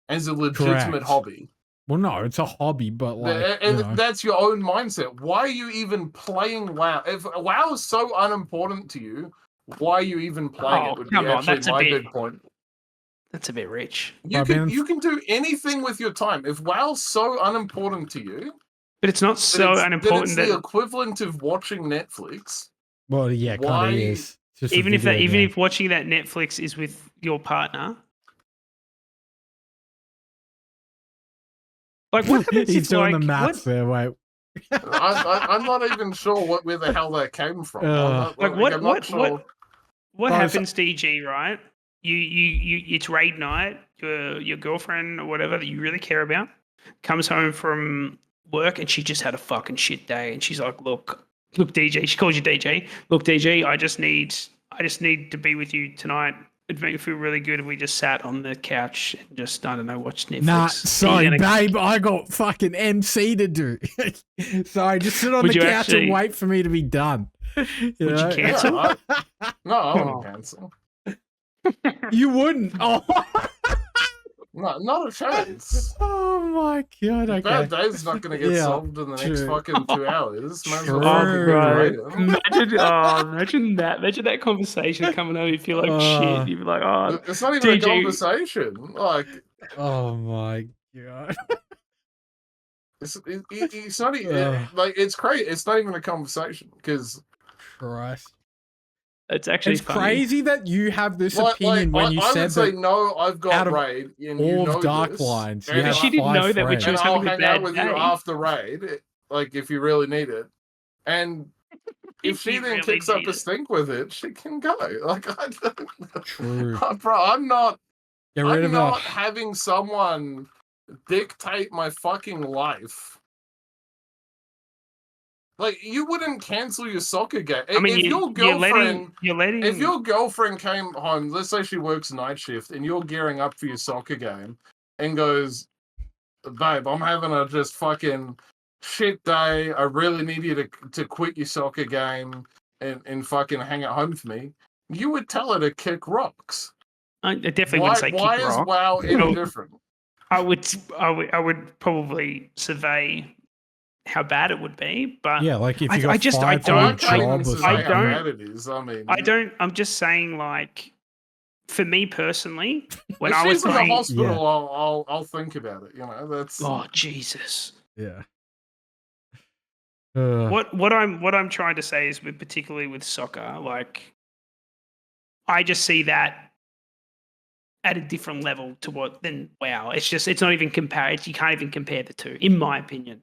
as a legitimate hobby. Well, no, it's a hobby, but like, that's your own mindset. Why are you even playing WoW? If WoW is so unimportant to you, why are you even playing it? Would be actually my big point. That's a bit rich. You can do anything with your time. If WoW's so unimportant to you, but it's not so unimportant. It's the equivalent of watching Netflix. Well, yeah, kind of is. Even if watching that Netflix is with your partner. Like what happens? He's doing the maths there. Wait, I'm not even sure where the hell that came from. I'm not sure. What happens, DG? Right? It's raid night. Your girlfriend or whatever that you really care about comes home from work and she just had a fucking shit day, and she's like, look, DG. She calls you DG. Look, DG, I just need to be with you tonight. It'd make me feel really good if we just sat on the couch and just, I don't know, watch Netflix. Nah, sorry, babe, I got fucking MC to do. Sorry, just sit on the couch and wait for me to be done. Would you cancel? No, I wouldn't cancel. You wouldn't? Oh. No, not a chance. Oh my god! Okay. Bad day's not going to get solved in the next fucking 2 hours. Imagine that. Imagine that conversation coming over. You feel like shit. You'd be like, oh, it's not even a conversation. Like, oh my god. It's not even like it's crazy. It's not even a conversation because Christ. It's actually crazy that you have this opinion when you said would say no. I've got raid. And all of Dark Lines. She didn't know that when she was having a bad day. I'll hang out with you after raid, like if you really need it. And if she then kicks up a stink with it, she can go. Like True, bro. I'm not having someone dictate my fucking life. Like, you wouldn't cancel your soccer game. I mean, if your girlfriend, if your girlfriend came home, let's say she works night shift, and you're gearing up for your soccer game, and goes, "Babe, I'm having a just fucking shit day. I really need you to quit your soccer game and fucking hang at home for me." You would tell her to kick rocks. I definitely wouldn't say kick rocks. Why is WoW any different? I would probably survey how bad it would be, but yeah, like if you got I'm just saying, like, for me personally, when if I was in the hospital, I'll think about it. You know, that's Jesus. Yeah. What I'm trying to say is, particularly with soccer, like, I just see that at a different level than WoW. It's not even compared. You can't even compare the two, in my opinion.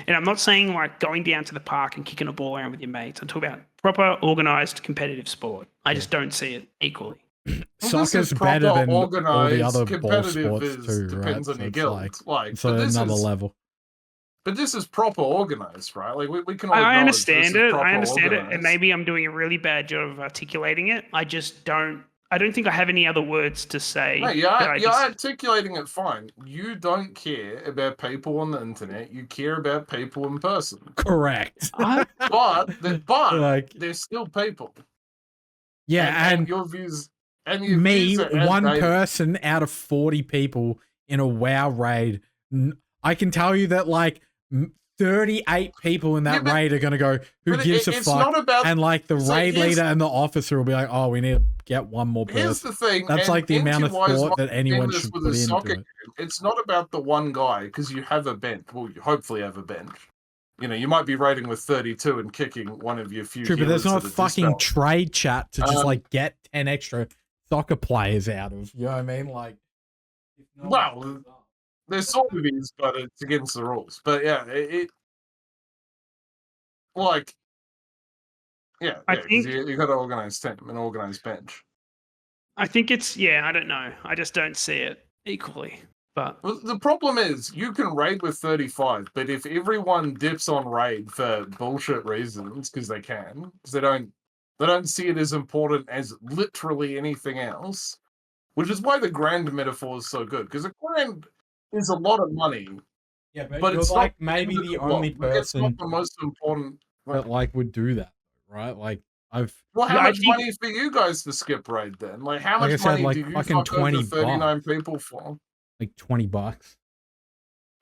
And I'm not saying like going down to the park and kicking a ball around with your mates. I'm talking about proper, organised, competitive sport. I just don't see it equally. Soccer's better than all the other ball sports too, depends right? on your guild. It's another level. But this is proper organised, right? Like we can all I understand it. I understand it. And maybe I'm doing a really bad job of articulating it. I don't think I have any other words to say. No, you're articulating it fine. You don't care about people on the internet. You care about people in person. Correct. But they're still people. Yeah, and your views. And me, one person out of 40 people in a WoW raid, I can tell you that like 38 people in that raid are going to go, who gives a fuck? And like the raid leader and the officer will be like, oh, we need to get one more person. Here's the thing. That's like the amount of thought that anyone should put into it. It's not about the one guy, because you have a bench. Well, you hopefully have a bench. You know, you might be raiding with 32 and kicking one of your few. True, but there's not a fucking trade chat to just like get 10 extra soccer players out of. You know what I mean? Like, well, there's sort of is, but it's against the rules. But yeah, I think you got to organize team and organize bench. I think I don't know. I just don't see it equally. But the problem is you can raid with 35, but if everyone dips on raid for bullshit reasons, because they can, because they don't see it as important as literally anything else, which is why the grand metaphor is so good, because a grand is a lot of money. Yeah, but it's like maybe the only person it's not the most important that like would do that, right? Like how much money for you guys to skip raid then? Like how much money do you fuck over 39 people for? Like $20.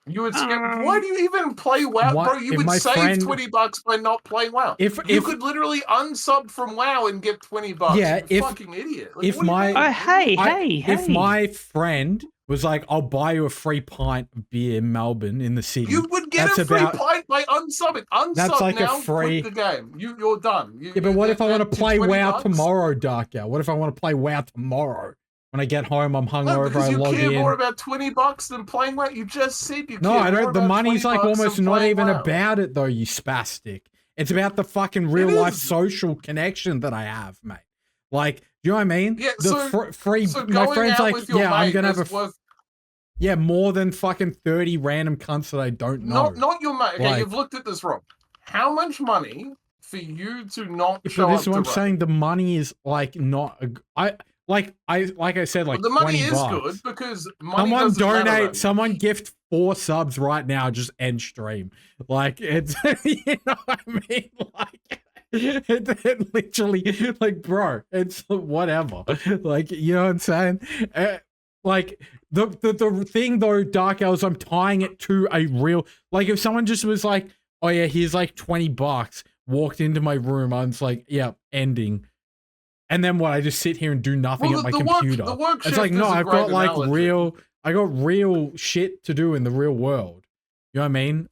You would skip. Why do you even play WoW, bro? You would save $20 by not playing WoW. If you could literally unsub from WoW and get $20, yeah, you fucking idiot. Like, if my friend was like, I'll buy you a free pint of beer in Melbourne in the city, you would get a free pint by unsubbing. That's like now, a free. Quit the game. You're done. But what if I want to play WoW tomorrow, Darkgale? What if I want to play WoW tomorrow? When I get home, I'm No, hungover. because I you log care in. more about $20 than playing WoW. You just said you No, care I more don't. The about money's like $20 almost than not playing even WoW. about it though. You spastic. It's about the fucking real life is. social connection that I have, mate. Like, do you know what I mean? Yeah, The free. So My going friend's out like, with your yeah, I'm mate gonna have is a. worth Yeah, more than fucking 30 random cunts that I don't know. not your mate. Okay, Like- you've looked at this wrong. How much money for you to not But show this up is what to I'm raid? saying. The money is like not. I said, like The money 20 is bucks. good because money Someone doesn't matter that donate. much. Someone gift 4 subs right now. Just end stream. Like it's, you know what I mean? Like it literally, like, bro, it's whatever. Like, you know what I'm saying? Like the thing though, Darkgale, is I'm tying it to a real. Like if someone just was like, oh yeah, here's like $20, walked into my room, I was like, yeah, ending. And then what? I just sit here and do nothing at my computer. The work It's shift like, no, is a I've great got like analogy. I got real shit to do in the real world. You know what I mean?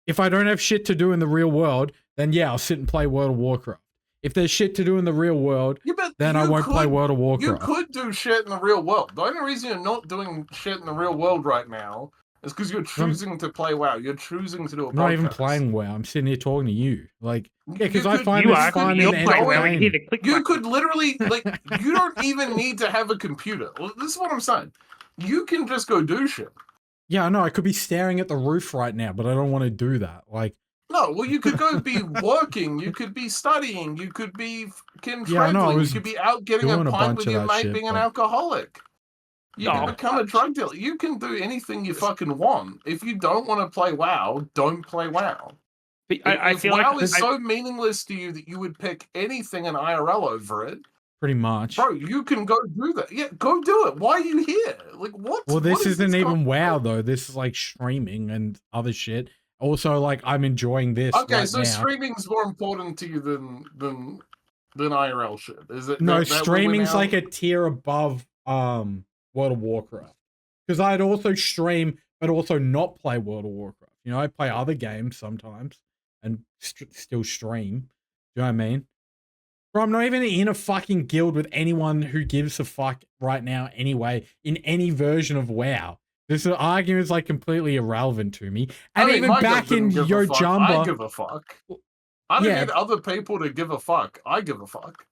If I don't have shit to do in the real world, then yeah, I'll sit and play World of Warcraft. If there's shit to do in the real world, Yeah, but then I won't play World of You Warcraft. could do shit in the real world. The only reason you're not doing shit in the real world right now is because you're choosing to play WoW. You're choosing to do a I'm not even podcast. playing WoW. I'm sitting here talking to you. Like, yeah, because You I could- find You this are. fun You're and playing well. You entertaining. hit a click You button. could literally, like, you don't even need to have a computer. Well, this is what I'm saying. You can just go do shit. Yeah, I know. I could be staring at the roof right now, but I don't want to do that. Like, No, well, you could go be working. You could be studying. You could be fucking Yeah, I know, I traveling. was You could be out getting a doing a pint bunch with of your that mate shit, being an but- alcoholic. You can Oh. become a drug dealer. You can do anything you fucking want. If you don't want to play WoW, don't play WoW. But I If feel WoW like is so meaningless to you that you would pick anything in IRL over it, pretty much. bro, you can go do that. Yeah, go do it. Why are you here? Like, what? Well, this what is isn't this even WoW conversation? though. This is like streaming and other shit. Also, like, I'm enjoying this Okay, right so now. streaming's more important to you than IRL shit. Is it? No, that where we're streaming's now- like a tier above World of Warcraft. Because I'd also stream, but also not play World of Warcraft. You know, I play other games sometimes and still stream. Do you know what I mean? Bro, I'm not even in a fucking guild with anyone who gives a fuck right now anyway, in any version of WoW. This argument is like completely irrelevant to me. And even my back guild in didn't give a fuck. I Yojamba, give a fuck. I don't Yeah. need other people to give a fuck. I give a fuck.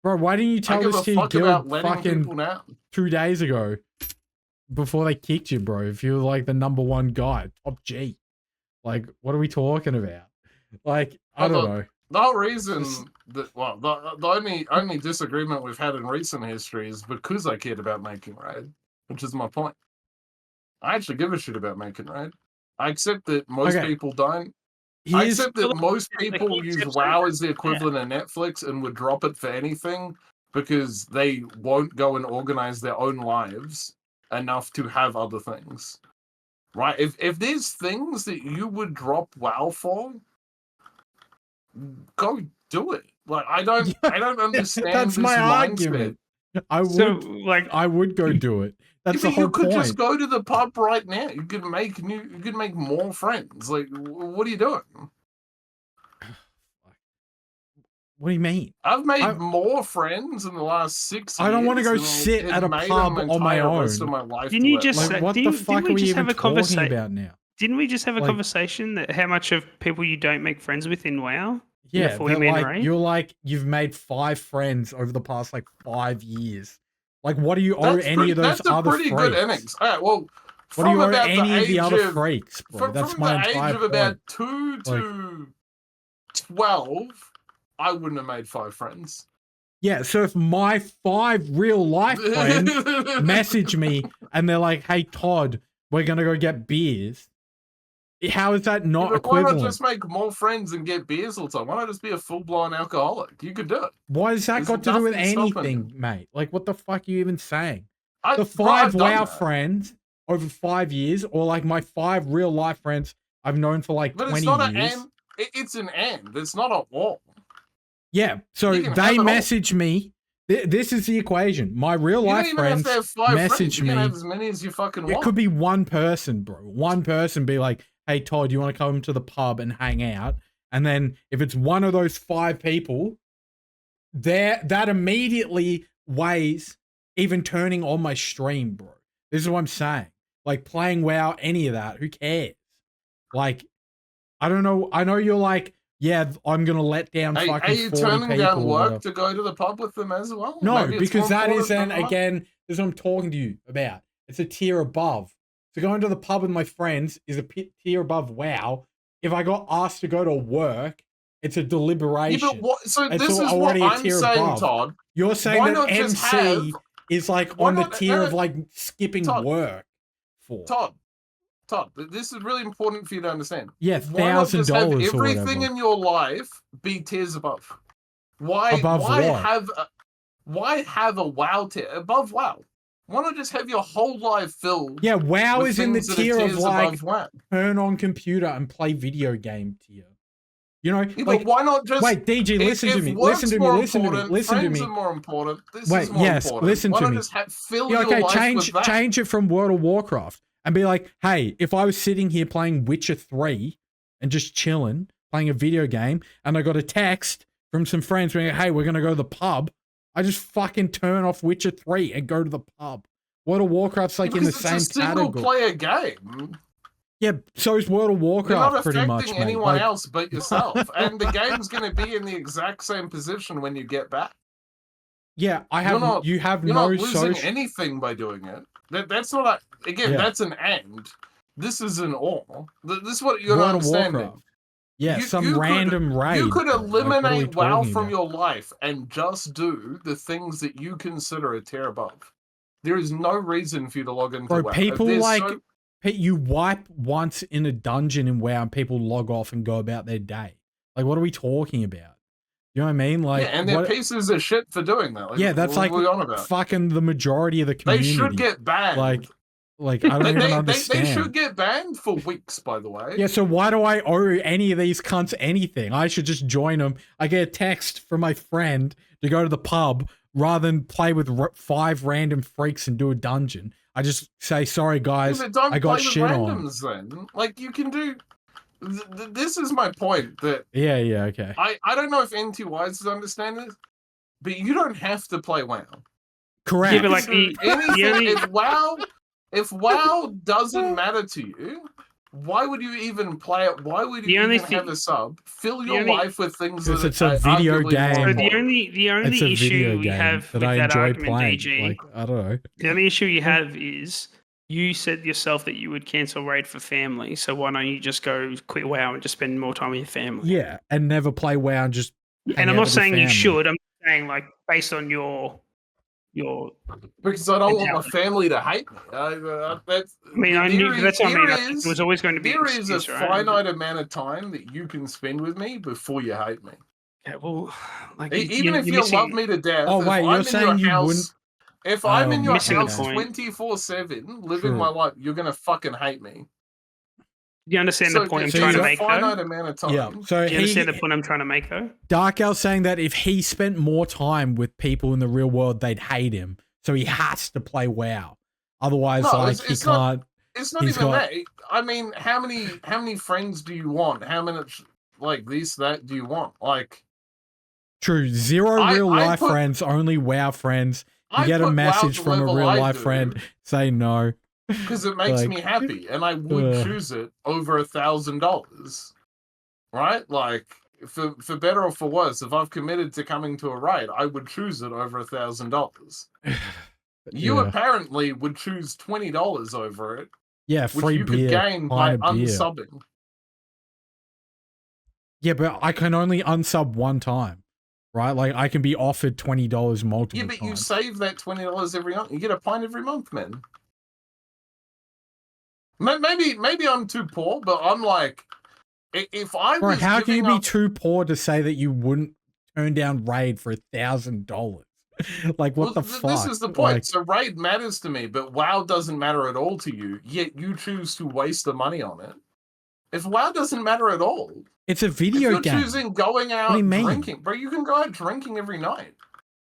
bro, why didn't you I tell give this a to your fuck about guild letting fucking people down. 2 days ago before they kicked you, bro? If you were like the #1 guy, top G. Like, what are we talking about? Like, I Well, don't know. The whole reason that, well, the only disagreement we've had in recent history is because I cared about making raid, which is my point. I actually give a shit about making raid. I accept that most Okay. people don't. I Here's accept that most the people key use tips WoW are- as the equivalent of Netflix and would drop it for anything because they won't go and organize their own lives enough to have other things. Right? If there's things that you would drop WoW for, go do it. Like I don't understand That's this my mindset. argument. I So, would, like, I would go do it. That's Yeah, the but whole you could point. just go to the pub right now. You could make more friends. Like, what are you doing? What do you mean? I've made I- more friends in the last 6 years. I don't want to go than I sit have at a made in pub the on my entire rest own. of my life Didn't to you let just alone- say- Like, what the didn't fuck we are we just even have a talking conversa- about now? didn't we just have a Like- conversation that how much of people you don't make friends with in WoW? Yeah, Before that, you made like, raid? you're like, you've made 5 friends over the past like 5 years. Like, what do you owe any of those that's a other pretty freaks? good innings. All right, well, What do you owe about any of the other of, freaks, bro? That's from my the entire age of point. about 2 to 12, I wouldn't have made 5 friends. Yeah, so if my 5 real life friends message me and they're like, "Hey Todd, we're gonna go get beers," how is that not But why equivalent? not just make more friends and get beers all the time? Why not just be a full-blown alcoholic? You could do it. Why has that There's got to do with nothing stopping anything, mate? Like, what the fuck are you even saying? I, The bro, I've 5 done WoW that. friends over 5 years, or like my 5 real life friends I've known for like But 20 it's not an years. and. It's an and. It's not a wall. Yeah, so You can they have it all. message me. This is the equation. My real You don't life even friends have to have 5 message friends. You me. can have as many as you fucking It want. could be one person, bro. One person be like, "Hey Todd, you want to come to the pub and hang out?" And then if it's one of those 5 people, that immediately weighs even turning on my stream, bro. This is what I'm saying. Like playing WoW, any of that, who cares? Like, I don't know. I know you're like, yeah, I'm gonna let down fucking 40 Are you turning people down or work whatever. to go to the pub with them as well? No, Maybe it's because more that important isn't, than the money? again, this is what I'm talking to you about. It's a tier above. So going to the pub with my friends is a tier above WoW. If I got asked to go to work, it's a Yeah, deliberation. but so It's this is what already a I'm tier saying, above. Todd. You're saying Why that not just have? MC is like Why on the not? tier No, of like skipping Todd. work for. Todd, this is really important for you to understand. Yeah, Why not just have $1,000 or everything whatever. in your life be tiers above? Above Why what? have a WoW tier above WoW? Why not just have your whole life filled? Yeah, WoW with is in the things that are tier of tiers like above WoW? turn on computer and play video game tier. You know, Yeah, like but why not just wait, DG, listen to if me, work's listen to me, more listen to me, important, listen to friends me. are more important. This Wait, is more yes, important. listen Why to not me. just fill Yeah, your okay, life with that? change it from World of Warcraft and be like, hey, if I was sitting here playing Witcher 3 and just chilling, playing a video game, and I got a text from some friends being, hey, we're gonna go to the pub, I just fucking turn off Witcher 3 and go to the pub. World of Warcraft's like in the Because same it's a single category. player game. Yeah, so is World of You're Warcraft not pretty much, affecting mate. anyone Like, else but yourself, and the game's going to be in the exact same position when you get back. yeah, you have You're no not losing social. anything by doing it. That's not a, again. Yeah. That's an and. This is an or. This is what you're World not of understanding. Warcraft. Yeah, some You random raid. You could bro. Like, what are we eliminate WoW talking from about? your life and just do the things that you consider a tier above. There is no reason for you to log into Bro, WoW. people like you wipe once in a dungeon in WoW and people log off and go about their day. Like, what are we talking about? You know what I mean? Like, yeah, and they're pieces of shit for doing that. Like, yeah, that's what like are we on about? fucking the majority of the They community. should get banned. Like I don't even understand. They should get banned for weeks, by the way. Yeah, so why do I owe any of these cunts anything? I should just join them. I get a text from my friend to go to the pub rather than play with 5 random freaks and do a dungeon. I just say, sorry guys, Yeah, but don't I got play with shit on. randoms then. Like, you can do... This is my point, that... Yeah, okay. I don't know if NT Wise understand this, but you don't have to play WoW. Correct. Yeah, but like if WoW doesn't matter to you, why would you even play it? Why would you even have a sub? Fill your life with things that it's a video game. So the only issue we have with that argument, DG, like, I don't know. The only issue you have is you said yourself that you would cancel raid for family. So why don't you just go quit WoW and just spend more time with your family? Yeah, and never play WoW and just. And I'm not saying you should. I'm saying like based on your. Because I don't want my family to hate me. I knew that's what I mean. It was always going to be. There is a finite amount of time that you can spend with me before you hate me. Yeah, well, like even if you love me to death. Oh wait, you're saying you wouldn't. If I'm in your house 24/7, living my life, you're gonna fucking hate me. Do you understand the point I'm trying to make, though? Amount of time. Yeah. So do you understand the point I'm trying to make, though? Darkgale saying that if he spent more time with people in the real world, they'd hate him. So he has to play WoW. Otherwise, he can't. It's not even that. I mean, how many friends do you want? How many like that do you want? Like, true. 0 real life friends, only WoW friends. You get a message from a real life friend, say no. Because it makes me happy, and I would choose it over $1,000, right? Like, for better or for worse, if I've committed to coming to a raid, I would choose it over $1,000. You apparently would choose $20 over it. Yeah, free which you beer, could gain by unsubbing. Yeah, but I can only unsub one time, right? Like, I can be offered $20 multiple times. Yeah, but you save that $20 every month. You get a pint every month, man. Maybe I'm too poor, but I'm like, if I was how can you be too poor to say that you wouldn't turn down raid for $1,000? Like, what the fuck? This is the point. So raid matters to me, but WoW doesn't matter at all to you, yet you choose to waste the money on it. If WoW doesn't matter at all, it's a video game. You're choosing going out drinking, bro. You can go out drinking every night.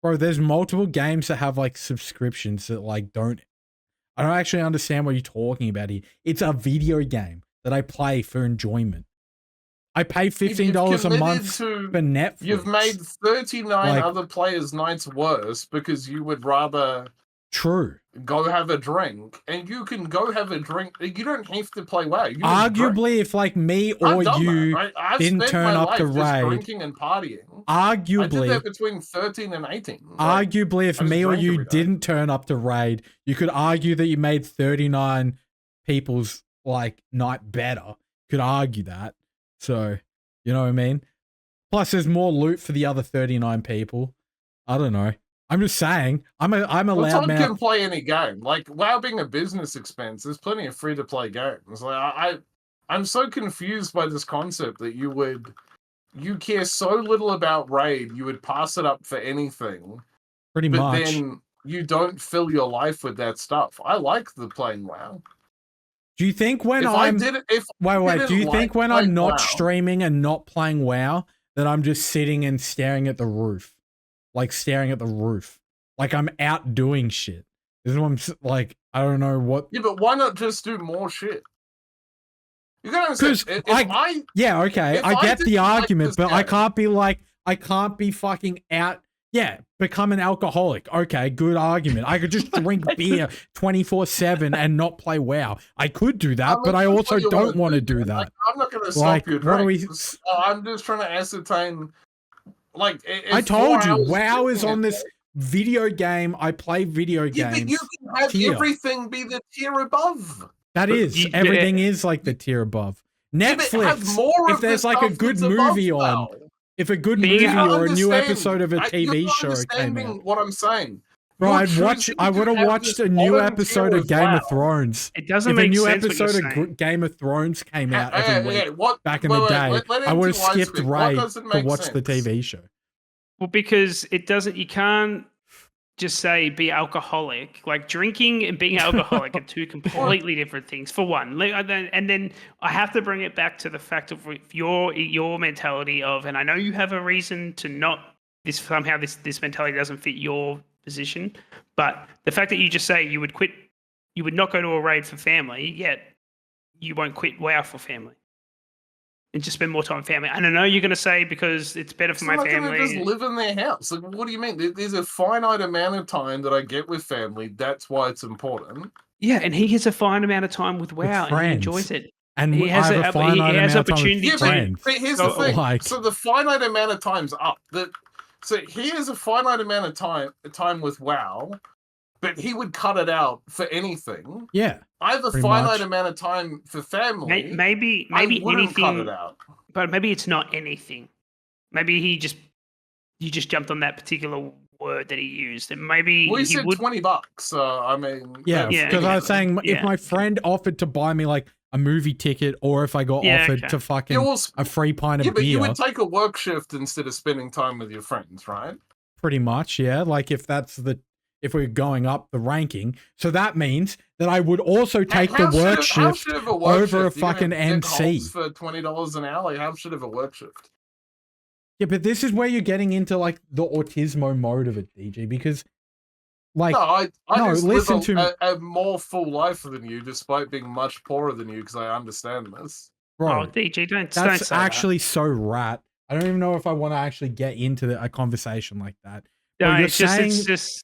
Bro, there's multiple games that have like subscriptions that like don't. I don't actually understand what you're talking about here. It's a video game that I play for enjoyment. I pay $15 a month for Netflix. You've made 39 other players' nights worse because you would rather True. Go have a drink, and you can go have a drink. You don't have to play WoW. You just drink. Arguably, if like me or I've done you that. I've didn't spent turn my up life to just raid, drinking and partying. I did arguably, that between 13 and 18. Like, arguably, if I just me or drank you every day. didn't turn up to raid, you could argue that you made 39 people's like night better. Could argue that. So, you know what I mean? Plus, there's more loot for the other 39 people. I don't know. I'm just saying. I'm a Well, loud Tod mouth. can play any game. Like, WoW being a business expense, there's plenty of free-to-play games. Like, I'm so confused by this concept that you care so little about raid, you would pass it up for anything. Pretty but much. then you don't fill your life with that stuff. I like the playing WoW. Do you think when If I'm I did it, if wait, do you think when I'm not WoW, streaming and not playing WoW that I'm just sitting and staring at the roof? Like staring at the roof. Like I'm out doing shit. This is what I'm like, I don't know what. Yeah, but why not just do more shit? You gotta understand. Yeah, okay. if I get didn't the like argument, this but I game- can't be fucking out. Yeah, become an alcoholic. Okay, good argument. I could just drink beer 24/7 and not play WoW. I could do that, but I also don't want to do that. Like, I'm not going to stop Like, your what do drink. we- I'm just trying to ascertain. Like, I told you, hours WoW is drinking on a this video game. I play video Yeah, but games. you can have tier. everything be the tier above. That is, everything is like the tier above. Yeah, but have Netflix, more if of there's the like a stuff good that's above movie on, WoW. if a good Being movie able or a new Understand. episode of a You're TV not show came understanding out. what I'm saying. Bro, You're I would have choosing to watched this a new bottom episode tier of Game WoW. of Thrones. It doesn't If a make new sense what you're episode of saying. Game of Thrones came out every week back in Wait, the day, let I would have MTY skipped speak. What Raid doesn't to make watch the sense? TV show. Well, because it doesn't. You can't just say be alcoholic. Like drinking and being alcoholic are two completely different things. For one, and then I have to bring it back to the fact of your mentality of, and I know you have a reason to not this mentality doesn't fit your position, but the fact that you just say you would quit, you would not go to a raid for family, yet you won't quit WoW for family. And just spend more time with family. And I know you're going to say because it's better for my family. I'm not just live in their house. Like, what do you mean? There's a finite amount of time that I get with family. That's why it's important. Yeah, and he has a fine amount of time with WoW and he friends. enjoys it. And He has I have a finite amount of time opportunity with to- friends. But here's So, the thing. like- So the finite amount of time's up. So he has a finite amount of time with WoW, but he would cut it out for anything. Yeah. I have a Pretty finite much. amount of time for family. Maybe I wouldn't cut anything, it out. but maybe it's not anything. Maybe you just jumped on that particular word that he used. And maybe Well, he he said would. $20. I mean, Yeah, that's- Yeah. because I was saying if Yeah. my friend offered to buy me like a movie ticket or if I got Yeah, offered okay. to fucking Yeah, well, a free pint of yeah, but beer, you would take a work shift instead of spending time with your friends, right? pretty much, yeah. Like if we're going up the ranking. So that means that I would also take the work shift over a fucking MC. For $20 an hour, like how should have a work shift? Yeah, but this is where you're getting into like the autismo mode of it, DJ, because like No, I no, just listen live to a more full life than you, despite being much poorer than you, because I understand this. bro, Oh, DJ, don't that's say actually so rat. I don't even know if I want to actually get into a conversation like that. that. But No, you're it's just, saying- it's just.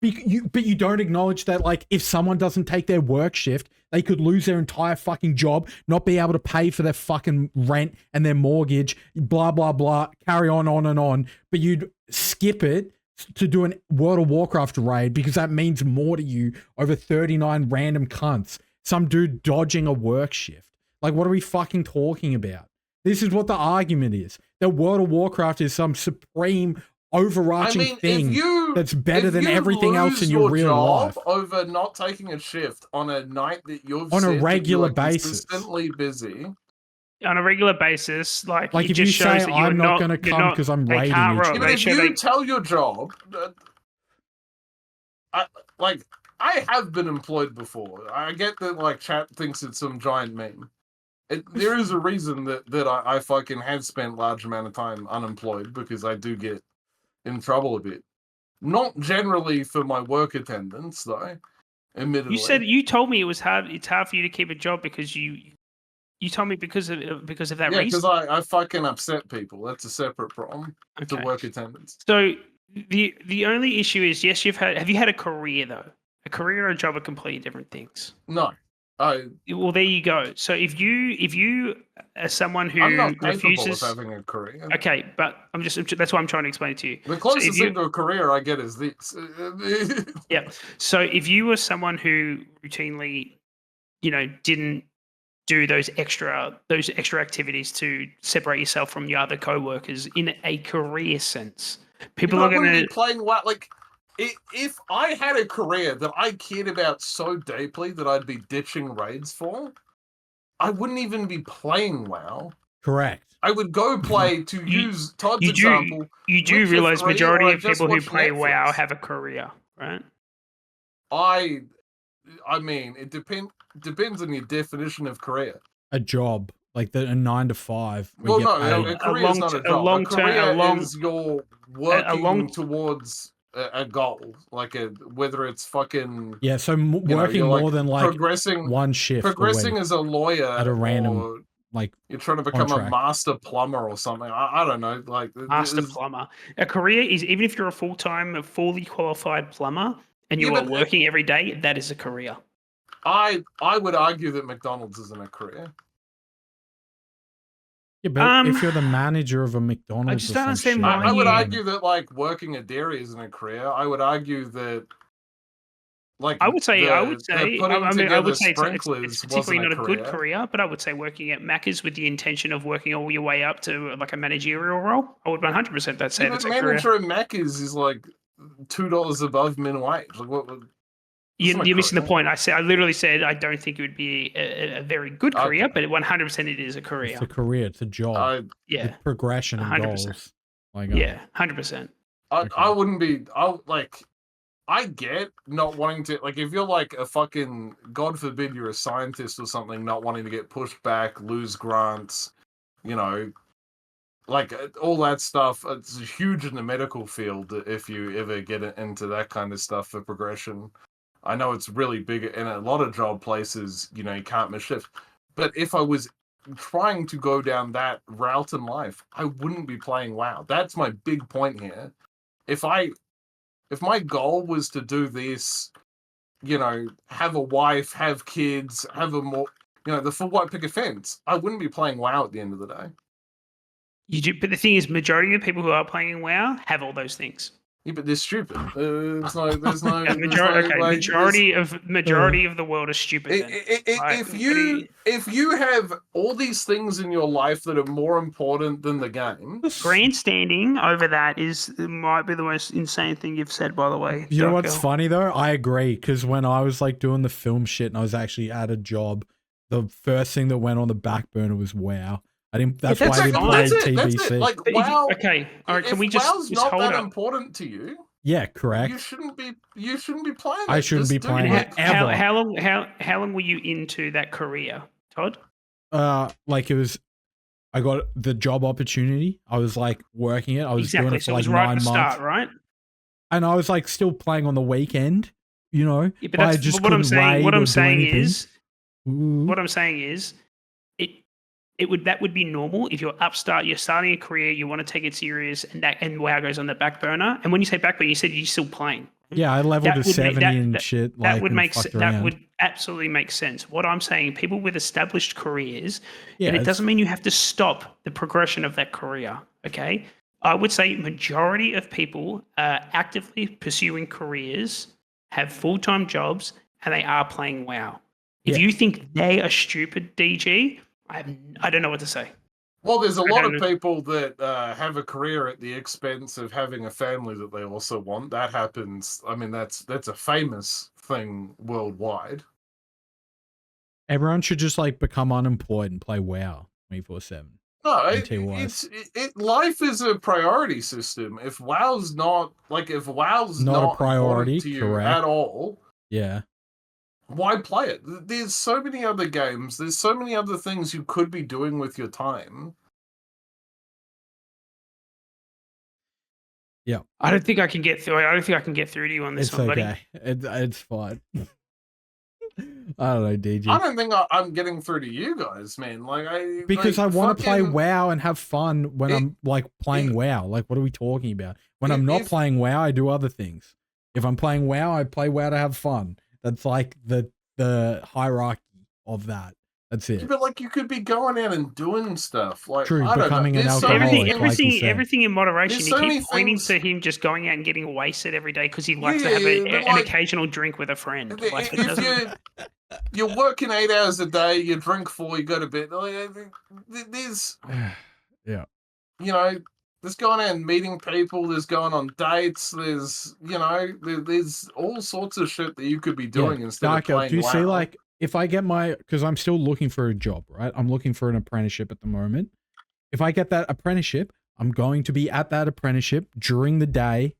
But you don't acknowledge that, like, if someone doesn't take their work shift, they could lose their entire fucking job, not be able to pay for their fucking rent and their mortgage, blah, blah, blah, carry on and on. But you'd skip it to do an World of Warcraft raid because that means more to you over 39 random cunts. Some dude dodging a work shift. Like, what are we fucking talking about? This is what the argument is. That World of Warcraft is some supreme overarching thing that's better than everything else in your real life. Over not taking a shift on a night that you've On a said that regular you are basis. consistently busy. On a regular basis, like Like it if you just shows say that you're I'm not going to you're come not- because I'm they raiding can't each roll. day. Even They if show you they- tell your job, I have been employed before. I get that like chat thinks it's some giant meme. There is a reason that I fucking have spent large amount of time unemployed because I do get in trouble a bit. Not generally for my work attendance though. Admittedly, You told me it was hard. It's hard for you to keep a job because you told me because of that yeah, reason. because I fucking upset people. That's a separate problem to Okay. work attendance. So The only issue is, yes, have you had a career though? A career and a job are completely different things. No, Well, there you go. So if you are someone who I'm not capable refuses, of having a career. okay, but that's why I'm trying to explain it to you. The So closest if you, thing to a career I get is this. yeah. So if you were someone who routinely, didn't do those extra activities to separate yourself from your other co-workers in a career sense, people are I wouldn't going be to. playing WoW. Like, if I had a career that I cared about so deeply that I'd be ditching raids for, I wouldn't even be playing WoW. Correct. I would go play, to use Todd's example. You do Witcher realize 3, majority or I of just people who watch play WoW Netflix. have a career, right? I mean, it depends on your definition of career. A job, like a 9 to 5. Well, no, paid. a career is not a job. A career is you're working long- towards a goal, like whether it's fucking Yeah, so working you're, more than like progressing one shift progressing a week as a lawyer at a random or like you're trying to become contract. a master plumber or something. I don't know, like master plumber. A career is, even if you're a full-time, fully qualified plumber and you Yeah, are but working every day, that is a career. I would argue that McDonald's isn't a career. Yeah, but if you're the manager of a McDonald's, just or don't some understand shit, why I would you- argue that like working a dairy isn't a career. I would argue that like I would say putting I together would say it's sprinklers particularly wasn't not a good career, but I would say working at Macca's with the intention of working all your way up to like a managerial role, I would 100% say Yeah, that's but a career. manager at Macca's is like $2 above minimum wage. Like what? You're missing the point. I literally said I don't think it would be a very good career, but 100% it is a career. it's a career, it's a job. Yeah, with progression and 100%. goals. Like, yeah, 100%. I wouldn't be. I get not wanting to, like, if you're like a fucking, God forbid you're a scientist or something, not wanting to get pushed back, lose grants, like all that stuff. It's huge in the medical field if you ever get into that kind of stuff for progression. I know it's really big in a lot of job places, you can't miss shift. But if I was trying to go down that route in life, I wouldn't be playing WoW. That's my big point here. If my goal was to do this, have a wife, have kids, have a more, the full white picket fence, I wouldn't be playing WoW at the end of the day. You do, but the thing is, majority of the people who are playing WoW have all those things. Yeah, but they're stupid. There's no. Majority of the world are stupid. If you have all these things in your life that are more important than the game, grandstanding over that might be the most insane thing you've said. By the way, you know what's funny though? I agree, because when I was like doing the film shit and I was actually at a job, the first thing that went on the back burner was WoW. That's why I didn't play TBC. Like, WoW. Okay, all right. Can we WoW's just not hold that up? important to you? Yeah, correct. You shouldn't be playing it. I shouldn't be playing it ever. How long were you into that career, Todd? Like I got the job opportunity. I was like working it. I was doing it for like 9 months. Start, right? And I was like still playing on the weekend, Yeah, but that's I just what I'm saying. What I'm saying is, that would be normal if you're you're starting a career, you want to take it serious, and WoW goes on the back burner. And when you say back burner, you said you're still playing. Yeah, I leveled to 70 and shit. That would absolutely make sense. What I'm saying, people with established careers, and it doesn't mean you have to stop the progression of that career. Okay, I would say majority of people are actively pursuing careers, have full-time jobs, and they are playing WoW. If you think they are stupid, DG, I don't know what to say. Well, there's a lot of people that have a career at the expense of having a family that they also want. That happens. I mean, that's a famous thing worldwide. Everyone should just like become unemployed and play WoW 24/7. No, life is a priority system. If WoW's not a priority to you at all, yeah. Why play it? There's so many other games. There's so many other things you could be doing with your time. Yeah. I don't think I can get through. I don't think I can get through to you on this one, buddy. It's okay. It's fine. I don't know, DG. I don't think I'm getting through to you guys, man. Because like, I want to play fucking- WoW and have fun when I'm like playing WoW. Like, what are we talking about? When I'm not playing WoW, I do other things. If I'm playing WoW, I play WoW to have fun. That's like the hierarchy of that. That's it. But like, you could be going out and doing stuff. Like, True, I don't becoming know. an There's so alcoholic, many- like you everything, said. everything in moderation. There's You so many keep pointing things- to him just going out and getting wasted every day because he likes to Yeah, have but an like- occasional drink with a friend. Like, it if doesn't. you're working 8 hours a day, you drink 4, you go to bed. Like, there's, Yeah. you know, there's going out and meeting people. There's going on dates. There's, you know, there's all sorts of shit that you could be doing instead of Darkgale, playing do you see WoW. like if I get because I'm still looking for a job, right? I'm looking for an apprenticeship at the moment. If I get that apprenticeship, I'm going to be at that apprenticeship during the day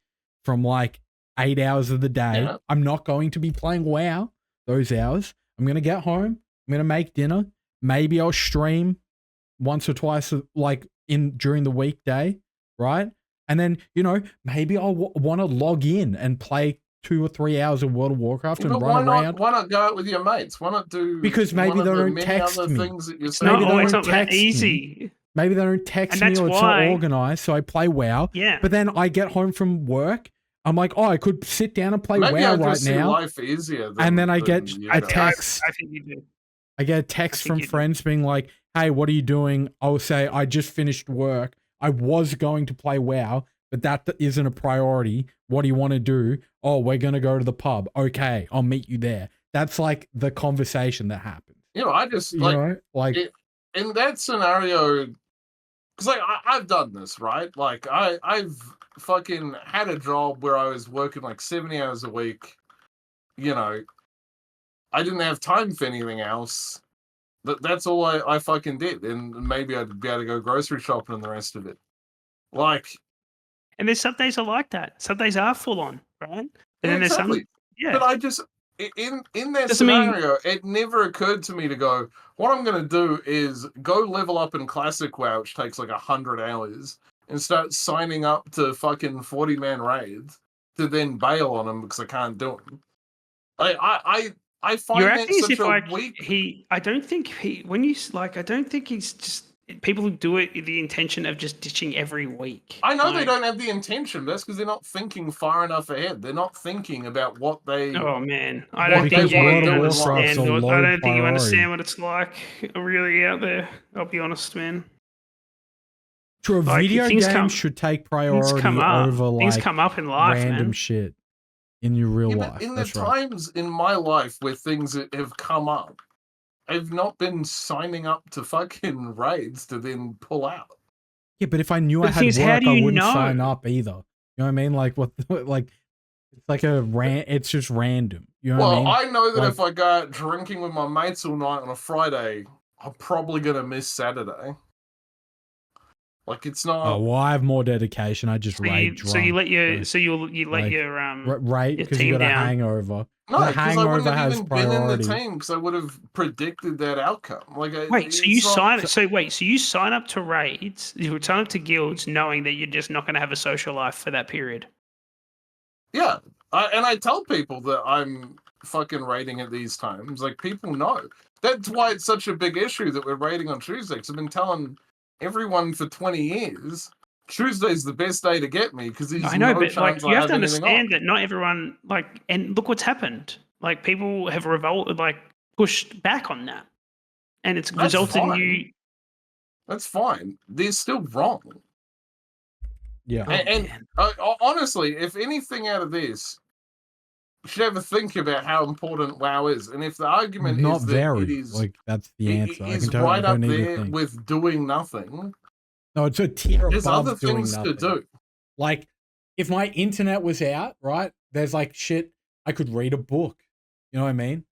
from like 8 hours of the day. Yeah. I'm not going to be playing WoW those hours. I'm going to get home. I'm going to make dinner. Maybe I'll stream once or twice, like during the weekday, right? And then, you know, maybe I'll want to log in and play 2 or 3 hours of World of Warcraft and But run around. why not go out with your mates? Why not do Because maybe one of they the don't many text other me. things that you're It's saying? not Maybe they always don't not that text me. easy. Maybe they don't text And me that's or it's why- not organized, so I play WoW. Yeah. But then I get home from work. I'm like, oh, I could sit down and play Maybe WoW I right just see now. life easier. And then I get than, a know. text. I think you do. I get a text think from you do. friends being like, hey, what are you doing? I'll say, I just finished work. I was going to play WoW, but that isn't a priority. What do you want to do? Oh, we're going to go to the pub. Okay, I'll meet you there. That's like the conversation that happens. You know, I just You like know? Like, in that scenario, because like I've done this, right? Like I've fucking had a job where I was working like 70 hours a week. You know, I didn't have time for anything else. That's all I fucking did, and maybe I'd be able to go grocery shopping and the rest of it. Like, And there's some days are like that. Some days are full on, right? And then there's exactly. some, yeah. But I just in that Doesn't mean- scenario, it never occurred to me to go, what I'm going to do is go level up in Classic WoW, which takes like 100 hours, and start signing up to fucking 40-man raids to then bail on them because I can't do them. I find You're that acting as such if a like weak. I don't think I don't think he's just people who do it with the intention of just ditching every week. I know they Like, don't have the intention, but that's because they're not thinking far enough ahead. They're not thinking about what they. Oh man, What I don't they think you wanna do in understand. life. I don't think you Low understand what it's like really out there. I'll be honest, man. true, Like, video things games come- should take Things priority come up. over Things like come up in life, random man. shit in your real Yeah, but life. in the That's right. times in my life where things have come up, I've not been signing up to fucking raids to then pull out. Yeah, but if I knew But I the had thing is, how work, do I you wouldn't sign know? up either. You know what I mean? Like what? Like it's like it's just random. You know Well, what I mean? I know that Like- if I go out drinking with my mates all night on a Friday, I'm probably gonna miss Saturday. Like it's not. Oh well, I have more dedication. I just So raid you, drunk. so you let your, so you let like, your Raid your because you team got a down. hangover. No, The because I hangover wouldn't have has even been in priority. the team because I would have predicted that outcome. Like, Wait, so it's you not- sign? So wait, so you sign up to raids? You would sign up to guilds, knowing that you're just not going to have a social life for that period. Yeah, and I tell people that I'm fucking raiding at these times. Like people know. That's why it's such a big issue that we're raiding on Tuesdays. I've been telling everyone for 20 years. Tuesday's the best day to get me because there's I know, no but like chance you I have to anything on. understand that not everyone like, and look what's happened. Like people have revolted, like pushed back on that, and it's That's resulted in fine. you. That's fine. They're still wrong. Yeah. Oh, And man. honestly, if anything out of this, you should ever think about how important WoW is. And if the argument Not is that very. it is, Like that's the answer. I is can tell. right I up don't need to there think. with doing nothing, No, it's a tier there's above other doing things nothing. to do. Like, if my internet was out, right? There's like shit. I could read a book. You know what I mean?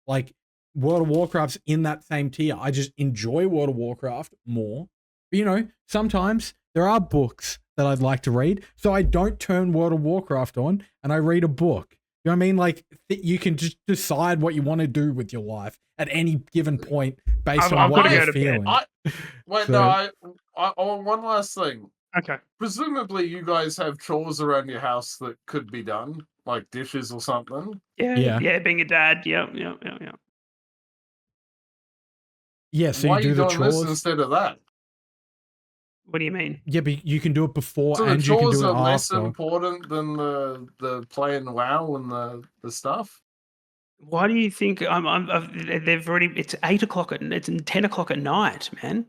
Like, World of Warcraft's in that same tier. I just enjoy World of Warcraft more. But, you know, sometimes there are books that I'd like to read, so I don't turn World of Warcraft on and I read a book. You know what I mean? Like, you can just decide what you want to do with your life at any given point based on I've what gotta you're go to bed. feeling. Wait, So- no, I one last thing. Okay. Presumably, you guys have chores around your house that could be done. like dishes or something. Yeah, being a dad. Yeah. Yeah, so Why you are do you the doing this chores. instead of that? What do you mean? Yeah, but you can do it before So the and you can chores do it are less after. important than the playing WoW and the stuff. Why do you think they've already? It's 8 o'clock it's 10 o'clock at night, man.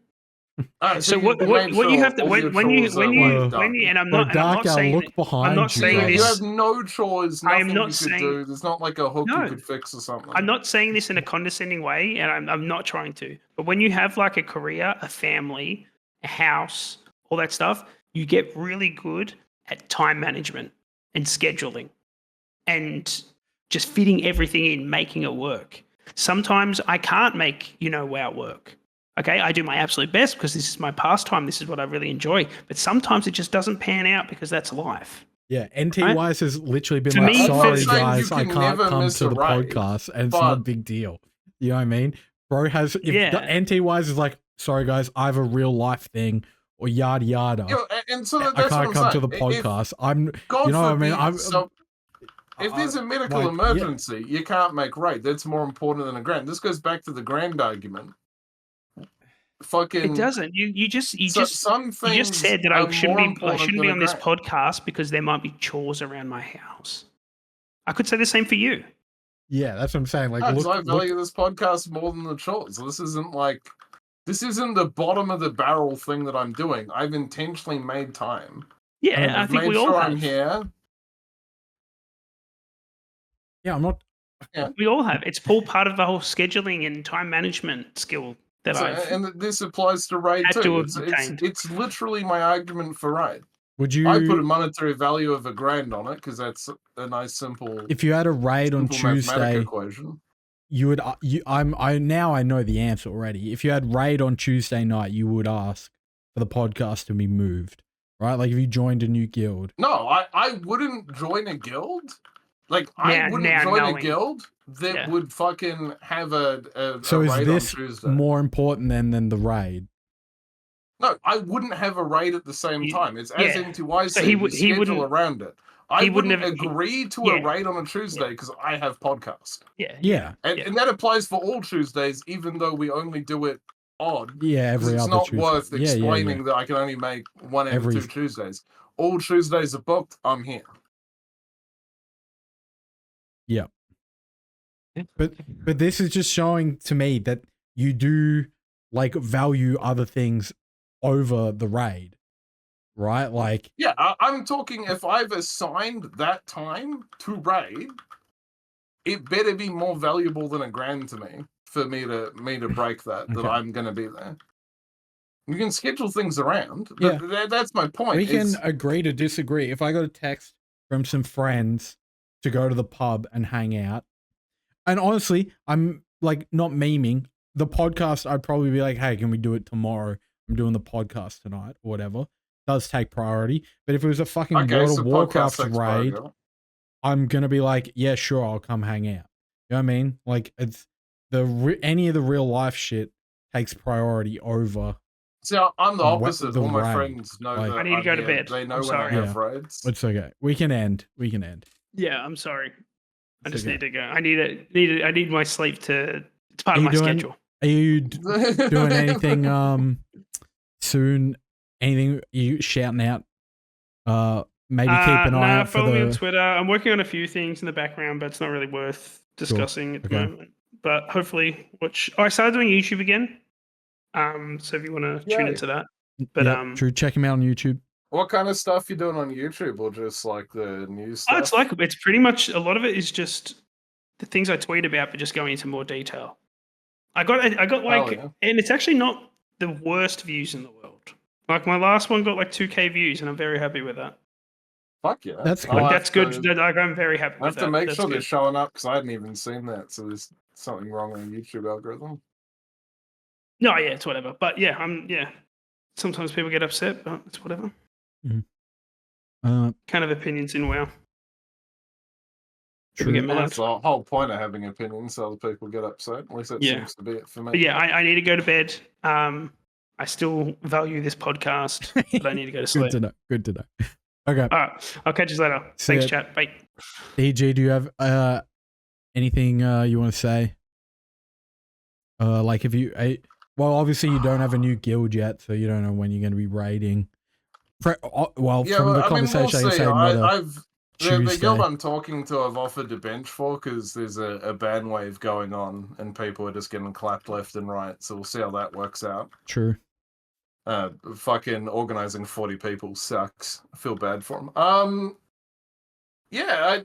Alright, So you what made you sure have to all your when you chores are, like, done. and I'm Bro, not Darkgale, saying look behind not you, saying bro. You this. have no chores, I am nothing not you could saying- do. There's not like a hook you No. could fix or something. I'm not saying this in a condescending way, and I'm not trying to. But when you have like a career, a family, a house, all that stuff, you get really good at time management and scheduling and just fitting everything in, making it work. Sometimes I can't make, WoW work. Okay, I do my absolute best because this is my pastime. This is what I really enjoy. But sometimes it just doesn't pan out because that's life. Yeah, NT Right? Wise has literally been For like, me- sorry I'm not saying guys, you I can can't never come miss to a the raid, podcast, and it's not a but- big deal. You know what I mean? Bro has, if Yeah. the NT Wise is like, sorry guys, I have a real life thing, or yada yada. You know, and so I that's what can't I'm come to saying. the If podcast. I'm, God you know what I mean? forbid, if there's a medical like, yeah. emergency, you can't make raid. That's more important than a grand. This goes back to the grand argument. Fucking It doesn't. You just some things you just said that are I shouldn't more be important than on this grand. podcast because there might be chores around my house. I could say the same for you. Yeah, that's what I'm saying. Like, No, 'cause I look, value this podcast more than the chores. This isn't the bottom of the barrel thing that I'm doing. I've intentionally made time. Yeah, I I've think made we all sure have. I'm here. yeah, I'm not. We all have. It's all part of the whole scheduling and time management skill that And this applies to raid had to too. have It's obtained. it's literally my argument for raid. Would I put a you, monetary value of $1,000 on it because that's a nice simple if you had a raid on simple mathematic Tuesday, equation. you would, I know the answer already. If you had raid on Tuesday night, you would ask for the podcast to be moved, right? Like if you joined a new guild. No, I wouldn't join a guild. Like I wouldn't now join a knowing. guild that Yeah. would fucking have a So is raid this on Tuesday. more important than the raid? No, I wouldn't have a raid at the same time. It's as yeah. NTY So said, he we wouldn't- schedule around it. I he wouldn't wouldn't have- agree to yeah. a raid on a Tuesday because I have podcast. Yeah. Yeah, And that applies for all Tuesdays, even though we only do it odd. yeah, 'Cause every it's other not Tuesday. worth Yeah, yeah, explaining yeah. that I can only make one out of Every- 2 Tuesdays. All Tuesdays are booked, I'm here. Yeah. But this is just showing to me that you do like value other things over the raid, right? Like, Yeah, I'm talking if I've assigned that time to raid, it better be more valuable than $1,000 to me for me to break that Okay. I'm going to be there. You can schedule things around, but that's my point. we can is- agree to disagree. If I got a text from some friends to go to the pub and hang out, and honestly, I'm like not memeing the podcast. I'd probably be like, hey, can we do it tomorrow? I'm doing the podcast tonight or whatever. Does take priority. But if it was a fucking okay, World so of Warcraft podcast takes raid, priority. I'm gonna be like, yeah, sure, I'll come hang out. You know what I mean? Like it's any of the real life shit takes priority over. See, I'm the opposite. the All my raid. friends know Like- that I need to I'm go to here. bed. They know I'm when sorry. I have raids. It's okay. We can end. Yeah, I'm sorry. I It's just okay. need to go. I need my sleep to. It's part of Are my you doing- schedule. Are you doing anything soon? Anything you shouting out? Maybe keep an eye out for follow me on the. Twitter. I'm working on a few things in the background, but it's not really worth discussing at the Okay. moment. But hopefully, watch. Oh, I started doing YouTube again. So if you want to tune Yay. into that, but Yeah, true. Check him out on YouTube. What kind of stuff you doing on YouTube, or just like the news stuff? it's pretty much a lot of it is just the things I tweet about, but just going into more detail. I got like, yeah. and it's actually not the worst views in the world. Like my last one got like 2K views, and I'm very happy with that. Fuck yeah. That's I'll good. have That's good. to- Like I'm very happy I have with to that. make That's sure they're good. showing up because I hadn't even seen that. So there's something wrong with the YouTube algorithm. No, yeah, it's whatever. But yeah. Sometimes people get upset, but it's whatever. Uh, Kind of opinions in WoW. true. get mad. That's the whole point of having opinions, so other people get upset. At least that Yeah. seems to be it for me. But yeah, I need to go to bed. I still value this podcast, but I need to go to sleep. Good to know. Good to know. Okay. All right. I'll catch you later. See Thanks, ya. chat. Bye. DG, do you have anything you want to say? Like if you, well, obviously you don't have a new guild yet, so you don't know when you're going to be raiding. Well, Yeah, from well, the I mean, we'll conversation, I can see. say not a I've the guild Tuesday. I'm talking to, I've offered to bench for because there's a ban wave going on and people are just getting clapped left and right. So we'll see how that works out. True. Fucking organizing 40 people sucks. I feel bad for them. Yeah,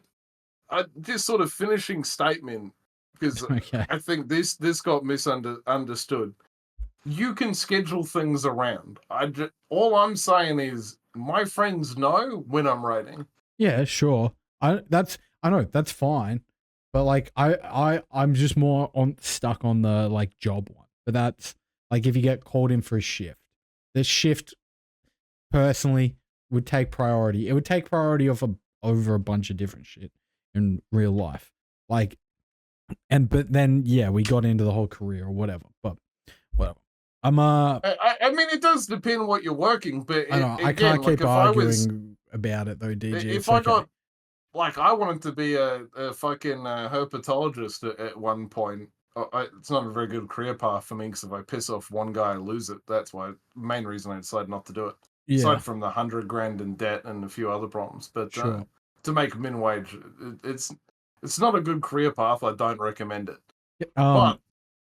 I this sort of finishing statement because Okay. I think this got misunderstood. You can schedule things around. All I'm saying is my friends know when I'm raiding. Yeah, sure. I know that's fine, but like I'm just more stuck on the like job one. But that's like if you get called in for a shift, the shift personally would take priority. It would take priority over a bunch of different shit in real life. Like, but then yeah, we got into the whole career or whatever. But whatever. I mean, it does depend what you're working, but I know I again, can't like keep arguing about it though, DG. if It's I okay. got like I wanted to be a fucking herpetologist at one point. It's not a very good career path for me because if I piss off one guy, I lose it. That's why main reason I decided not to do it. Yeah, Aside from the 100 grand in debt and a few other problems, but sure. to make min wage, it's not a good career path. I don't recommend it.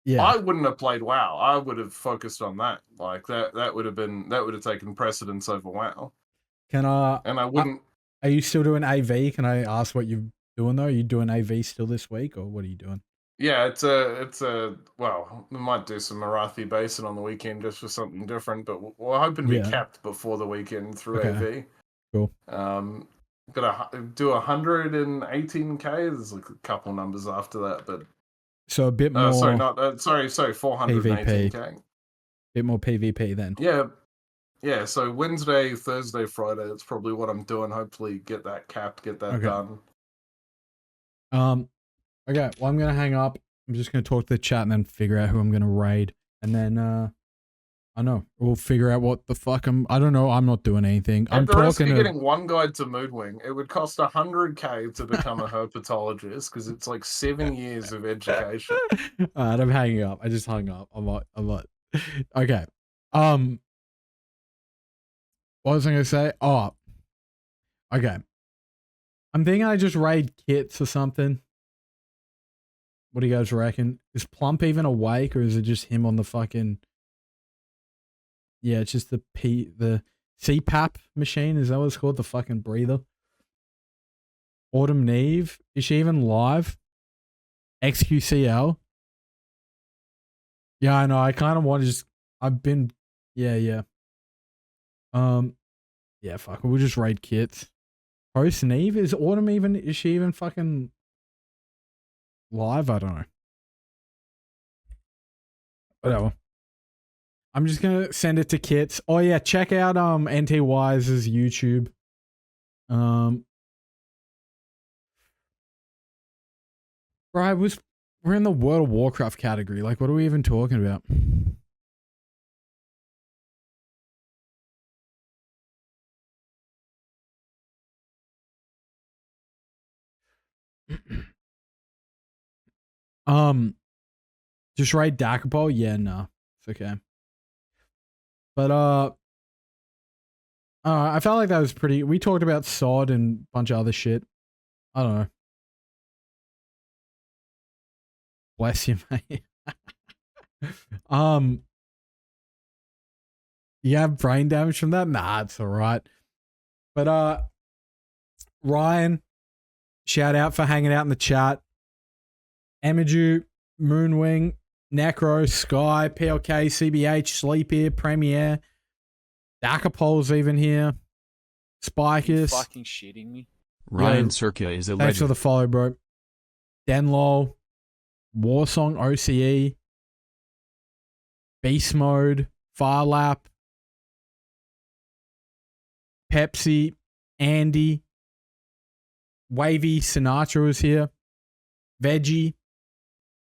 Yeah. I wouldn't have played WoW. I would have focused on that. Like that would have taken precedence over WoW. And I wouldn't. Are you still doing AV? Can I ask what you're doing though? Are you doing AV still this week, or what are you doing? Yeah, it's a well, we might do some Marathi Basin on the weekend just for something different, but we're hoping to be capped before the weekend through AV. Cool. Gonna do 118k. There's like a couple numbers after that, but so a bit more. Sorry, 418k. Bit more PvP then. Yeah. So Wednesday, Thursday, Friday. That's probably what I'm doing. Hopefully, get that capped, get that done. Okay, well, I'm going to hang up. I'm just going to talk to the chat and then figure out who I'm going to raid. And then, I know, we'll figure out what the fuck I don't know. I'm not doing anything. At I'm the risk talking of to... getting one guide to Moodwing, it would cost 100k to become a herpetologist because it's like 7 years of education. Alright, I'm hanging up. I just hung up. I'm not. Okay. What was I going to say? Oh, okay. I'm thinking I just raid kits or something. What do you guys reckon? Is Plump even awake, or is it just him on the fucking... Yeah, it's just the CPAP machine. Is that what it's called? The fucking breather. Autumn Neve. Is she even live? XQCL. Yeah, I know. I kind of want to just... I've been... Yeah. Yeah, fuck. We'll just raid kits. Host Neve? Is Autumn even... Is she even fucking... live? I don't know. Whatever. I'm just gonna send it to kits. Oh yeah, check out NT Wise's YouTube. Right, we're in the World of Warcraft category. Like, what are we even talking about? Just raid Dakapol? Yeah, no. It's okay. But I felt like that was pretty... We talked about SoD and a bunch of other shit. I don't know. Bless you, mate. You have brain damage from that? Nah, it's alright. But Ryan, shout out for hanging out in the chat. Emiju, Moonwing, Necro, Sky, PLK, CBH, Sleep here, Premiere, Dakapol's even here. Spikers. Fucking shitting me. Ryan Circa is a legend. Thanks for the follow, bro. Denlol, Warsong OCE, Beast Mode, Firelap, Pepsi, Andy, Wavy Sinatra was here, Veggie,